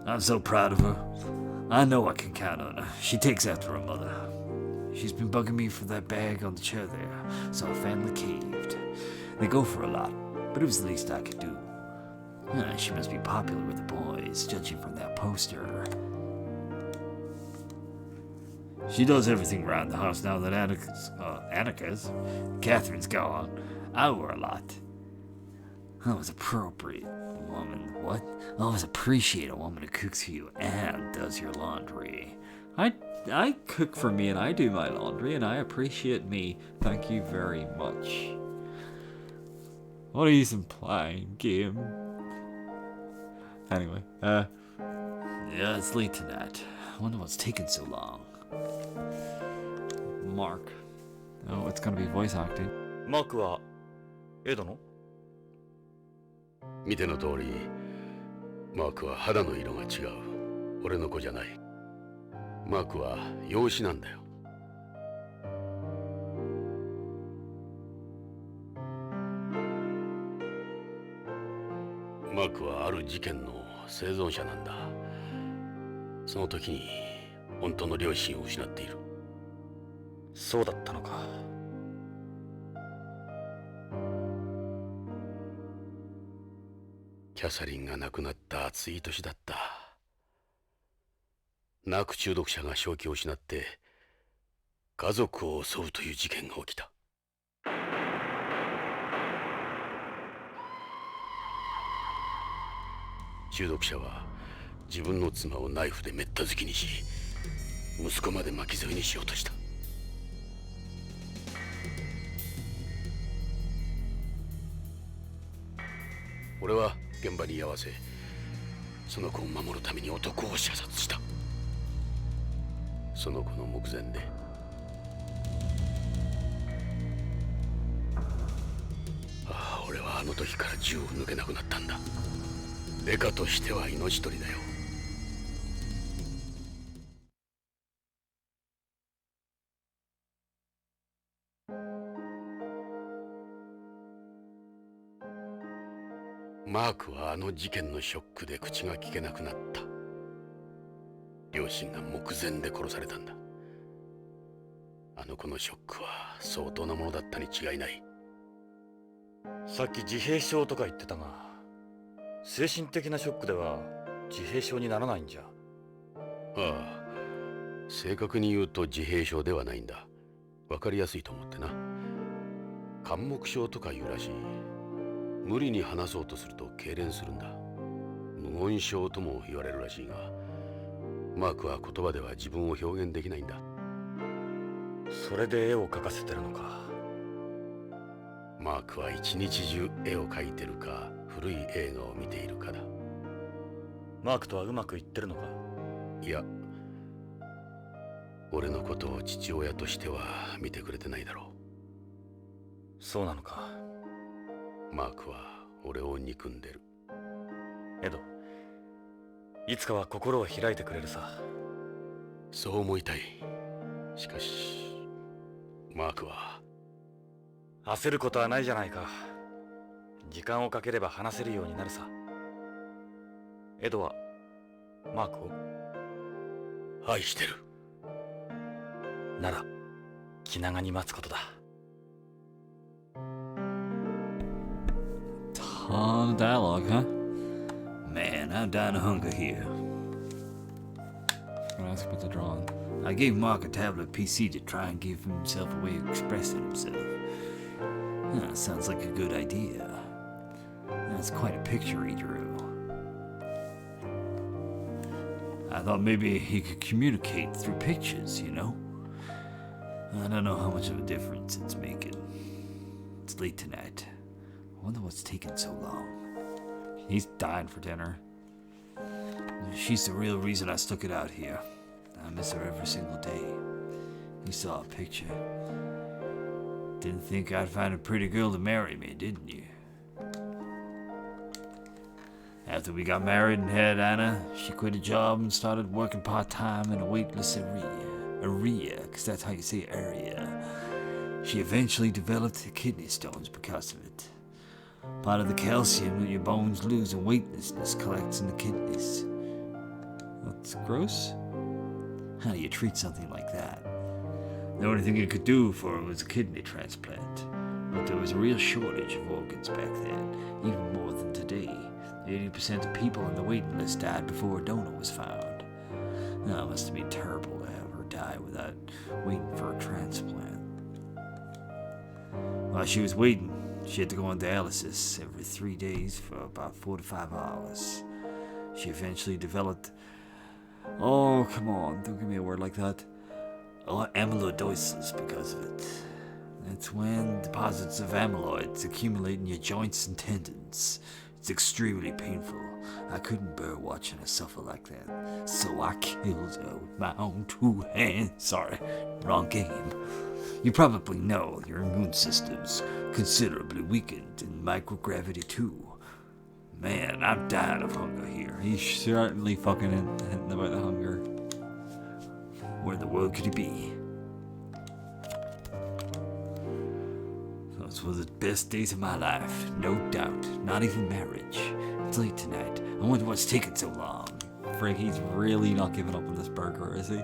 I'm so proud of her. I know I can count on her. She takes after her mother. She's been bugging me for that bag on the chair there, so I finally caved. They go for a lot, but it was the least I could do. She must be popular with the boys, judging from that poster. She does everything around the house now that Catherine's gone. I owe her a lot. I always appropriate a woman. What? I always appreciate a woman who cooks for you and does your laundry. I cook for me and I do my laundry and I appreciate me. Thank you very much. What are you implying, game? Anyway, yeah, it's late tonight. I wonder what's taking so long. Mark. Oh, it's gonna be voice acting. マークはエドの？見ての通り、マークは肌の色が違う。俺の子じゃない。マークは養子なんだよ。マークはある事件の生存者なんだ。その時に本当の両親を失っている。そうだったのか。キャサリンが亡くなった暑い年だった。ナーク中毒者が正気を失って家族を襲うという事件が起きた。中毒者は自分の妻をナイフでめった突きにし、息子まで巻き添えにしようとした。俺は現場に居合わせ、その子を守るために男を射殺した。その子の目前であの時から銃を抜けなくなったんだ。デカとしては命取りだよ。マークはあの事件のショックで口が聞けなくなった。両親が目前で殺されたんだ。あの子のショックは相当なものだったに違いない。さっき自閉症とか言ってたが、精神的なショックでは自閉症にならないんじゃ。ああ、正確に言うと自閉症ではないんだ。わかりやすいと思ってな。緘黙症とかいうらしい。無理に話そうとすると痙攣するんだ。無言症とも言われるらしいが、マークは言葉では自分を表現できないんだ。それで絵を描かせてるのか。マークは一日中絵を描いてるか古い映画を見ているかだ。マークとはうまくいってるのか。いや、俺のことを父親としては見てくれてないだろう。そうなのか。マークは俺を憎んでる。エド、いつかは心を開いてくれるさ。そう思いたい。しかしマークは。焦ることはないじゃないか。時間をかければ話せるようになるさ。エドはマークを愛してる。なら気長に待つことだ。Ton of dialogue, huh? Man, I'm dying of hunger here. What ask about the drawing? I gave Mark a tablet PC to try and give himself a way of expressing himself. Sounds like a good idea. That's quite a picture he drew. I thought maybe he could communicate through pictures, you know? I don't know how much of a difference it's making. It's late tonight. I wonder what's taking so long. He's dying for dinner. She's the real reason I stuck it out here. I miss her every single day. You saw a picture. Didn't think I'd find a pretty girl to marry me, didn't you? After we got married and had Anna, she quit a job and started working part-time in a weightless area, because that's how you say area. She eventually developed kidney stones because of it. Part of the calcium that your bones lose in weightlessness collects in the kidneys. That's gross. How do you treat something like that? The only thing you could do for her was a kidney transplant. But there was a real shortage of organs back then, even more than today. 80% of people on the waiting list died before a donor was found. Now, it must have been terrible to have her die without waiting for a transplant. While she was waiting, she had to go on dialysis every 3 days for about 4 to 5 hours. She eventually developed... Oh, come on. Don't give me a word like that. Amyloidosis because of it. That's when deposits of amyloids accumulate in your joints and tendons. It's extremely painful. I couldn't bear watching her suffer like that. So I killed her with my own 2 hands. Sorry, wrong game. You probably know your immune system's considerably weakened in microgravity too. Man, I'm dying of hunger here. He's certainly fucking hinting about the hunger. Where in the world could he be? Those were the best days of my life, no doubt. Not even marriage. It's late tonight. I wonder what's taking so long. Frank, he's really not giving up on this burger, is he?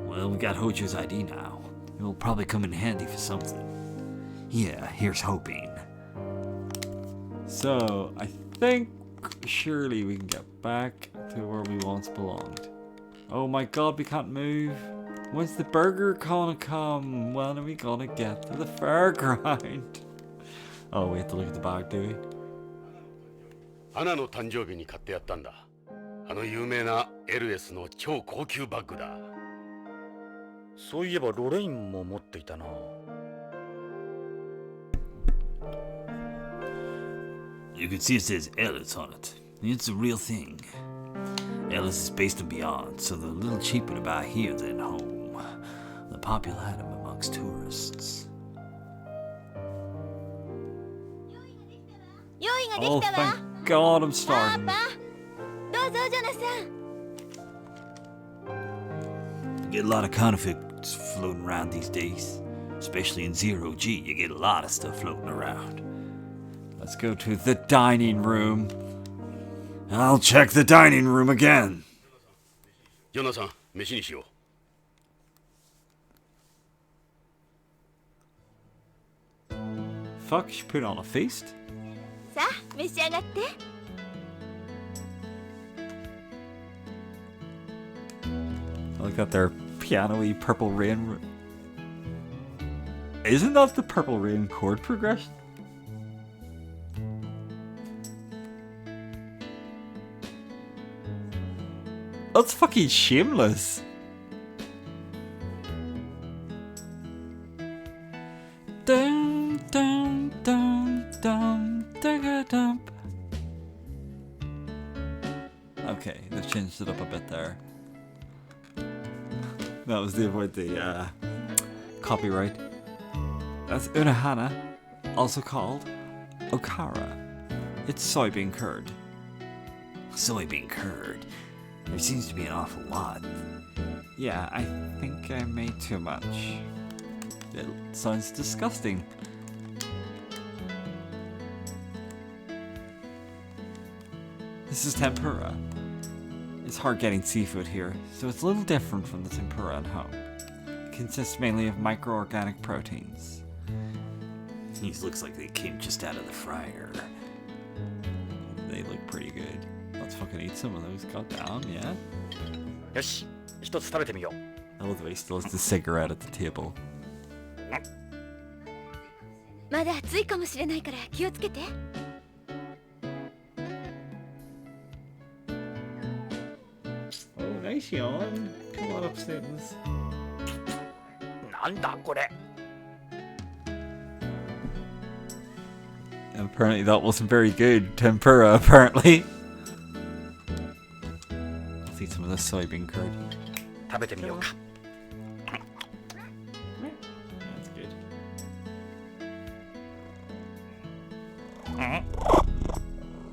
Well, we got Hojo's ID now. It will probably come in handy for something. Yeah, here's hoping. So, I think surely we can get back to where we once belonged. Oh my god, we can't move. When's the burger gonna come? When are we gonna get to the fairground? Oh, we have to look at the bag, do we? アナの誕生日に買ってやったんだ。あの有名な LS の超高級バッグだ。そういえばロレインも持っていたな。You can see it says Ellis on it. It's a real thing. Ellis is based in Beyond, so they're a little cheaper to buy here than home. The popular item amongst tourists. 用意がで Oh, きたわ。 thank God I'm パ starving. パ、どうぞジョナサン。 You get a lot of counterfeits floating around these days. Especially in Zero G, you get a lot of stuff floating around. Let's go to the dining room. I'll check the dining room again. ジョナサン、飯にしよう。 Fuck, she put on a feast? さあ、召し上がって。 I like that their piano-y Purple Rain... Isn't that the Purple Rain chord progression? That's fucking shameless. Dum dum dum dum dum dum. Okay, they've changed it up a bit there. That was to avoid the copyright. That's Unahana, also called Okara. It's soybean curd. Soybean curd. There seems to be an awful lot. Yeah, I think I made too much. It sounds disgusting. This is tempura. It's hard getting seafood here, so it's a little different from the tempura at home. It consists mainly of microorganic proteins. These looks like they came just out of the fryer. They look pretty good. Let's fucking eat some of those. Goddamn, yeah. よし、一つ食べてみよう。 I love the way he still has the cigarette at the table. まだ暑いかもしれないから気をつけて。 Oh, nice yawn. Come on upstairs. なんだこれ。 Apparently that wasn't very good. Tempura, apparently. Let's eat some of this soybean curd. 食べてみようか。 That's good.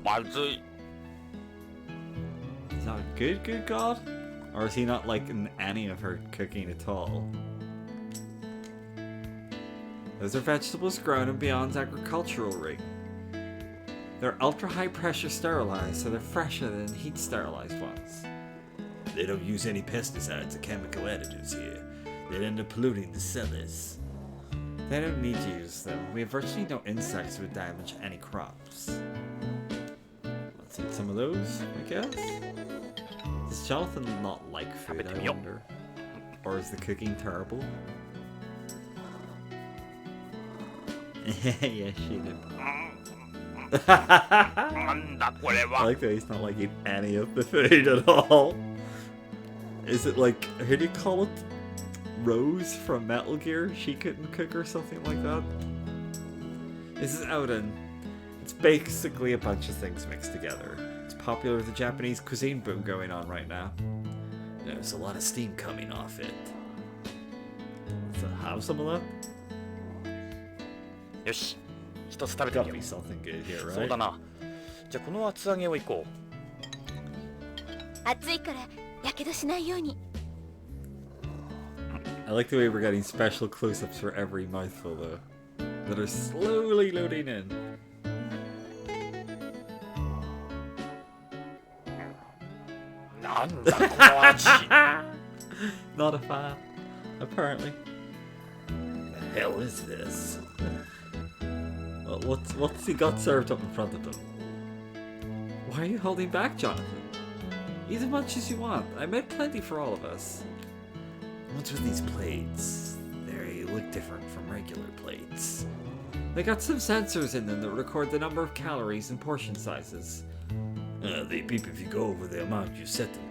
まずい。 Is that good, good God? Or is he not liking any of her cooking at all? Those are vegetables grown in Beyond's agricultural ring. They're ultra high pressure sterilized, so they're fresher than heat sterilized ones. They don't use any pesticides or chemical additives here. They'd end up polluting the cellars. They don't need to use them. We have virtually no insects that would damage any crops. Let's eat some of those, I guess. Does Jonathan not like food, I wonder? Or is the cooking terrible? Yes, she did. なんだこれ I は。 like that he's not liking any of the food at all. Is it like, who do you call it? Rose from Metal Gear? She couldn't cook or something like that? This is Odin. It's basically a bunch of things mixed together. It's popular with the Japanese cuisine boom going on right now. There's a lot of steam coming off it. So have some of that? よし、一つ食べてみ Gotta よ be う。 something good here, そう right? だな。じゃあこの厚揚げをいこう。暑いからやけどしないように。 I like the way we're getting special close-ups for every mouthful though. That are slowly loading in. なんだこの味。 Not a fan, apparently. The hell is this? Well, what's he got served up in front of him? Why are you holding back, Jonathan? Eat as much as you want. I made plenty for all of us. What's with these plates? They look different from regular plates. They got some sensors in them that record the number of calories and portion sizes. They beep if you go over the amount you set them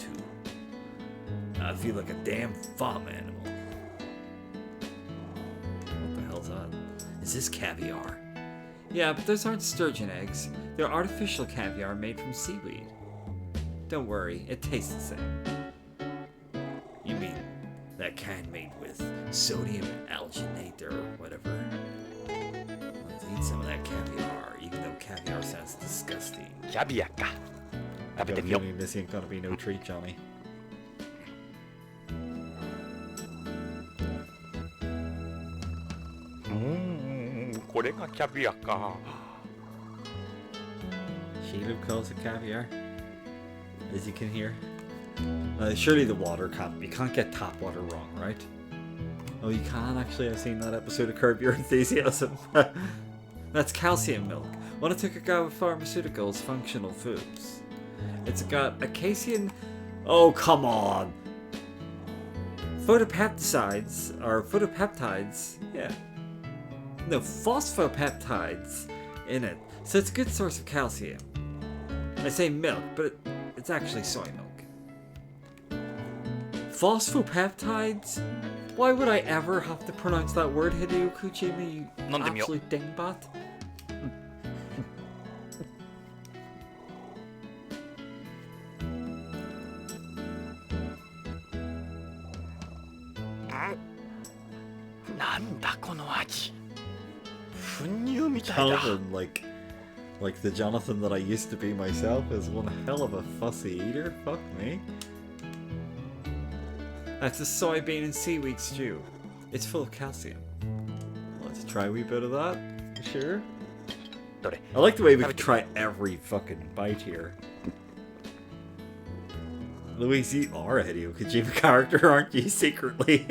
to. I feel like a damn farm animal. What the hell's that? Is this caviar? Yeah, but those aren't sturgeon eggs. They're artificial caviar made from seaweed. Don't worry, it tastes the same. You mean that kind made with sodium alginate or whatever? Let's eat some of that caviar. even though caviar sounds disgusting. キャビアか。食べてみよう。 This ain't gonna be no treat, Johnny. これがキャビアか。 Sheila calls it caviar, as you can hear. Surely the water you can't get tap water wrong, right? Oh, you can actually. I've seen that episode of Curb Your Enthusiasm. That's calcium milk. When I took a go of pharmaceuticals, functional foods. It's got a casein. Oh, come on. Photopeptides, or photopeptides, yeah. No, phosphopeptides in it. So it's a good source of calcium. I say milk, but it's actually soy milk. Phosphopeptides? Why would I ever have to pronounce that word, Hideo Kojima, you absolute dingbat? Jonathan, like the Jonathan that I used to be myself, is one hell of a fussy eater. Fuck me. That's a soybean and seaweed stew. It's full of calcium. Let's try a wee bit of that. Sure. I like the way we can try every fucking bite here. Louise, you are a Hideo Kojima character, aren't you, secretly?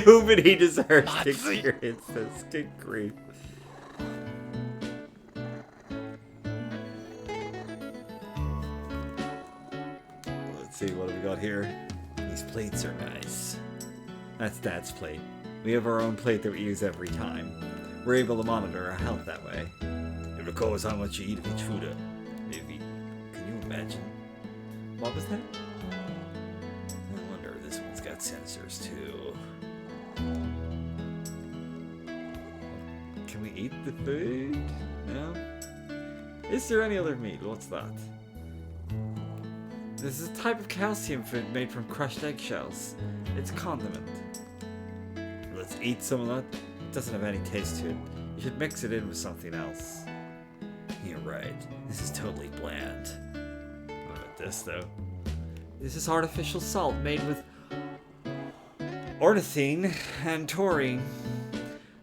Nobody deserves to experience this. Good grief. Let's see, what have we got here? These plates are nice. That's Dad's plate. We have our own plate that we use every time. We're able to monitor our health that way. It records how much you eat of each food. Maybe. Can you imagine? What was that? I wonder if this one's got sensors too. Can we eat the food? No? Is there any other meat? What's that? This is a type of calcium food made from crushed eggshells. It's a condiment. Let's eat some of that. It doesn't have any taste to it. You should mix it in with something else. You're right. This is totally bland. What about this, though? This is artificial salt made with ornithine and taurine.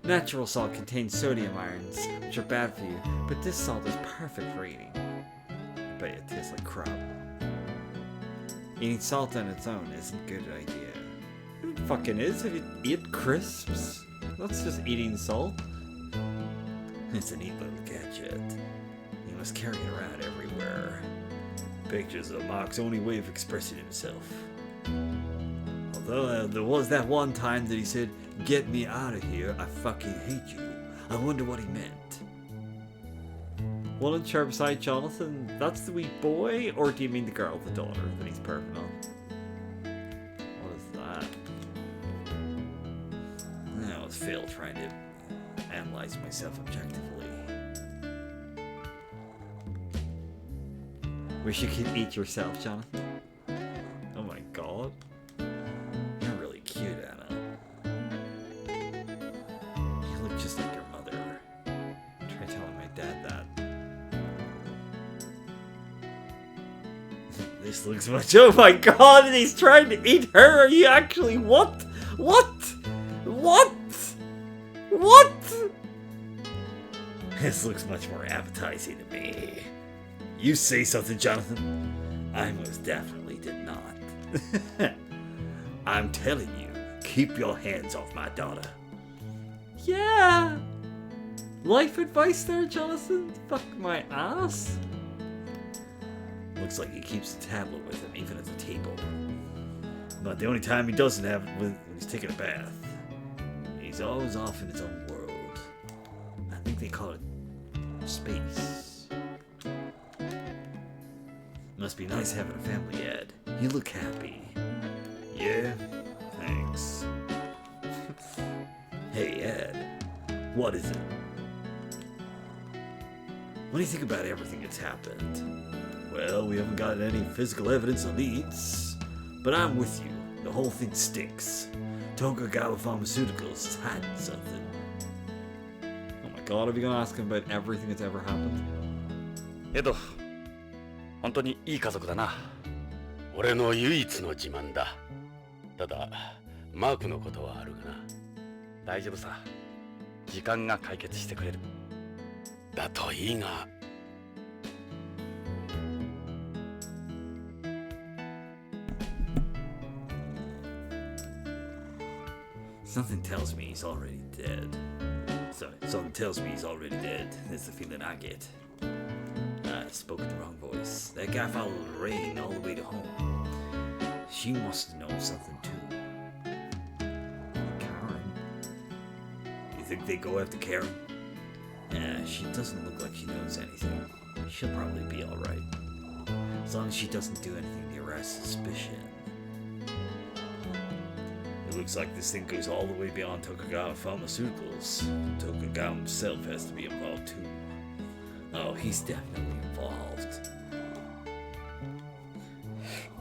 Natural salt contains sodium ions, which are bad for you, but this salt is perfect for eating. I bet it tastes like crap. Eating salt on its own isn't a good idea. It fucking is if you eat crisps. That's just eating salt. It's a neat little gadget. He must carry it around everywhere. Pictures of Mark's only way of expressing himself. Although there was that one time that he said, "Get me out of here, I fucking hate you." I wonder what he meant. Well, in Cherbside, Jonathan, that's the wee boy, or do you mean the girl, the daughter, that he's perving on? What is that? I was failed trying to analyze myself objectively. Wish you could eat yourself, Jonathan. Oh my god. You're really cute, Anna. You look just like your mother. Try telling my dad that. This looks much. Oh my god, and he's trying to eat her. Are you actually. What? What? What? What? This looks much more appetizing to me. You say something, Jonathan? I most definitely did not. I'm telling you, keep your hands off my daughter. Yeah. Life advice there, Jonathan? Fuck my ass. Looks like he keeps a tablet with him, even at the table. But the only time he doesn't have it when he's taking a bath. He's always off in his own world. I think they call it space. Must be nice having a family, Ed. You look happy. Yeah? Thanks. Hey, Ed. What is it? What do you think about everything that's happened? Well, we haven't got any physical evidence on Leeds, but I'm with you. The whole thing stinks. Tokugawa Pharmaceuticals had something. Oh my god, are we gonna ask him about everything that's ever happened? エド、本当にいい家族だな。俺の唯一の自慢だ。ただマークのことはあるがな。大丈夫さ。時間が解決してくれる。だといいが。Something tells me he's already dead. Sorry, something tells me he's already dead. That's the feeling I get. I spoke in the wrong voice. That guy followed Lorraine all the way to home. She must know something too. Karen? You think they go after Karen? Nah, she doesn't look like she knows anything. She'll probably be alright. As long as she doesn't do anything to arouse suspicion. It looks like this thing goes all the way beyond Tokugawa Pharmaceuticals. Tokugawa himself has to be involved too. Oh, he's definitely involved.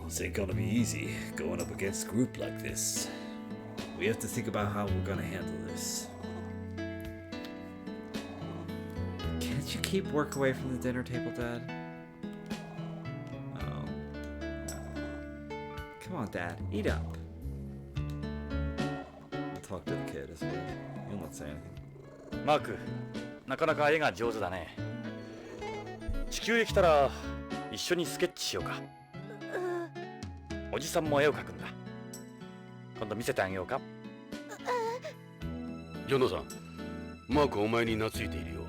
This ain't gonna be easy, going up against a group like this. We have to think about how we're gonna handle this. Can't you keep work away from the dinner table, Dad? Oh. Come on, Dad, eat up. Talk to the kid as well. He'll not say anything. マーク、なかなか絵が上手だね。地球へ来たら一緒にスケッチしようか。おじさんも絵を描くんだ。今度見せてあげようか。ジョナサン、マークお前に懐いているよ。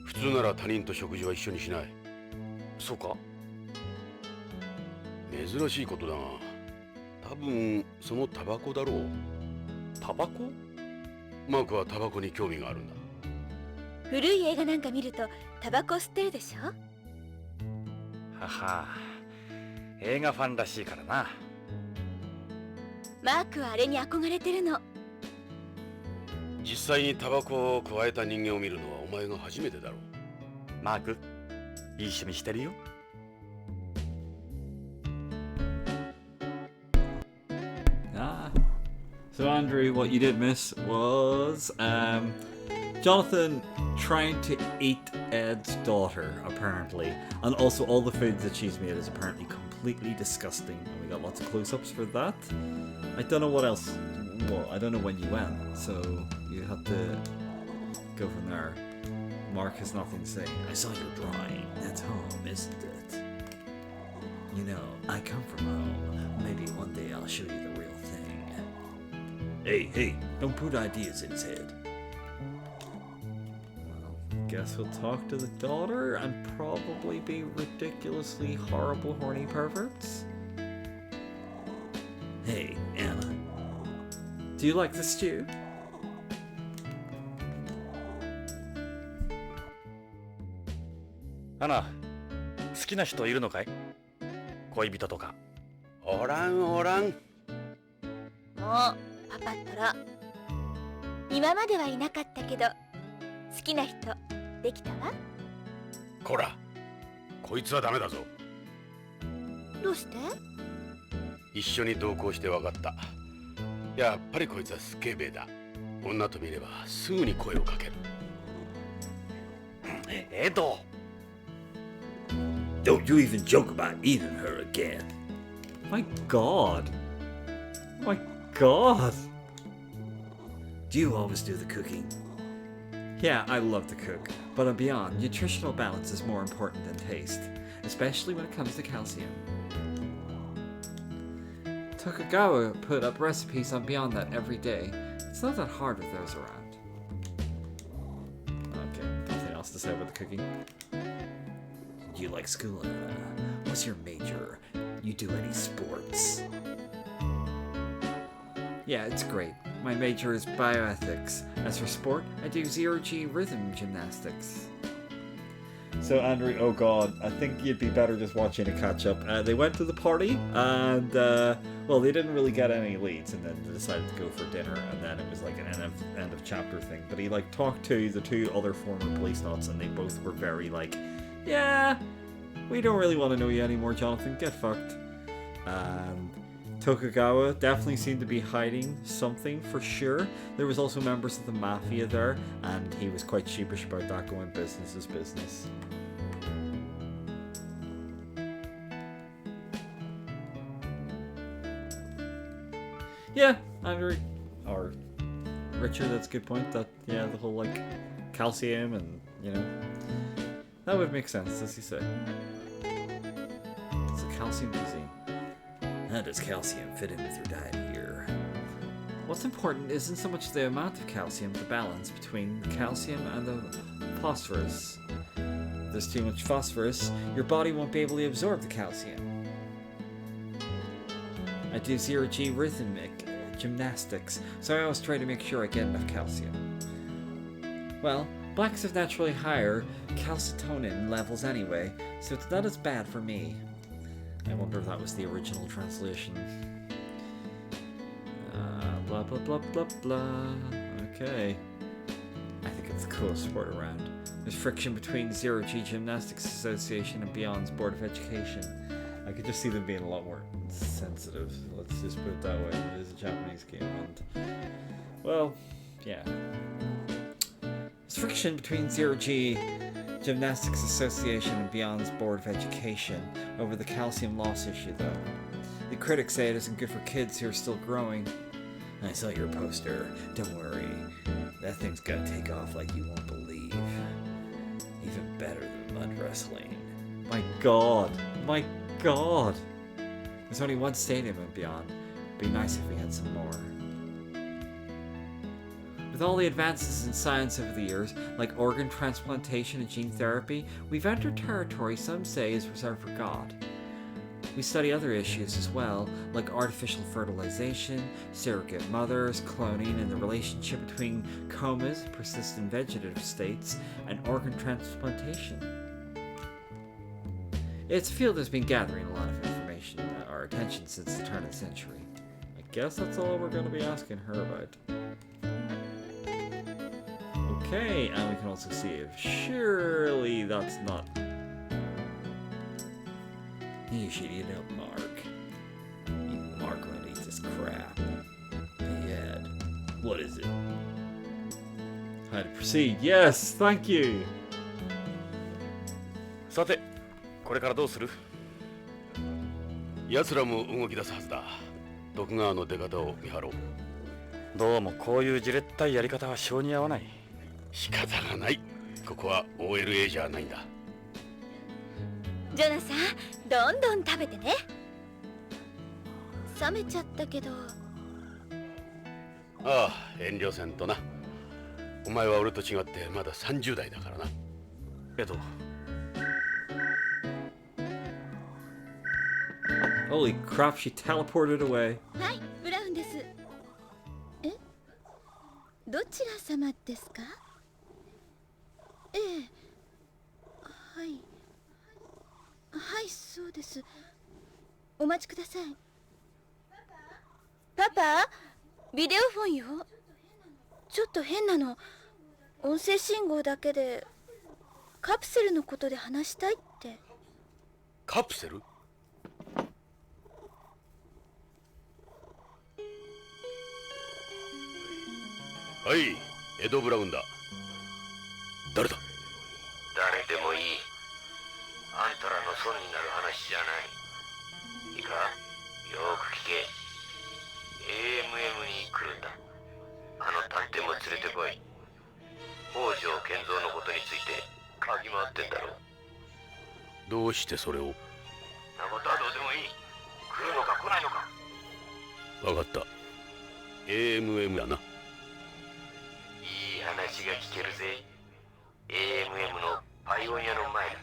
普通なら他人と食事は一緒にしない。そうか？珍しいことだが、多分そのタバコだろう。タバコ？マークはタバコに興味があるんだ。古い映画なんか見るとタバコ吸ってるでしょ。はは、映画ファンらしいからな。マークはあれに憧れてるの。実際にタバコを加えた人間を見るのはお前が初めてだろう。マーク、いい趣味してるよ。So Andrew, what you did miss was Jonathan trying to eat Ed's daughter, apparently. And also all the food that she's made is apparently completely disgusting. And we got lots of close-ups for that. I don't know what else. Well, I don't know when you went, so you have to go from there. Mark has nothing to say. I saw your drawing. That's home, isn't it? You know, I come from home. Maybe one day I'll show you the real thing. Hey, don't put ideas in his head. Well, guess we'll talk to the daughter and probably be ridiculously horrible horny perverts. Hey, Anna. Do you like the stew? Anna, 好きな人いるのかい？恋人とか。おらんおらん。もうパパったら今まではいなかったけど好きな人できたわ。こら、こいつはダメだぞ。どうして？一緒に同行して分かった。やっぱりこいつはスケベだ。女と見ればすぐに声をかける。エド。Don't you even joke about eating her again. My God. My God. Do you always do the cooking? Yeah, I love to cook, but beyond, nutritional balance is more important than taste, especially when it comes to calcium. Tokugawa put up recipes on Beyond That every day. It's not that hard with those around. Okay, nothing else to say about the cooking. Do you like school, Anna? What's your major? You do any sports? Yeah, it's great. My major is bioethics. As for sport, I do zero-G rhythm gymnastics. So Andrew, oh god, I think you'd be better just watching a catch-up. They went to the party, and well, they didn't really get any leads, and then they decided to go for dinner, and then it was like an end of chapter thing. But he like talked to the two other former Policenauts, and they both were very like, yeah, we don't really want to know you anymore, Jonathan. Get fucked. And Tokugawa definitely seemed to be hiding something for sure. There was also members of the mafia there, and he was quite sheepish about that, going business is business. Yeah, Andrew, or Richard, that's a good point. That, yeah, the whole, like, calcium and, you know, that would make sense, as you say. It's a calcium museum. How does calcium fit in with your diet here? What's important isn't so much the amount of calcium, but the balance between the calcium and the phosphorus. If there's too much phosphorus, your body won't be able to absorb the calcium. I do zero-G rhythmic gymnastics, so I always try to make sure I get enough calcium. Well, blacks have naturally higher calcitonin levels anyway, so it's not as bad for me. I wonder if that was the original translation. Blah blah blah blah blah. Okay. I think it's the coolest sport around. There's friction between Zero-G Gymnastics Association and Beyond's Board of Education. I could just see them being a lot more sensitive. Let's just put it that way. It is a Japanese game, and well, yeah. There's friction between Zero-G Gymnastics Association and Beyond's Board of Education over the calcium loss issue, though. The critics say it isn't good for kids who are still growing. I saw your poster. Don't worry. That thing's gonna take off like you won't believe. Even better than mud wrestling. My god. My god. There's only one stadium in Beyond. It'd be nice if we had some more. With all the advances in science over the years, like organ transplantation and gene therapy, we've entered territory some say is reserved for God. We study other issues as well, like artificial fertilization, surrogate mothers, cloning, and the relationship between comas, persistent vegetative states, and organ transplantation. It's a field that's been gathering a lot of information, our attention since the turn of the century. I guess that's all we're going to be asking her about. Okay, and we can also see if surely that's not... You should eat up, Mark. Even Mark won't eat this crap. Hey, Ed, what is it? How to proceed? Yes, thank you! さて、これからどうする？奴らも動き出すはずだ。徳川の出方を見張ろう。どうもこういうじれったいやり方は性に合わない。仕方がない。ここは OLA じゃないんだ。ジョナさん、どんどん食べてね。冷めちゃったけど。ああ、遠慮せんとな。お前は俺と違ってまだ30代だからな。Holy crap, she teleported away. はい、ブラウンです。え？どちら様ですか？ええ。はい。はい、そうです。お待ちください。パパ、ビデオフォンよ。ちょっと変なの。音声信号だけでカプセルのことで話したいって。カプセル？はい、エド・ブラウンだ。誰だ？誰でもいい。あんたらの損になる話じゃない。いいか、よく聞け。AMM に来るんだ。あの探偵も連れてこい。北条健三のことについて嗅ぎ回ってんだろう。どうしてそれを？なことはどうでもいい。来るのか来ないのか。わかった。AMM だな。いい話が聞けるぜ。AMM のパイオニアの前だ。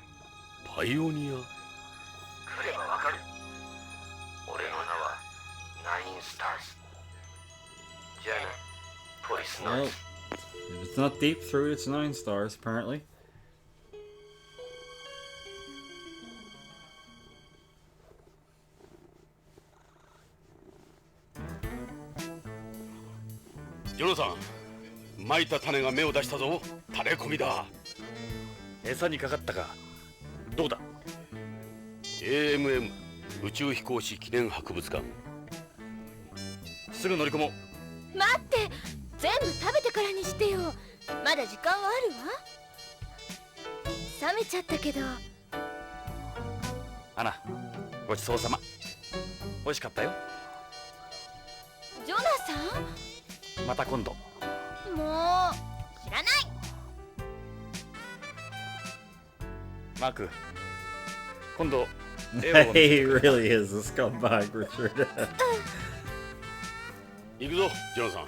パイオニア？来ればわかる。俺の名はナインスターズ。じゃあな、ポリスノー Well, ツ。if it's not deep through, it's 9 stars, apparently. ジョナさん、蒔いた種が芽を出したぞ。垂れ込みだ。餌にかかったか。どうだ？ AMM 宇宙飛行士記念博物館。すぐ乗り込もう。待って、全部食べてからにしてよ。まだ時間はあるわ。冷めちゃったけど。アナ、ごちそうさま。美味しかったよ。ジョナサまた今度。ン、もう知らない。マーク、今度絵を見せ He てくれ。 really is a scumbag, Richard. 行くぞジョナサン。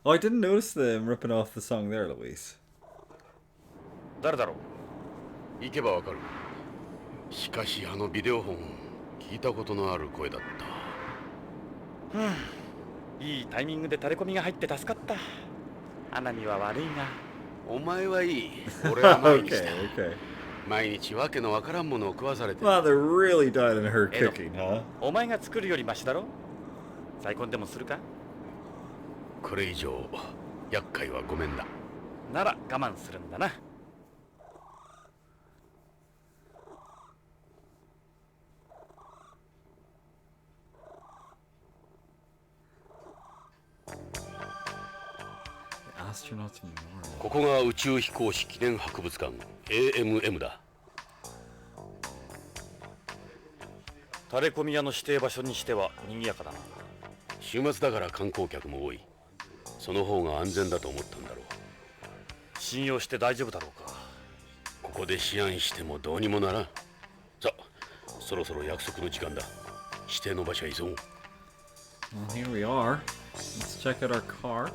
Oh, I didn't notice them ripping off the song there, Luis. 誰だろう。行けばわかる。しかしあのビデオ本聞いたことのある声だった。いいタイミングでタレコミが入って助かった。アナには悪いが。お前はいい。俺は毎日だ。 Okay, okay. 毎日わけのわからんものを食わされて。 Wow, they're really down in her Edo. cooking, huh? お前が作るよりマシだろ。再婚でもするか。これ以上厄介はごめんだ。なら我慢するんだな。Astronauts Memorial. ここが宇宙飛行士記念博物館 AMM だ。タレコミ屋の指定場所にしては賑やかだな。週末だから観光客も多い。その方が安全だと思ったんだろう。信用して大丈夫だろうか。ここで思案してもどうにもならん。さあ、そろそろ約束の時間だ。指定の場所へ急ごう。 Well, here we are. Let's check out our car.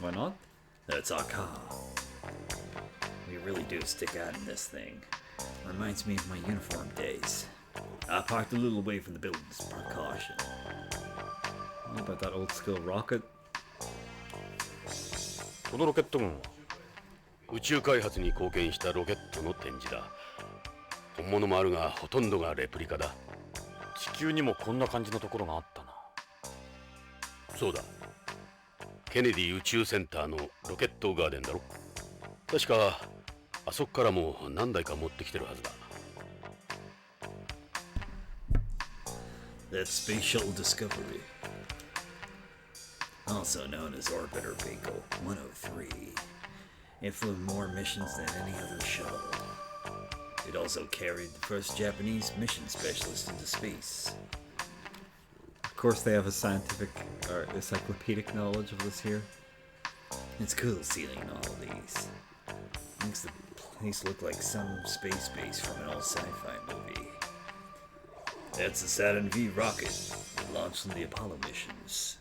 Why not? That's our car. We really do stick out in this thing. Reminds me of my uniform days. I parked a little away from the buildings for precaution. What about that old school rocket? このロケット軍は宇宙開発に貢献したロケットの展示だ。本物もあるがほとんどがレプリカだ。地球にもこんな感じのところがあったな。そうだ。ケネディ宇宙センターのロケットガーデンだろ。確かあそこからも何台か持ってきてるはずだ。 That's Space Shuttle Discovery, also known as Orbiter Vehicle 103. It flew more missions than any other shuttle. It also carried the first Japanese mission specialist into space. Of course, they have a scientific or encyclopedic knowledge of this here. It's cool seeing all of these. Makes the place look like some space base from an old sci-fi movie. That's the Saturn V rocket that launched in the Apollo missions.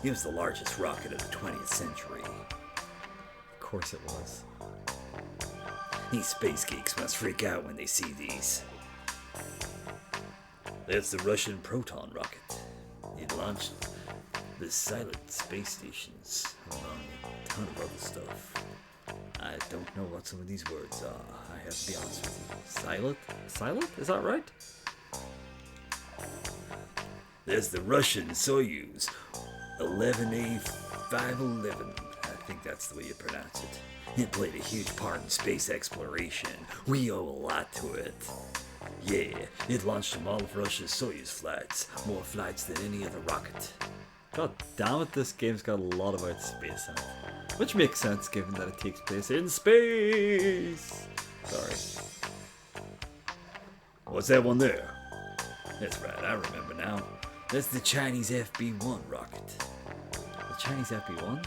It was the largest rocket of the 20th century. Of course it was. These space geeks must freak out when they see these. That's the Russian Proton rocket. It launched the silent space stations, among a ton of other stuff. I don't know what some of these words are, I have to be honest with you. Silent? Silent? Is that right? There's the Russian Soyuz 11A511. I think that's the way you pronounce it. It played a huge part in space exploration. We owe a lot to it. Yeah, it launched from all of Russia's Soyuz flights. More flights than any other rocket. God damn it, this game's got a lot about space in it. Which makes sense given that it takes place in space. Sorry. What's that one there? That's right, I remember now. That's the Chinese FB-1 rocket. The Chinese FB-1?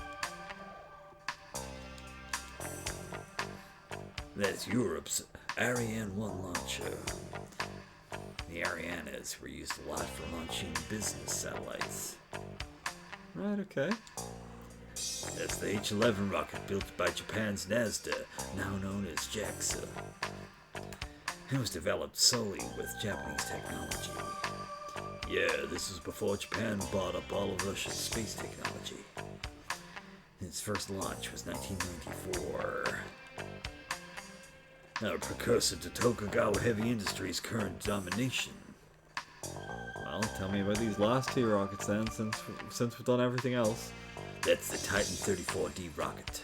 That's Europe's Ariane 1 launcher. The Arianes were used a lot for launching business satellites. Right, okay. That's the H-11 rocket built by Japan's NASDA, now known as JAXA. It was developed solely with Japanese technology. Yeah, this was before Japan bought up all of Russia's space technology. Its first launch was 1994. A precursor to Tokugawa Heavy Industries' current domination. Well, tell me about these last two rockets then, since we've done everything else. That's the Titan 34D rocket.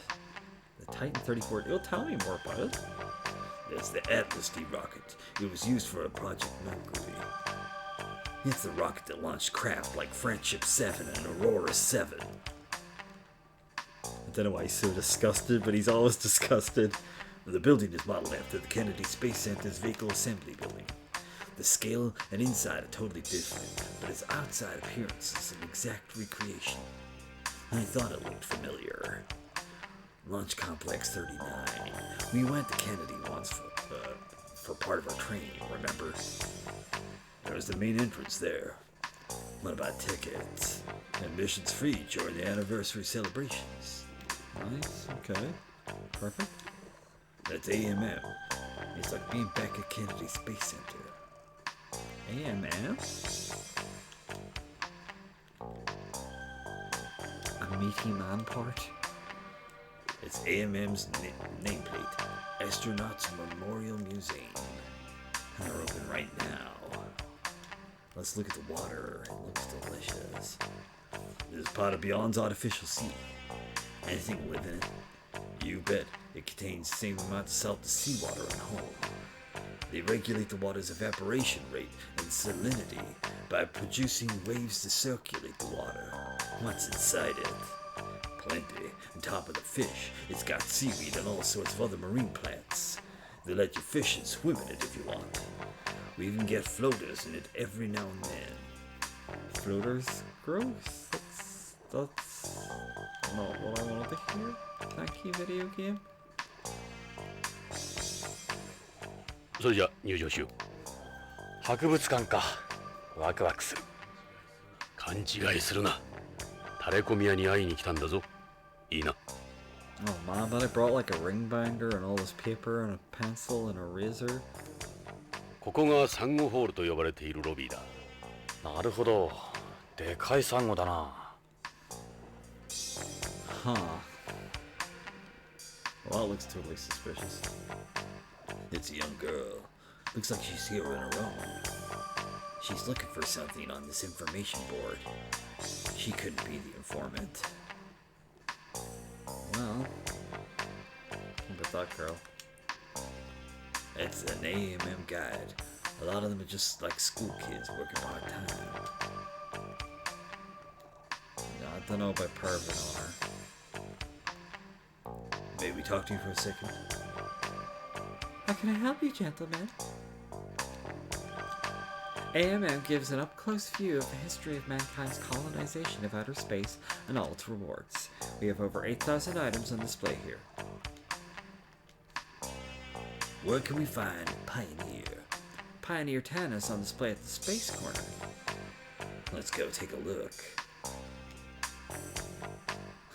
The Titan 34. You'll tell me more about it. That's the Atlas D rocket. It was used for Project Mercury. It's the rocket that launched craft like Friendship 7 and Aurora 7. I don't know why he's so disgusted, but he's always disgusted. The building is modeled after the Kennedy Space Center's vehicle assembly building. The scale and inside are totally different, but its outside appearance is an exact recreation. I thought it looked familiar. Launch Complex 39. We went to Kennedy once for part of our training, remember? There was the main entrance there. What about tickets? Admission's free during the anniversary celebrations. Nice, okay. Perfect. That's AMM. It's like being back at Kennedy Space Center. AMM? A meaty man part? It's AMM's nameplate, Astronauts Memorial Museum. They're open right now. Let's look at the water. It looks delicious. This is part of Beyond's artificial sea. Anything live in it? You bet. It contains the same amount of salt as seawater at home. They regulate the water's evaporation rate and salinity by producing waves to circulate the water. What's inside it? Plenty. On top of the fish, it's got seaweed and all sorts of other marine plants. They let you fish and swim in it if you want. We even get floaters in it every now and then. Floaters? Gross. That's not what I wanted to hear. Thank you, video game. それじゃ入場しよう。博物館か。ワクワクする。勘違いするな。タレコミ屋に会いに来たんだぞ。いいな。Oh man, but I brought like a ring binder and all this paper and a pencil and a razor. ここがサンゴホールと呼ばれているロビーだ。なるほど。でかいサンゴだな。Huh. Well, that looks totally suspicious. It's a young girl. Looks like she's here on her own. She's looking for something on this information board. She couldn't be the informant. Well, what about that girl? It's an AMM guide. A lot of them are just like school kids working part-time. No, I don't know about pervert on her. May we talk to you for a second? How can I help you, gentlemen? AMM gives an up-close view of the history of mankind's colonization of outer space and all its rewards. We have over 8,000 items on display here. Where can we find Pioneer? Pioneer 10 is on display at the space corner. Let's go take a look.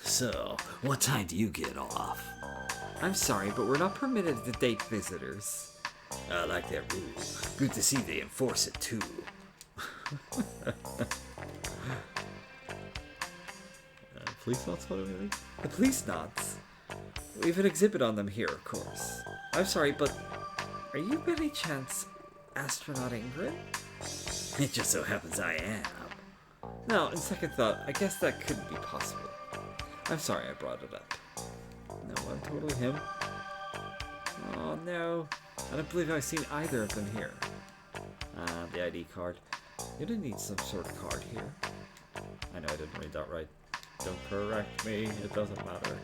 So, what time do you get off? I'm sorry, but we're not permitted to date visitors. I like that rule. Good to see they enforce it too. Police knots, what do we mean? The police knots? We have an exhibit on them here, of course. I'm sorry, but are you by any chance Astronaut Ingrid? It just so happens I am. No, in second thought, I guess that couldn't be possible. I'm sorry I brought it up. No, I'm totally him. Oh no, I don't believe I've seen either of them here. The ID card. You didn't need some sort of card here. I know I didn't read that right. Don't correct me, it doesn't matter.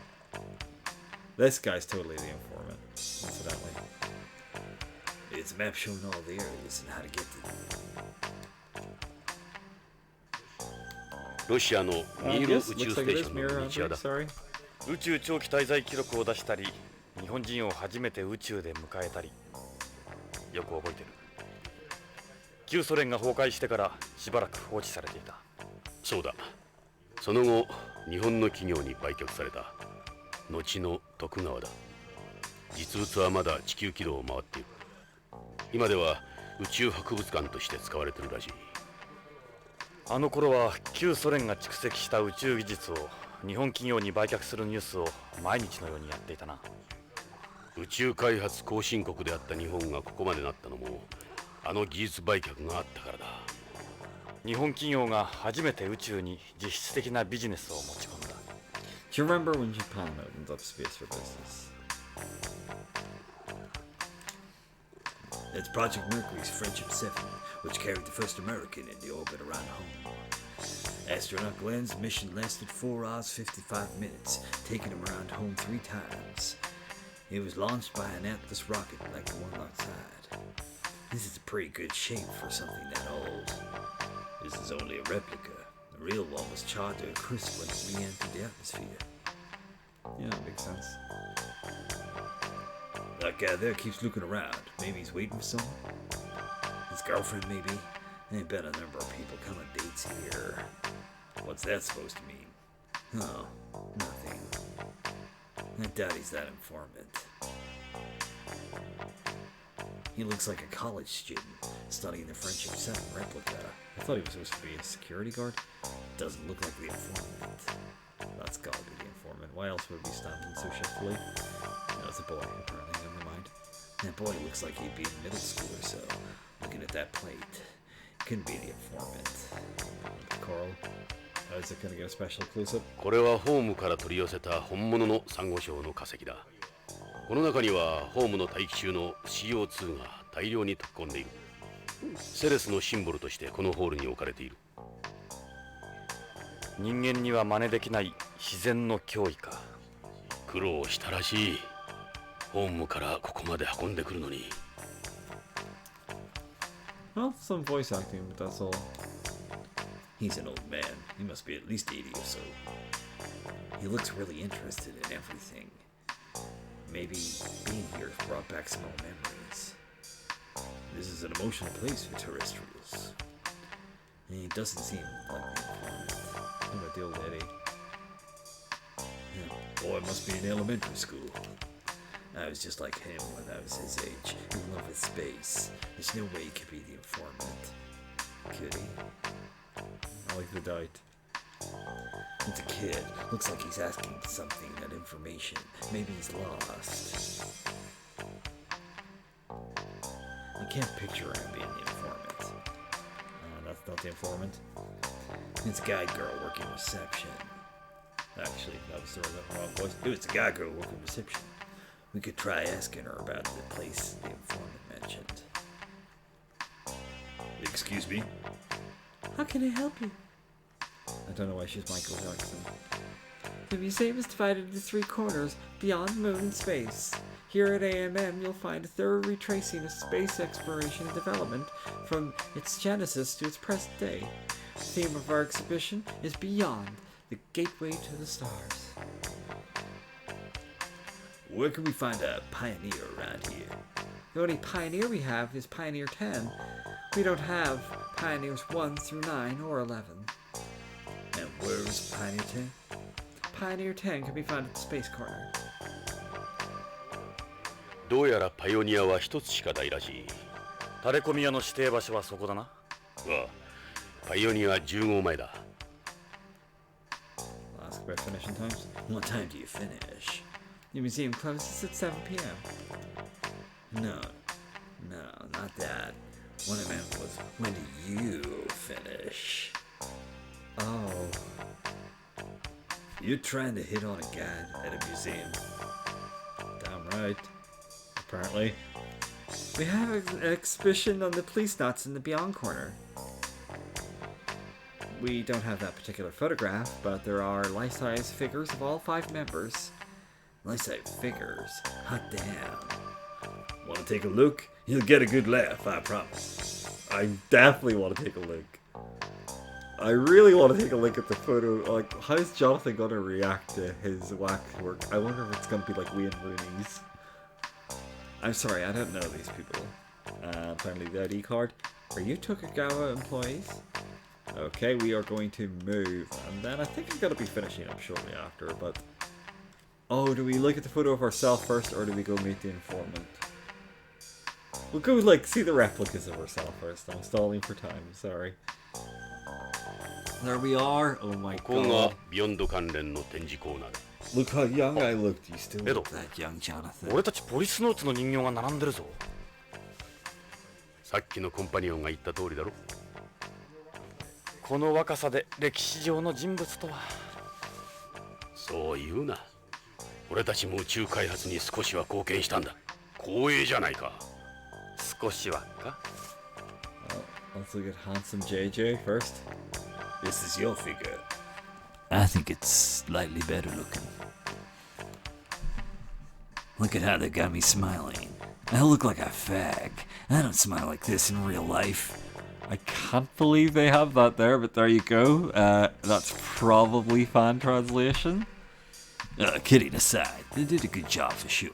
This guy's totally the informant, incidentally. It's a map showing all the areas and how to get to them. ロシアのミール宇 Yes, 宙 looks ス like テ it ー is ションの mirror ミニチュア entry, だ。 sorry. 宇宙長期滞在記録を出したり、日本人を初めて宇宙で迎えたり、よく覚えてる。旧ソ連が崩壊してからしばらく放置されていた。そうだ。その後日本の企業に売却された後の徳川だ。実物はまだ地球軌道を回っている。今では宇宙博物館として使われているらしい。あの頃は旧ソ連が蓄積した宇宙技術を日本企業に売却するニュースを毎日のようにやっていたな。宇宙開発後進国であった日本がここまでなったのもあの技術売却があったからだ。日本企業が初めて宇宙に実質的なビジネスを持ち込んだ。Do you remember when Japan opened up space for business? That's Project Mercury's Friendship 7, which carried the first American in the orbit around home. Astronaut Glenn's mission lasted 4 hours 55 minutes, taking him around home 3 times. It was launched by an Atlas rocket like the one outside. This is a pretty good shape for something that old. This is only a replica. The real one was charred to a crisp when it re-entered the atmosphere. Yeah, that makes sense. That guy there keeps looking around. Maybe he's waiting for someone? His girlfriend, maybe? Ain't been a number of people come on dates here. What's that supposed to mean? Oh, nothing. I doubt he's that informant. He looks like a college student studying the Friendship 7 replica. I thought he was supposed to be a security guard. Doesn't look like the informant. That's gotta be the informant. Why else would he be standing so shiftily? No, it's a boy, apparently. Never mind. That boy looks like he'd be in middle school or so. Looking at that plate. Couldn't be the informant. Coral. Is it gonna get a special close-up? これはホームから取り寄せた本物のサンゴ礁の化石だ。この中にはホームの大気中の CO2 が大量に溶け込んでいる。セレスのシンボルとしてこのホールに置かれている。人間には真似できない自然の脅威か。苦労したらしい。ホームからここまで運んでくるのに。Well, some voice acting, but that's all. He's an old man. He must be at least 80 or so. He looks really interested in everything. Maybe being here has brought back some old memories. This is an emotional place for terrestrials. And he doesn't seem like the informant. What about the old lady? Yeah, boy must be in elementary school. I was just like him when I was his age, in love with space. There's no way he could be the informant. Could he? I like the dite. It's a kid. Looks like he's asking something, that information. Maybe he's lost. I can't picture him being the informant. That's not the informant. It's a guy girl working reception. Actually, that was the wrong voice. It's a guy girl working reception. We could try asking her about the place the informant mentioned. Excuse me? How can I help you? I don't know why she's Michael Jackson. The museum is divided into 3 corners, beyond moon and space. Here at AMM, you'll find a thorough retracing of space exploration and development from its genesis to its present day. The theme of our exhibition is Beyond, the Gateway to the Stars. Where can we find a pioneer around here? The only pioneer we have is Pioneer 10. We don't have Pioneers 1 through 9 or 11. And where is Pioneer 10? Pioneer 10 can be found at the Space Corner. どうやらパイオニアは一つしかないらしい。タレコミ屋の指定場所はそこだな。ああ、パイオニア10号前だ。Ask about finishing times. What time do you finish? The museum closes at 7 p.m. No, not that. What I meant was, when do you finish? Oh. You're trying to hit on a guy at a museum. Damn right. Apparently. We have an exhibition on the Policenauts in the Beyond Corner. We don't have that particular photograph, but there are life-size figures of all 5 members. Life-size figures? Hot damn. Want to take a look? You'll get a good laugh, I promise. I definitely want to take a look. I really want to take a look at the photo. Like, how's Jonathan going to react to his wax work? I wonder if it's going to be like Wayne Rooney's. I'm sorry, I don't know these people. Finally, the ID card. Are you Tokugawa employees? Okay, we are going to move. And then I think I'm going to be finishing up shortly after, but... Oh, do we look at the photo of ourselves first, or do we go meet the informant? We'll go, like, see the replicas of ourselves first. I'm stalling for time, sorry. There we are. Oh my ここが god. ビヨンド関連の展示コーナーだ。 Look how young I looked. You still エド、 That young Jonathan. 俺たちポリスノーツの人形が並んでるぞ。さっきのコンパニオンが言った通りだろ。この若さで歴史上の人物とは。そう言うな。俺たちも宇宙開発に少しは貢献したんだ。光栄じゃないか。少しはか Let's look at handsome JJ first. This is your figure. I think it's slightly better looking. Look at how they got me smiling. I look like a fag. I don't smile like this in real life. I can't believe they have that there, but there you go. That's probably fan translation. Kidding aside, they did a good job for sure.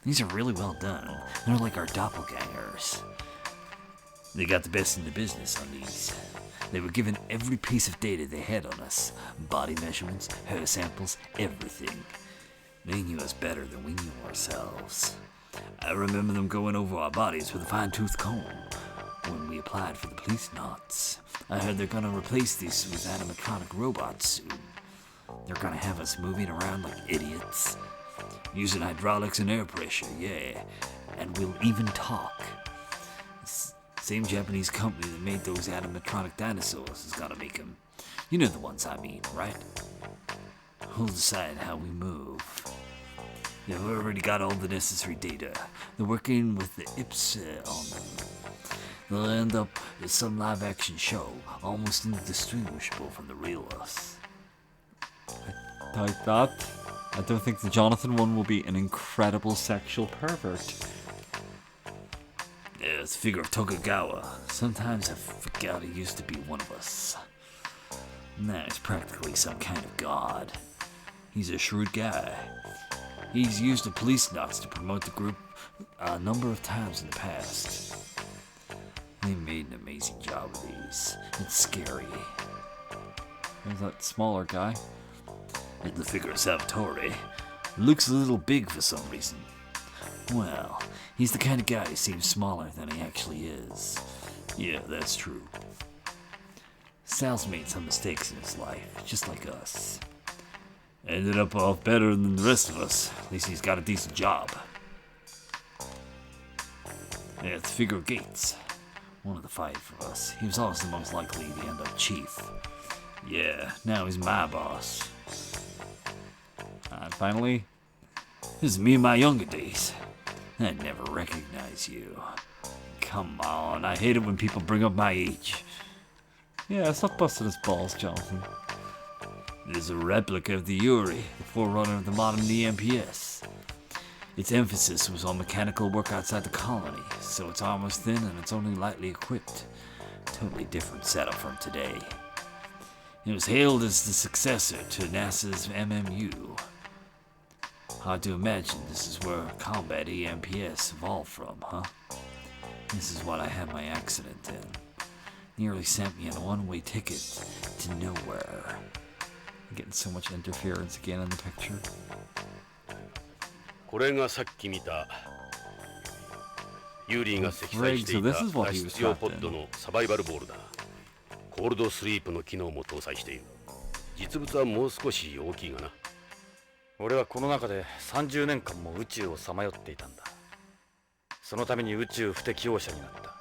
These are really well done. They're like our doppelgangers. They got the best in the business on these. They were given every piece of data they had on us. Body measurements, hair samples, everything. They knew us better than we knew ourselves. I remember them going over our bodies with a fine-tooth comb when we applied for the Policenauts. I heard they're gonna replace these with animatronic robots soon. They're gonna have us moving around like idiots. Using hydraulics and air pressure, yeah. And we'll even talk. Same Japanese company that made those animatronic dinosaurs is gonna make them. You know the ones I mean, right? Who'll decide how we move? They've already got all the necessary data. They're working with the IPSA on them. They'll end up with some live-action show, almost indistinguishable from the real us. I doubt that. I don't think the Jonathan one will be an incredible sexual pervert. Yeah, it's a figure of Tokugawa. Sometimes I forgot he used to be one of us. Now he's practically some kind of god. He's a shrewd guy. He's used the Policenauts to promote the group a number of times in the past. They made an amazing job of these. It's scary. There's that smaller guy. And the figure of Salvatore looks a little big for some reason. Well, he's the kind of guy who seems smaller than he actually is. Yeah, that's true. Sal's made some mistakes in his life, just like us. Ended up off better than the rest of us. At least he's got a decent job. Yeah, it's the figure of Gates. One of the five of us. He was always the most likely to end up chief. Yeah, now he's my boss. And finally, this is me in my younger days. I'd never recognize you. Come on, I hate it when people bring up my age. yeah, stop busting his balls, Jonathan. This is a replica of the Yuri, the forerunner of the modern EMPS. Its emphasis was on mechanical work outside the colony, so its armor's thin and it's only lightly equipped. Totally different setup from today. It was hailed as the successor to NASA's MMU. Hard to imagine this is where combat EMPS evolved from, huh? This is what I had my accident in. Nearly sent me on a one-way ticket to nowhere. Getting so much interference again in the picture. これがさっき見たユーリーが積載していた脱出用ポッドのサバイバルボールだ。コールドスリープの機能も搭載している。実物はもう少し大きいがな。俺はこの中で30年間も宇宙をさまよっていたんだ。そのために宇宙不適応者になった。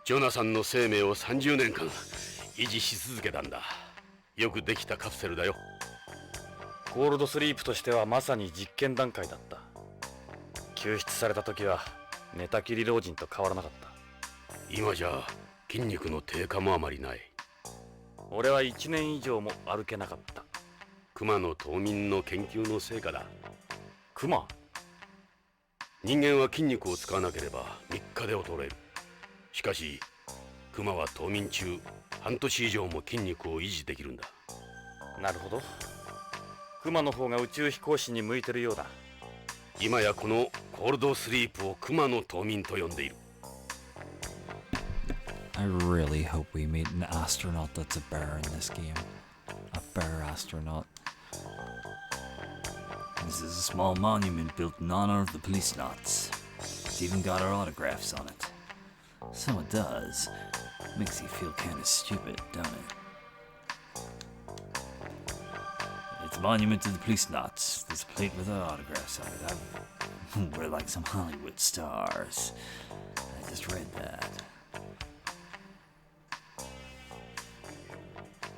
ジョナサンの生命を30年間維持し続けたんだ。よくできたカプセルだよ。コールドスリープとしてはまさに実験段階だった。救出された時は寝たきり老人と変わらなかった。今じゃ筋肉の低下もあまりない。俺は1年以上も歩けなかった。クマの冬眠の研究の成果だ。クマ？人間は筋肉を使わなければ3日で衰える。しかしクマは冬眠中半年以上も筋肉を維持できるんだ。なるほど。クマの方が宇宙飛行士に向いてるようだ。今やこのコールドスリープをクマの冬眠と呼んでいる。I really hope we meet an astronaut that's a bear in this game. A bear astronaut. This is a small monument built in honor of the Policenauts. It's even got our autographs on it. So it does. Makes you feel kind of stupid, don't it? It's a monument to the Policenauts. There's a plate with our autographs on it. We're like some Hollywood stars. I just read that.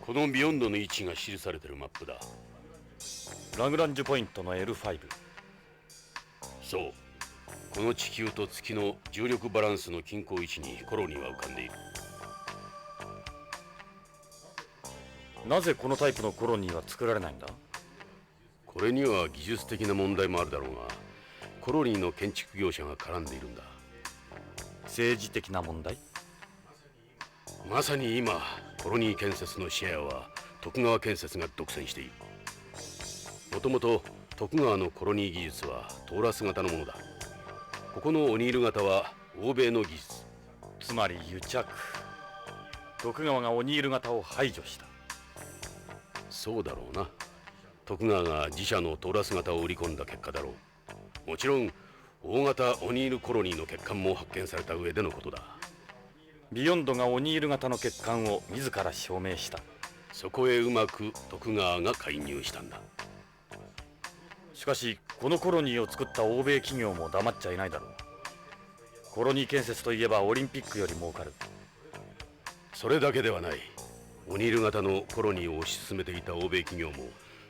このビヨンドの位置が記されているマップだ。ラグランジュポイントの L5。そう。この地球と月の重力バランスの均衡位置にコロニーは浮かんでいる。なぜこのタイプのコロニーは作られないんだ？これには技術的な問題もあるだろうが、コロニーの建築業者が絡んでいるんだ。政治的な問題？まさに今、コロニー建設のシェアは徳川建設が独占している。もともと徳川のコロニー技術はトーラス型のものだ。ここのオニール型は欧米の技術。つまり癒着。徳川がオニール型を排除した。そうだろうな。徳川が自社のトーラス型を売り込んだ結果だろう。もちろん大型オニールコロニーの欠陥も発見された上でのことだ。ビヨンドがオニール型の欠陥を自ら証明した。そこへうまく徳川が介入したんだ。しかしこのコロニーを作った欧米企業も黙っちゃいないだろう。コロニー建設といえばオリンピックより儲かる。それだけではない。オニール型のコロニーを推し進めていた欧米企業も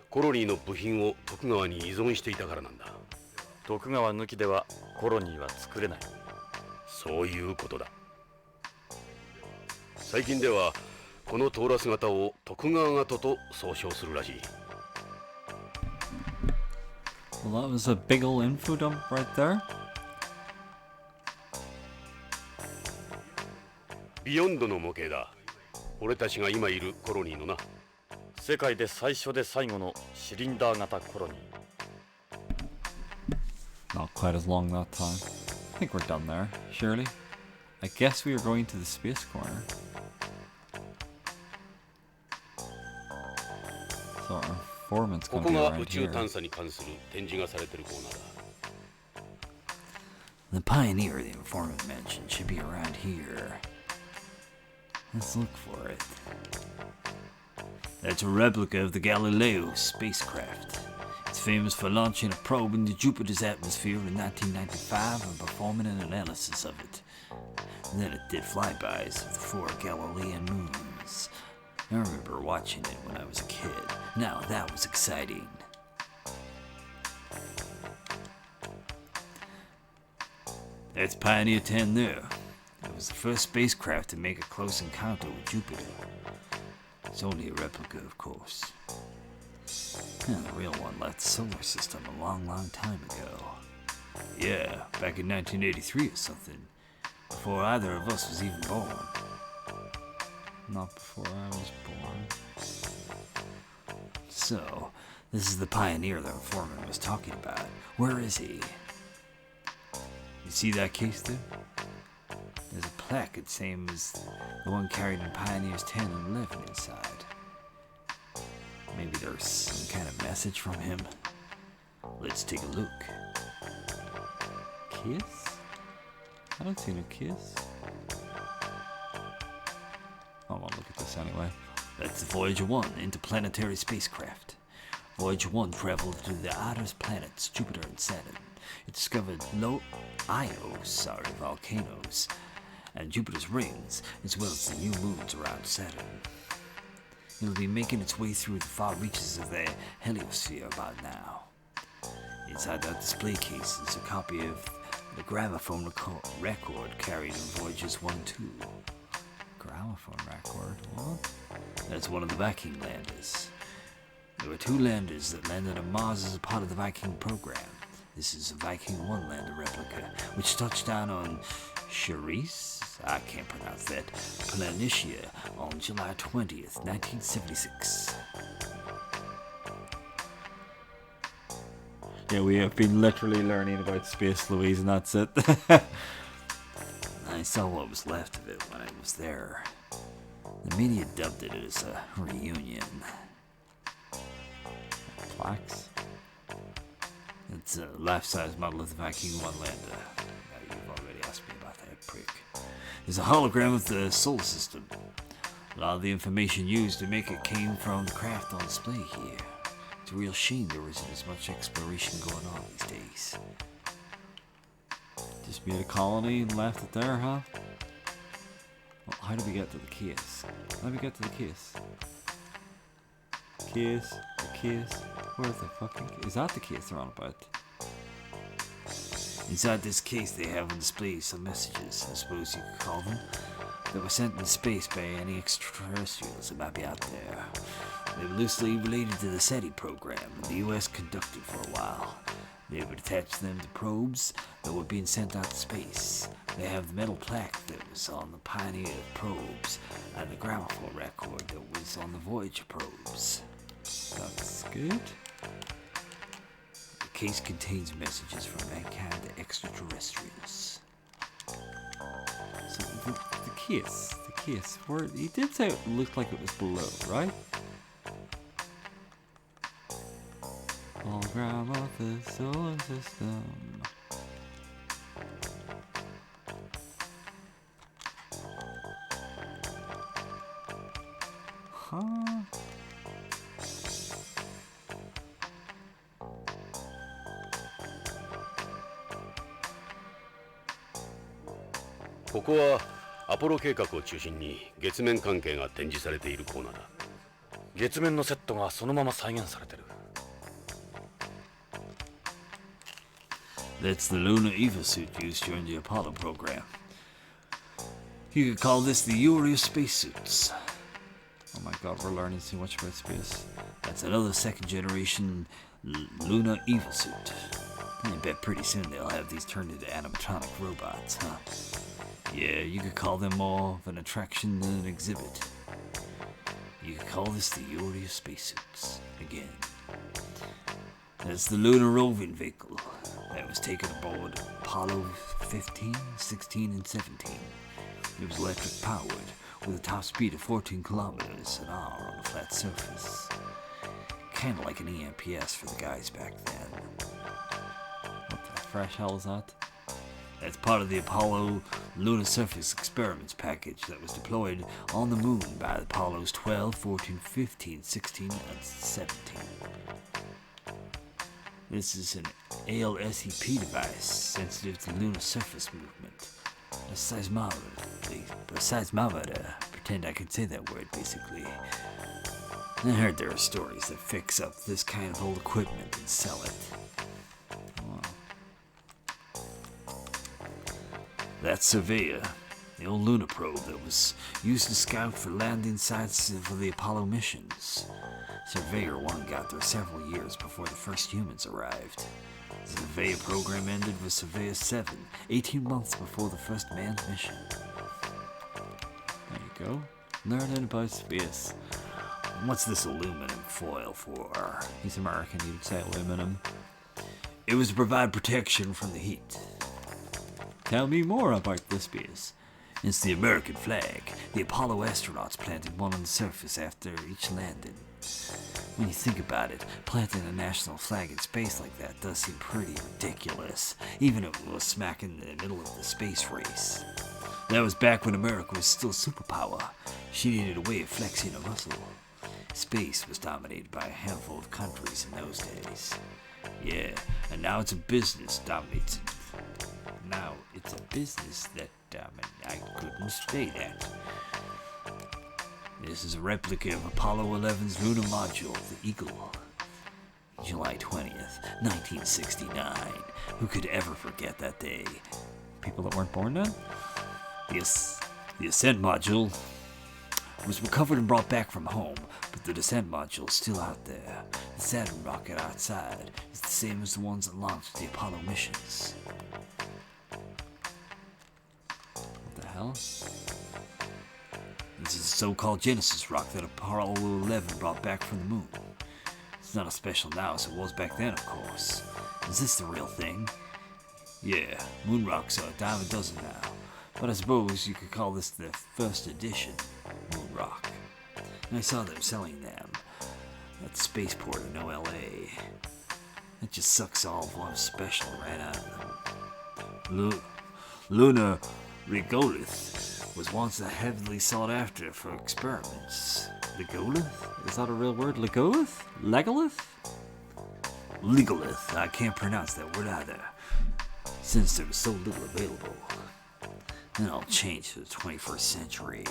コロニーの部品を徳川に依存していたからなんだ。徳川抜きではコロニーは作れない。そういうことだ。最近ではこのトーラス型を徳川型と総称するらしい。Well, that was a big ol' info dump right there. ビヨンドの模型だ。俺たちが今いるコロニーのな。世界で最初で最後のシリンダー型コロニー。 Not quite as long that time. I think we're done there, surely. I guess we are going to the space corner. So our informant's こ gonna こ be が around 宇宙 here. 探査に関する展示がされているコーナーだ。The pioneer the informant mentioned should be around here. Let's look for it. That's a replica of the Galileo spacecraft. It's famous for launching a probe into Jupiter's atmosphere in 1995 and performing an analysis of it. And then it did flybys of the 4 Galilean moons. I remember watching it when I was a kid. Now that was exciting. That's Pioneer 10 there. It was the first spacecraft to make a close encounter with Jupiter. It's only a replica, of course. And the real one left the solar system a long, long time ago. Yeah, back in 1983 or something. Before either of us was even born. Not before I was born. So, this is the pioneer the informant was talking about. Where is he? You see that case there? There's a plaque the same as the one carried in Pioneers 10 and 11 inside. Maybe there's some kind of message from him. Let's take a look. Kiss? I don't see no kiss. I want to look at this anyway. That's the Voyager 1 interplanetary spacecraft. Voyager 1 traveled to the outer planets Jupiter and Saturn. It discovered volcanoes, and Jupiter's rings, as well as the new moons around Saturn. It'll be making its way through the far reaches of the heliosphere about now. Inside that display case is a copy of the gramophone record carried in Voyagers 1 and 2. Gramophone record? What? That's one of the Viking landers. There were 2 landers that landed on Mars as a part of the Viking program. This is a Viking 1 lander replica, which touched down on Charisse, I can't pronounce that, Planitia on July 20th, 1976. Yeah, we have been literally learning about space, Louise, and that's it. I saw what was left of it when I was there. The media dubbed it as a reunion. Plaques. It's a life-size model of the Viking 1 lander. Now, you've already asked me about that, prick. There's a hologram of the solar system. A lot of the information used to make it came from the craft on display here. It's a real shame there isn't as much exploration going on these days. Just made a colony and left it there, huh? Well, how do we get to the case? How do we get to the case? Case, the case. Where's the fucking case? Is that the case they're on about? Inside this case, they have on display some messages, I suppose you could call them, that were sent in space by any extraterrestrials that might be out there. They were loosely related to the SETI program the U.S. conducted for a while. They would attach them to probes that were being sent out to space. They have the metal plaque that was on the Pioneer probes and the gramophone record that was on the Voyager probes. That's good. The case contains messages from mankind to extraterrestrials. So the case, where he did say it looked like it was below, right? Hologram of the solar system. Huh? ここはアポロ計画を中心に月面関係が展示されているコーナーだ。月面のセットがそのまま再現されてる。 That's the lunar Eva suit used during the Apollo program. You could call this the Uriah spacesuits. Oh my god, we're learning too much about space. That's another second generation lunar Eva suit. I bet pretty soon they'll have these turned into animatronic robots, huh? Yeah, you could call them more of an attraction than an exhibit. You could call this the Uriah spacesuits again. That's the lunar roving vehicle that was taken aboard Apollo 15, 16, and 17. It was electric powered with a top speed of 14 kilometers an hour on a flat surface. Kinda like an EMPS for the guys back then. What the fresh hell is that? That's part of the Apollo Lunar Surface Experiments package that was deployed on the moon by the Apollos 12, 14, 15, 16, and 17. This is an ALSEP device sensitive to lunar surface movement. A seismometer. Pretend I could say that word, basically. I heard there are stories that fix up this kind of old equipment and sell it. That's Surveyor, the old lunar probe that was used to scout for landing sites for the Apollo missions. Surveyor 1 got there several years before the first humans arrived. The Surveyor program ended with Surveyor 7, 18 months before the first manned mission. There you go. Learning about space. What's this aluminum foil for? He's American, you'd say aluminum. It was to provide protection from the heat. Tell me more about this base. It's the American flag. The Apollo astronauts planted one on the surface after each landing. When you think about it, planting a national flag in space like that does seem pretty ridiculous, even if it was smack in the middle of the space race. That was back when America was still a superpower. She needed a way of flexing her muscle. Space was dominated by a handful of countries in those days. Yeah, and now it's a business dominates it. Now it's a business that I couldn't say that. This is a replica of Apollo 11's lunar module, the Eagle. July 20th, 1969. Who could ever forget that day? People that weren't born then? The ascent module was recovered and brought back from home, but the descent module is still out there. The Saturn rocket outside is the same as the ones that launched the Apollo missions. What the hell? This is the so-called Genesis rock that Apollo 11 brought back from the moon. It's not as special now as it was back then, of course. Is this the real thing? Yeah, moon rocks are a dime a dozen now, but I suppose you could call this the first edition moon rock. And I saw them selling them at the spaceport in OLA. It just sucks all of what's special right out of them. Lunar regolith was once a heavily sought after for experiments. Legolith? Is that a real word? Legolith? Legalith? Legalith. I can't pronounce that word either, since there was so little available. Then all changed to the 21st century.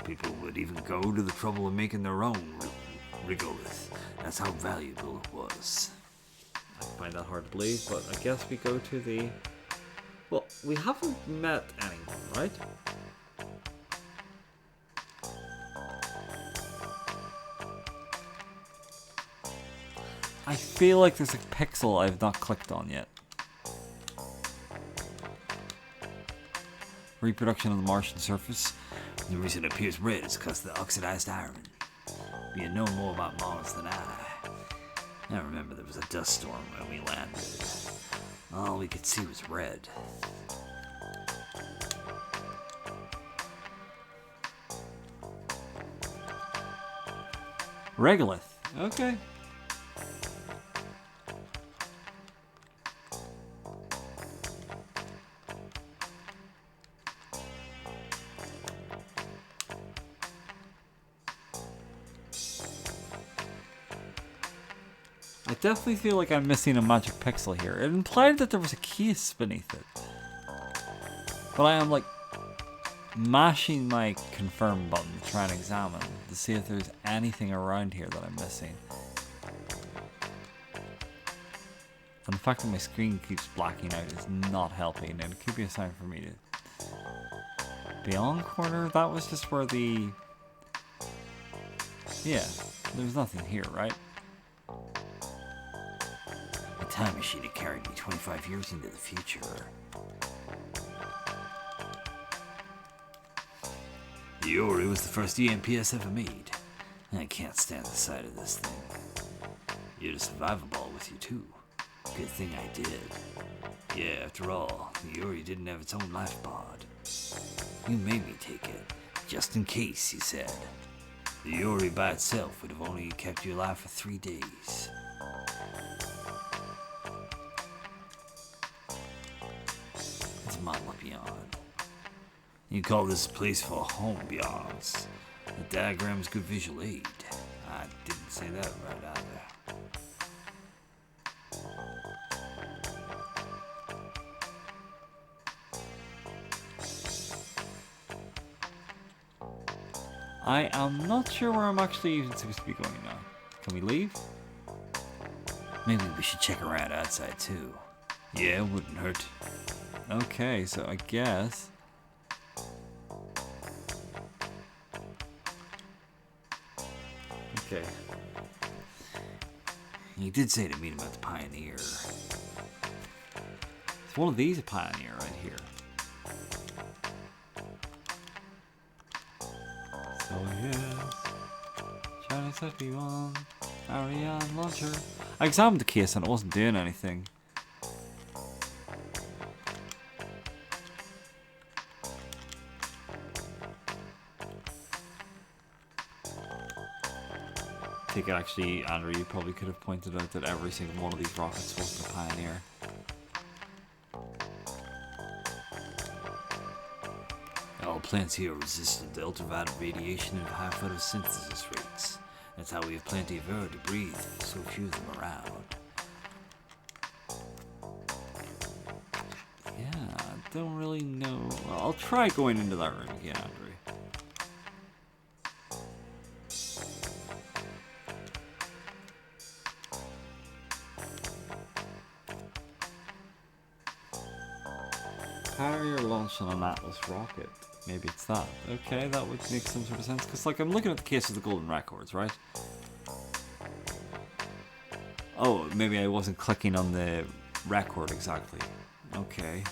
People would even go to the trouble of making their own regolith. That's how valuable it was. I find that hard to believe, but I guess we go to the Well, we haven't met anyone, right? I feel like there's a pixel I've not clicked on yet. Reproduction on the Martian surface. The reason it appears red is because of the oxidized iron. You know more about Mars than I. I remember there was a dust storm when we landed. All we could see was red. Regolith. Okay. I definitely feel like I'm missing a magic pixel here. It implied that there was a case beneath it. But I am like mashing my confirm button to try and examine to see if there's anything around here that I'm missing. And the fact that my screen keeps blacking out is not helping, and it could be a sign for me to... Beyond corner? That was just where the... Yeah, there's nothing here, right? A time machine had carried me 25 years into the future. The Ori was the first EMPS ever made. I can't stand the sight of this thing. You had a survival ball with you too. Good thing I did. Yeah, after all, the Ori didn't have its own life pod. You made me take it, just in case, he said. The Ori by itself would have only kept you alive for 3 days. It's Model Beyond. You call this place for home, Beyonds. The diagram's good visual aid. I didn't say that right either. I am not sure where I'm actually even supposed to be going now. Can we leave? Maybe we should check around outside too. Yeah, it wouldn't hurt. Okay, so I guess... Okay. You did say to meet him at the Pioneer. Is one of these a Pioneer right here? So yes, Chinese FP1, Ariane launcher. I examined the case and it wasn't doing anything. I think actually, Andrew, you probably could have pointed out that every single one of these rockets wasn't a Pioneer. All plants here are resistant to ultraviolet radiation and high photosynthesis rates. That's how we have plenty of air to breathe, so few of them around. Yeah, I don't really know. Well, I'll try going into that room again, Andrew. Carrier launched on an Atlas rocket. Maybe it's that. Okay, that would make some sort of sense. Because, like, I'm looking at the case of the golden records, right? Oh, maybe I wasn't clicking on the record exactly. Okay.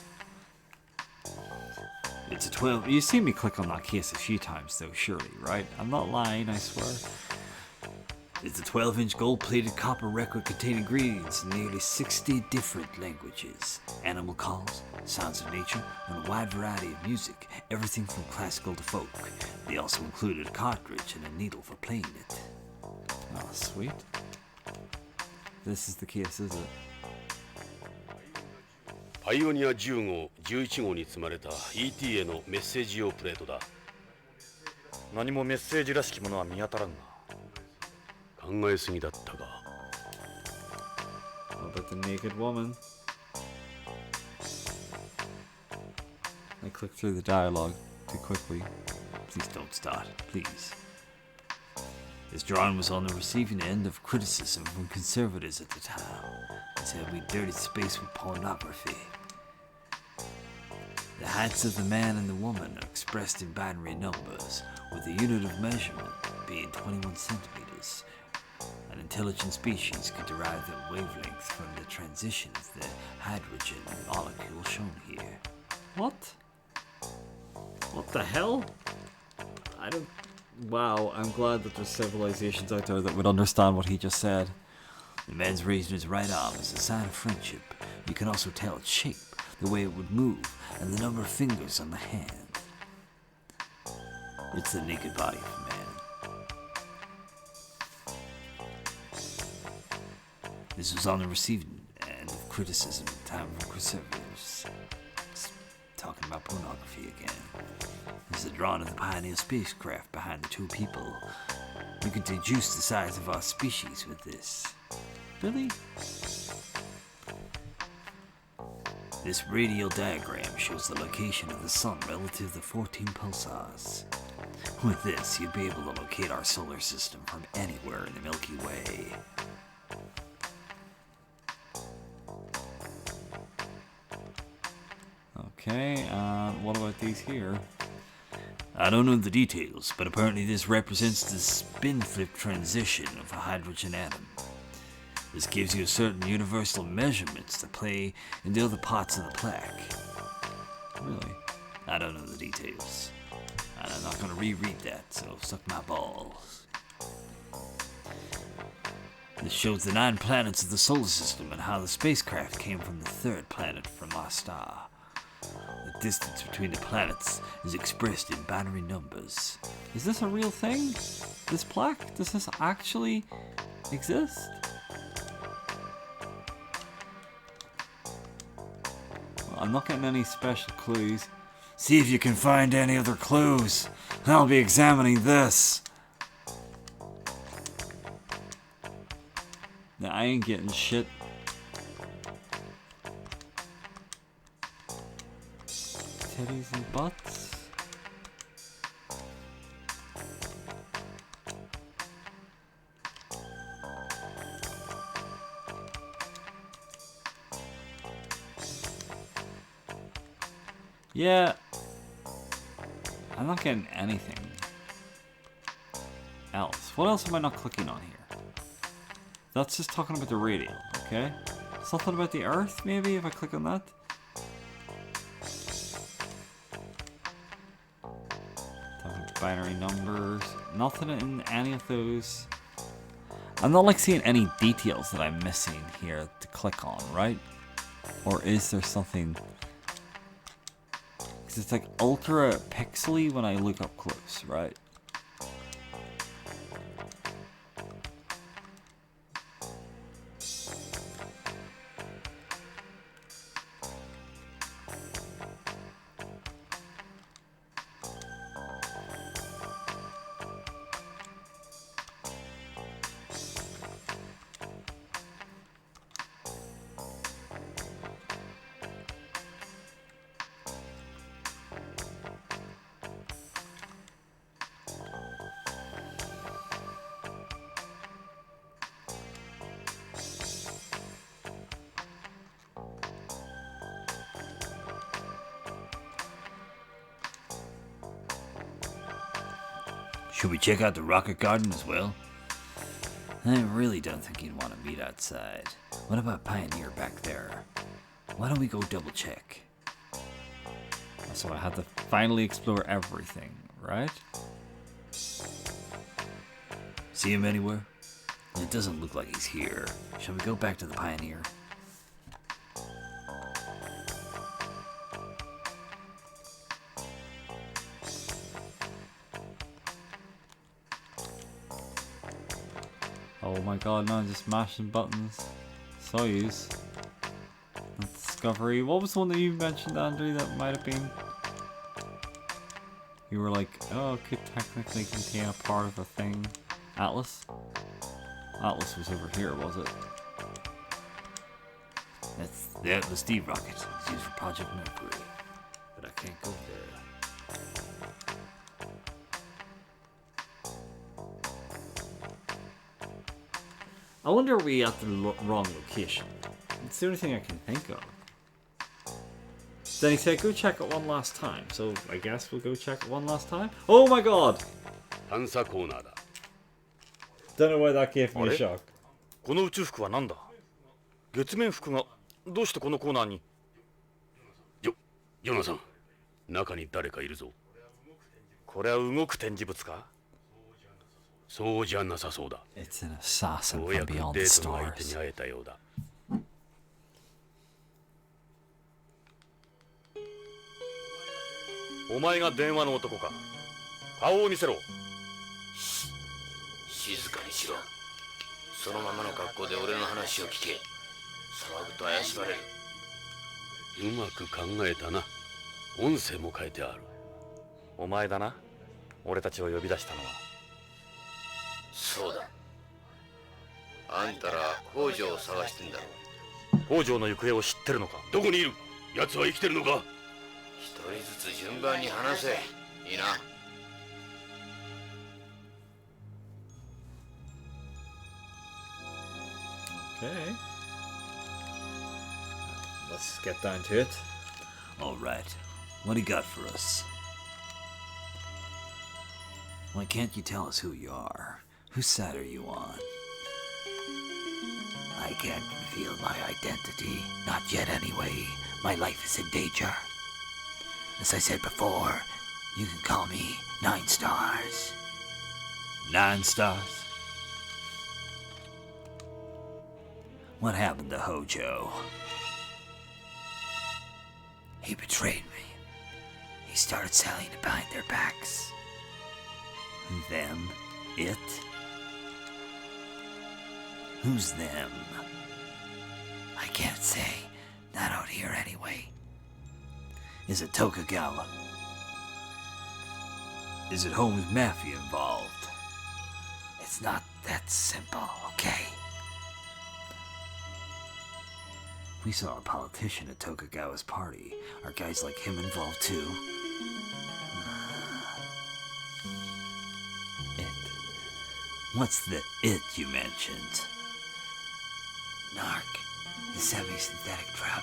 It's a 12. You see me click on that case a few times, though, surely, right? I'm not lying, I swear. It's a 12-inch gold-plated copper record containing ingredients in nearly 60 different languages, animal calls, sounds of nature, and a wide variety of music, everything from classical to folk. They also included a cartridge and a needle for playing it. Oh, sweet. This is the case, is it? パイオニア10号、11号に積まれた ET へのメッセージ用プレートだ。何もメッセージらしきものは見当たらんな。考えすぎだったが。What about the naked woman? I clicked through the dialogue too quickly. Please don't start, please. This drawing was on the receiving end of criticism from conservatives at the time. They said we dirtied space with pornography. The heights of the man and the woman are expressed in binary numbers, with the unit of measurement being 21 centimeters. An intelligent species could derive their wavelength from the transition of the hydrogen molecule shown here. What? What the hell? I don't... Wow, I'm glad that there's civilizations out there that would understand what he just said. The man's raising his right arm as a sign of friendship. You can also tell its shape, the way it would move, and the number of fingers on the hand. It's the naked body of a man. This was on the receiving end of criticism in time from conservatives. Talking about pornography again. This is a drawing of the Pioneer spacecraft behind the two people. You can deduce the size of our species with this. Really? This radial diagram shows the location of the sun relative to 14 pulsars. With this, you'd be able to locate our solar system from anywhere in the Milky Way. Okay, what about these here? I don't know the details, but apparently this represents the spin flip transition of a hydrogen atom. This gives you certain universal measurements to play in the other parts of the plaque. Really? I don't know the details. And I'm not going to reread that, so suck my balls. This shows the 9 planets of the solar system and how the spacecraft came from the 3rd planet from our star. The distance between the planets is expressed in binary numbers. Is this a real thing? This plaque? Does this actually exist? Well, I'm not getting any special clues. See if you can find any other clues. I'll be examining this. Nah, I ain't getting shit. Titties and butts? Yeah. I'm not getting anything else. What else am I not clicking on here? That's just talking about the radio, okay? Something about the Earth, maybe, if I click on that? Binary numbers. Nothing in any of those. I'm not like seeing any details that I'm missing here to click on, right? Or is there something? Because it's like ultra pixely when I look up close, right? Should we check out the rocket garden as well? I really don't think you'd want to meet outside. What about Pioneer back there? Why don't we go double check? So I had to finally explore everything, right? See him anywhere? It doesn't look like he's here. Shall we go back to the Pioneer? Oh my god, no, I'm just mashing buttons. Soyuz. Discovery. What was the one that you mentioned, Andrew, that might have been? You were like, oh, it could technically contain a part of a thing. Atlas? Atlas was over here, was it? That's the Atlas D rocket. It's used for Project Mercury. But I can't go there. I wonder are we at the wrong location? It's the only thing I can think of. Then he said, go check it one last time. So I guess we'll go check it one last time. Oh my god! 探査コーナーだ。 Don't know why that gave me a あれ shock. この宇宙服は何だ？月面服がどうしてこのコーナーに？ジョナサン、中に誰かいるぞ。これは動く展示物か？そうじゃなさそうだ。 It's an assassin よう from やくデ beyond the ートの相手 stars. に会えたようだ。お前が電話の男か？顔を見せろ。静かにしろ。そのままの格好で俺の話を聞け。騒ぐと怪しまれる。うまく考えたな。音声も変えてある。お前だな。俺たちを呼び出したのは。そうだ。あんたら北条を探してんだろ。北条の行方を知ってるのか？どこにいる？奴は生きてるのか？一人ずつ順番に話せ。いいな。Okay. Let's get down to it. Alright, what do you got for us? Why can't you tell us who you are? Whose side are you on? I can't reveal my identity. Not yet, anyway. My life is in danger. As I said before, you can call me 9 Stars. 9 Stars? What happened to Hojo? He betrayed me. He started selling it behind their backs. Them? It? Who's them? I can't say. Not out here anyway. Is it Tokugawa? Is it Home's Mafia involved? It's not that simple, okay? We saw a politician at Tokugawa's party. Are guys like him involved too? It. What's the it you mentioned? Narc, the semi-synthetic drug.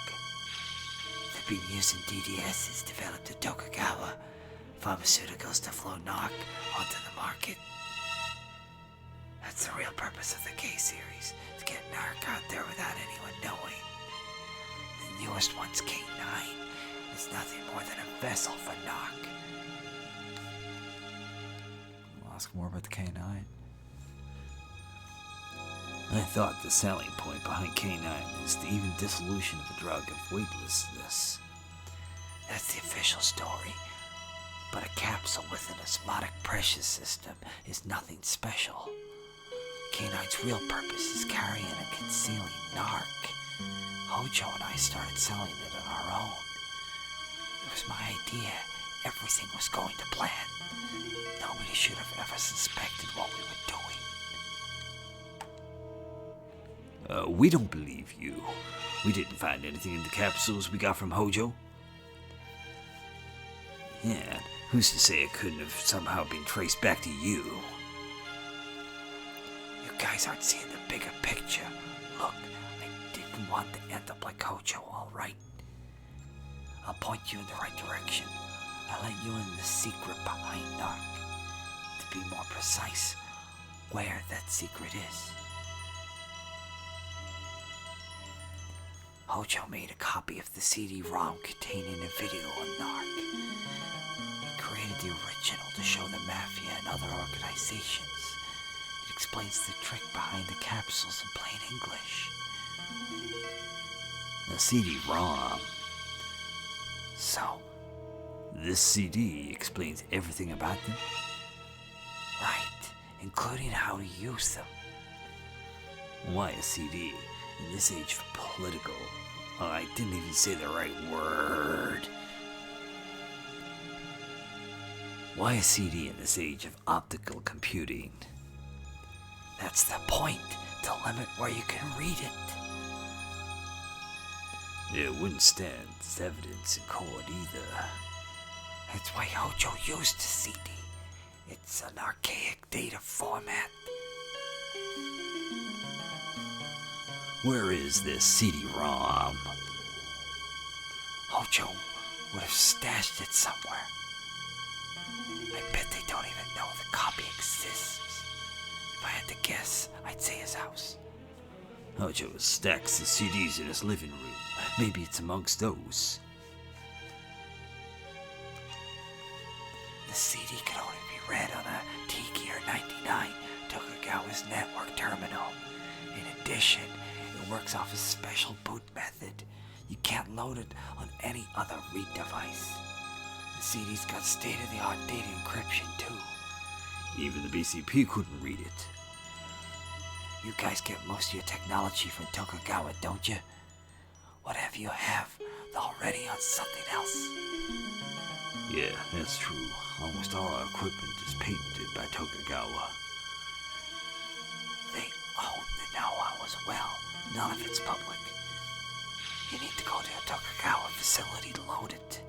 They've been using DDSs developed at Tokugawa Pharmaceuticals to flow Narc onto the market. That's the real purpose of the K-series, to get Narc out there without anyone knowing. The newest one's K9. It's nothing more than a vessel for Narc. We'll ask more about the K9. I thought the selling point behind K9 is the even dissolution of the drug of weightlessness. That's the official story. But a capsule with an osmotic precious system is nothing special. K9's real purpose is carrying and concealing Narc. Hojo and I started selling it on our own. It was my idea. Everything was going to plan. Nobody should have ever suspected what we were doing. We don't believe you. We didn't find anything in the capsules we got from Hojo. Yeah, who's to say it couldn't have somehow been traced back to you? You guys aren't seeing the bigger picture. Look, I didn't want to end up like Hojo, alright? I'll point you in the right direction. I'll let you in the secret behind Narc. To be more precise, where that secret is. Hojo made a copy of the CD-ROM containing a video on Narc. He created the original to show the Mafia and other organizations. It explains the trick behind the capsules in plain English. The CD-ROM. So, this CD explains everything about them? Right, including how to use them. Why a CD in this age of political? Oh, I didn't even say the right word. Why a CD in this age of optical computing? That's the point, to limit where you can read it. It wouldn't stand as evidence in court either. That's why Hojo used a CD. It's an archaic data format. Where is this CD-ROM? Hojo would have stashed it somewhere. I bet they don't even know the copy exists. If I had to guess, I'd say his house. Hojo stacks the CDs in his living room. Maybe it's amongst those. The CD can only be read on a T-Gear 99 Tokugawa's network terminal. In addition, it works off a special boot method. You can't load it on any other read device. The CD's got state-of-the-art data encryption too. Even the BCP couldn't read it. You guys get most of your technology from Tokugawa, don't you? Whatever you have, they're already on something else. Yeah, that's true. Almost all our equipment is patented by Tokugawa. They own the know-how as well. None of it's public. You need to go to a Tokugawa facility to load it.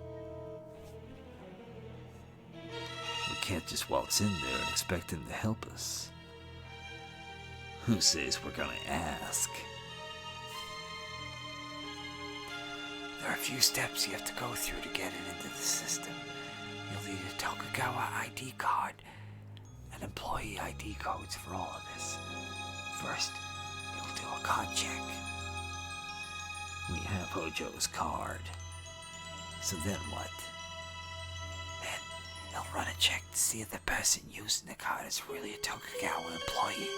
We can't just waltz in there and expect them to help us. Who says we're gonna ask? There are a few steps you have to go through to get it into the system. You'll need a Tokugawa ID card and employee ID codes for all of this. First, you'll do a card check. We have Hojo's card. So then what? Then they'll run a check to see if the person using the card is really a Tokugawa employee.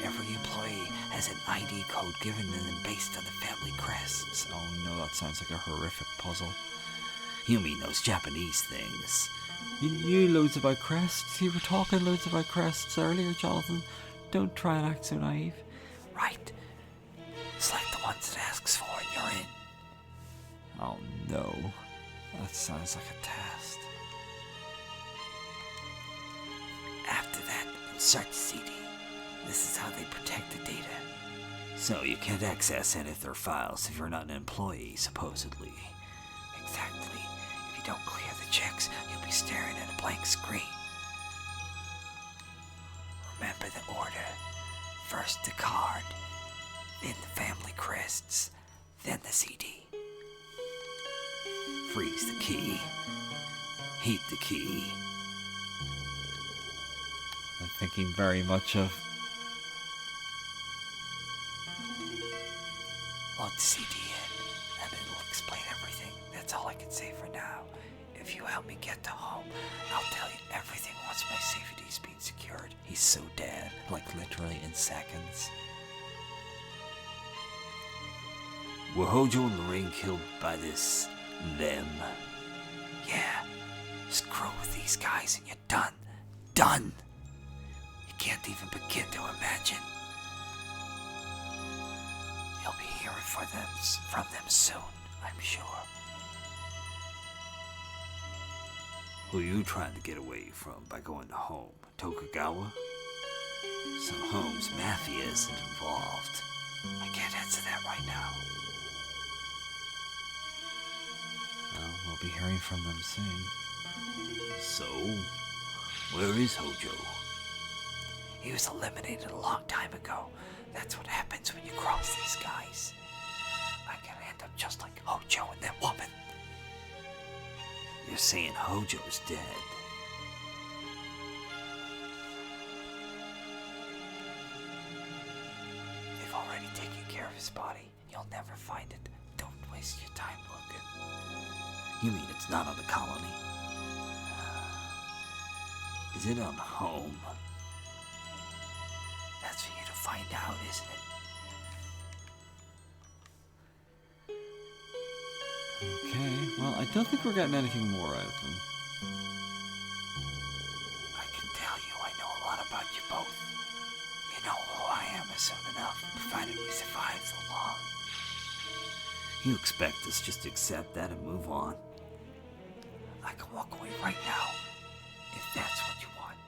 Every employee has an ID code given to them based on the family crests. Oh no, that sounds like a horrific puzzle. You mean those Japanese things? You knew loads about crests. You were talking loads about crests earlier, Jonathan. Don't try and act so naive. Right. It's like the ones it asks for and you're in. Oh no. That sounds like a test. After that, insert the CD. This is how they protect the data. So you can't access any of their files if you're not an employee, supposedly. Exactly. If you don't clear the checks, you'll be staring at a blank screen. Remember the order. First the card, then the family crests, then the CD. Freeze the key. Heat the key. I'm thinking very much of... Load the CD in, and it'll explain everything. That's all I can say for now. If you help me get to home, I'll tell you everything once my safety's been secured. He's so dead, like literally in seconds. Were Hojo and Lorraine killed by this them? Yeah. Screw with these guys and you're done. Done! You can't even begin to imagine. You'll be hearing from them soon, I'm sure. Who are you trying to get away from by going to home? Tokugawa? So Home's mafia isn't involved. I can't answer that right now. Well, we'll be hearing from them soon. So, where is Hojo? He was eliminated a long time ago. That's what happens when you cross these guys. I can end up just like Hojo and that woman. You're saying Hojo's dead. They've already taken care of his body. You'll never find it. Don't waste your time looking. You mean it's not on the colony? Is it on home? That's for you to find out, isn't it? Okay, well, I don't think we're getting anything more out of them. I can tell you I know a lot about you both. You know who I am soon enough, provided we survive so long. You expect us just to accept that and move on? I can walk away right now, if that's what you want.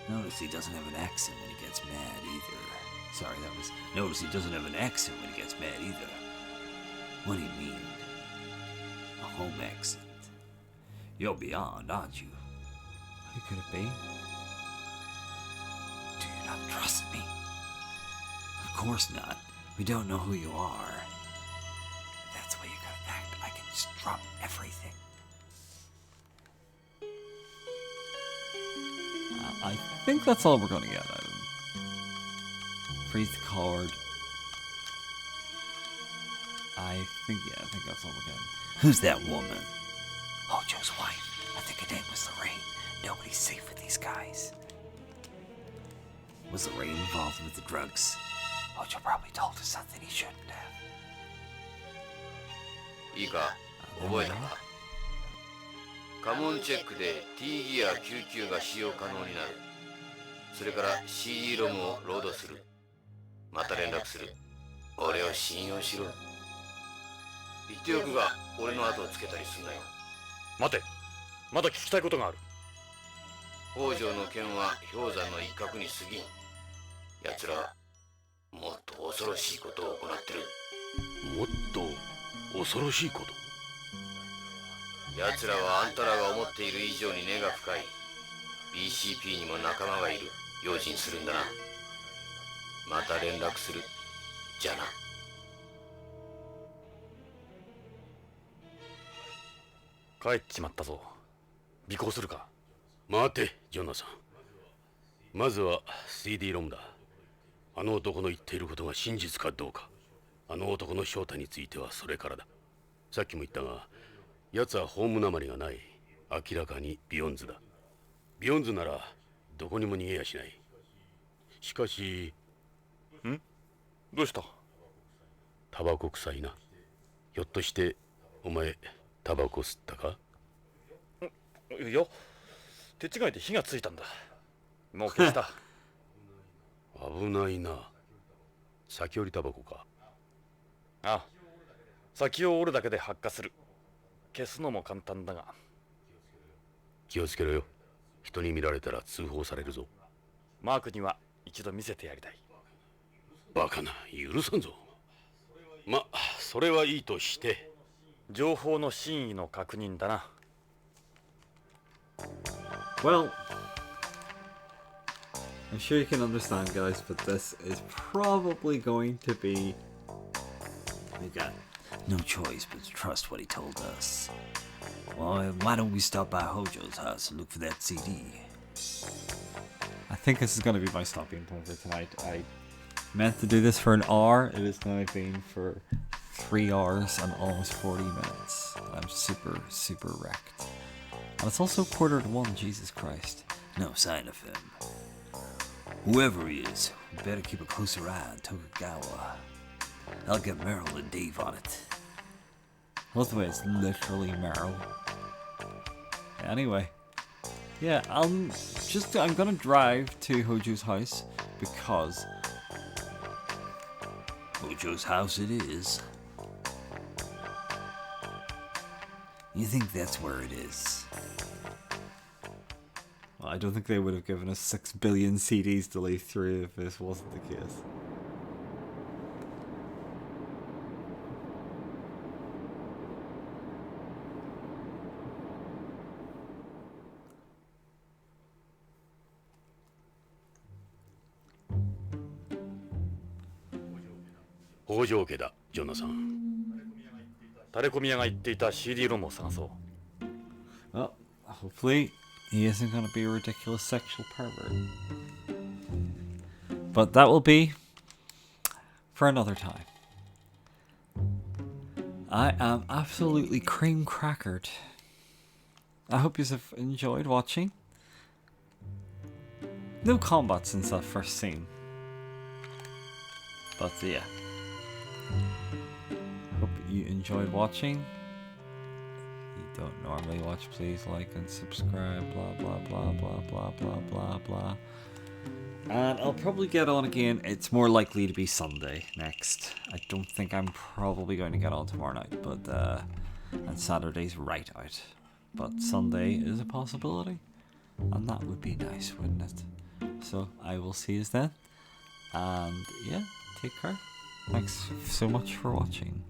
Notice he doesn't have an accent when he gets mad either. Sorry, notice he doesn't have an accent when he gets mad either. What do you mean? A home accent? You're beyond, aren't you? Who could it be? Do you not trust me? Of course not. We don't know who you are. That's why you gotta drop everything. I think that's all we're going to get out of him. Freeze the card. I think that's all we're getting. Who's that woman? Hojo's wife. I think her name was Lorraine. Nobody's safe with these guys. Was Lorraine involved with the drugs? Hojo probably told us something he shouldn't have. いいか覚えたかカモンチェックで T ギア99が使用可能になるそれから CD ロムをロードするまた連絡する俺を信用しろ言っておくが俺の後をつけたりすんなよ待てまだ聞きたいことがある北条の剣は氷山の一角に過ぎん奴らはもっと恐ろしいことを行ってるもっと恐ろしいこと。奴らはあんたらが思っている以上に根が深い BCP にも仲間がいる用心するんだなまた連絡するじゃあな帰っちまったぞ尾行するか待てジョナサンまずは CD ロムだあの男の言っていることが真実かどうかあの男の正体についてはそれからださっきも言ったが奴はホームなまりがない明らかにビヨンズだビヨンズならどこにも逃げやしないしかしどうしたタバコ臭いなひょっとしてお前タバコ吸ったかいや手違いで火がついたんだもう消した危ないな先折りタバコかああ先を折るだけで発火する消すのも簡単だが気をつけろよ人に見られたら通報されるぞマークには一度見せてやりたいバカな許さんぞまそれはいいとして情報の真意の確認だな Well, I'm sure you can understand, guys, but this is probably going to be... We got no choice but to trust what he told us. Well, why don't we stop by Hojo's house and look for that CD? I think this is going to be my stopping point for tonight. I meant to do this for an hour. It has now been for 3 hours and almost 40 minutes. I'm super, super wrecked. And it's also 1:45, Jesus Christ. No sign of him. Whoever he is, we better keep a closer eye on Tokugawa. I'll get Meryl and Dave on it. Love the way it's literally Meryl. Anyway. Yeah, I'm gonna drive to Hojo's house because Hojo's house it is. You think that's where it is? well, I don't think they would have given us 6 billion CDs to leaf through if this wasn't the case.北条家だジョナサンタレコミ屋が言っていた CD ロムを探そう Well, hopefully he isn't going to be a ridiculous sexual pervert. But that will be for another time. I am absolutely cream crackered. I hope you have enjoyed watching. No combat since that first scene. But yeah. Hope you enjoyed watching. If you don't normally watch, please like and subscribe. Blah blah blah blah blah blah blah blah. And I'll probably get on again. It's more likely to be Sunday next. I don't think I'm probably going to get on tomorrow night, but and Saturday's right out. But Sunday is a possibility, and that would be nice, wouldn't it? So I will see you then, and yeah, take care. Thanks so much for watching.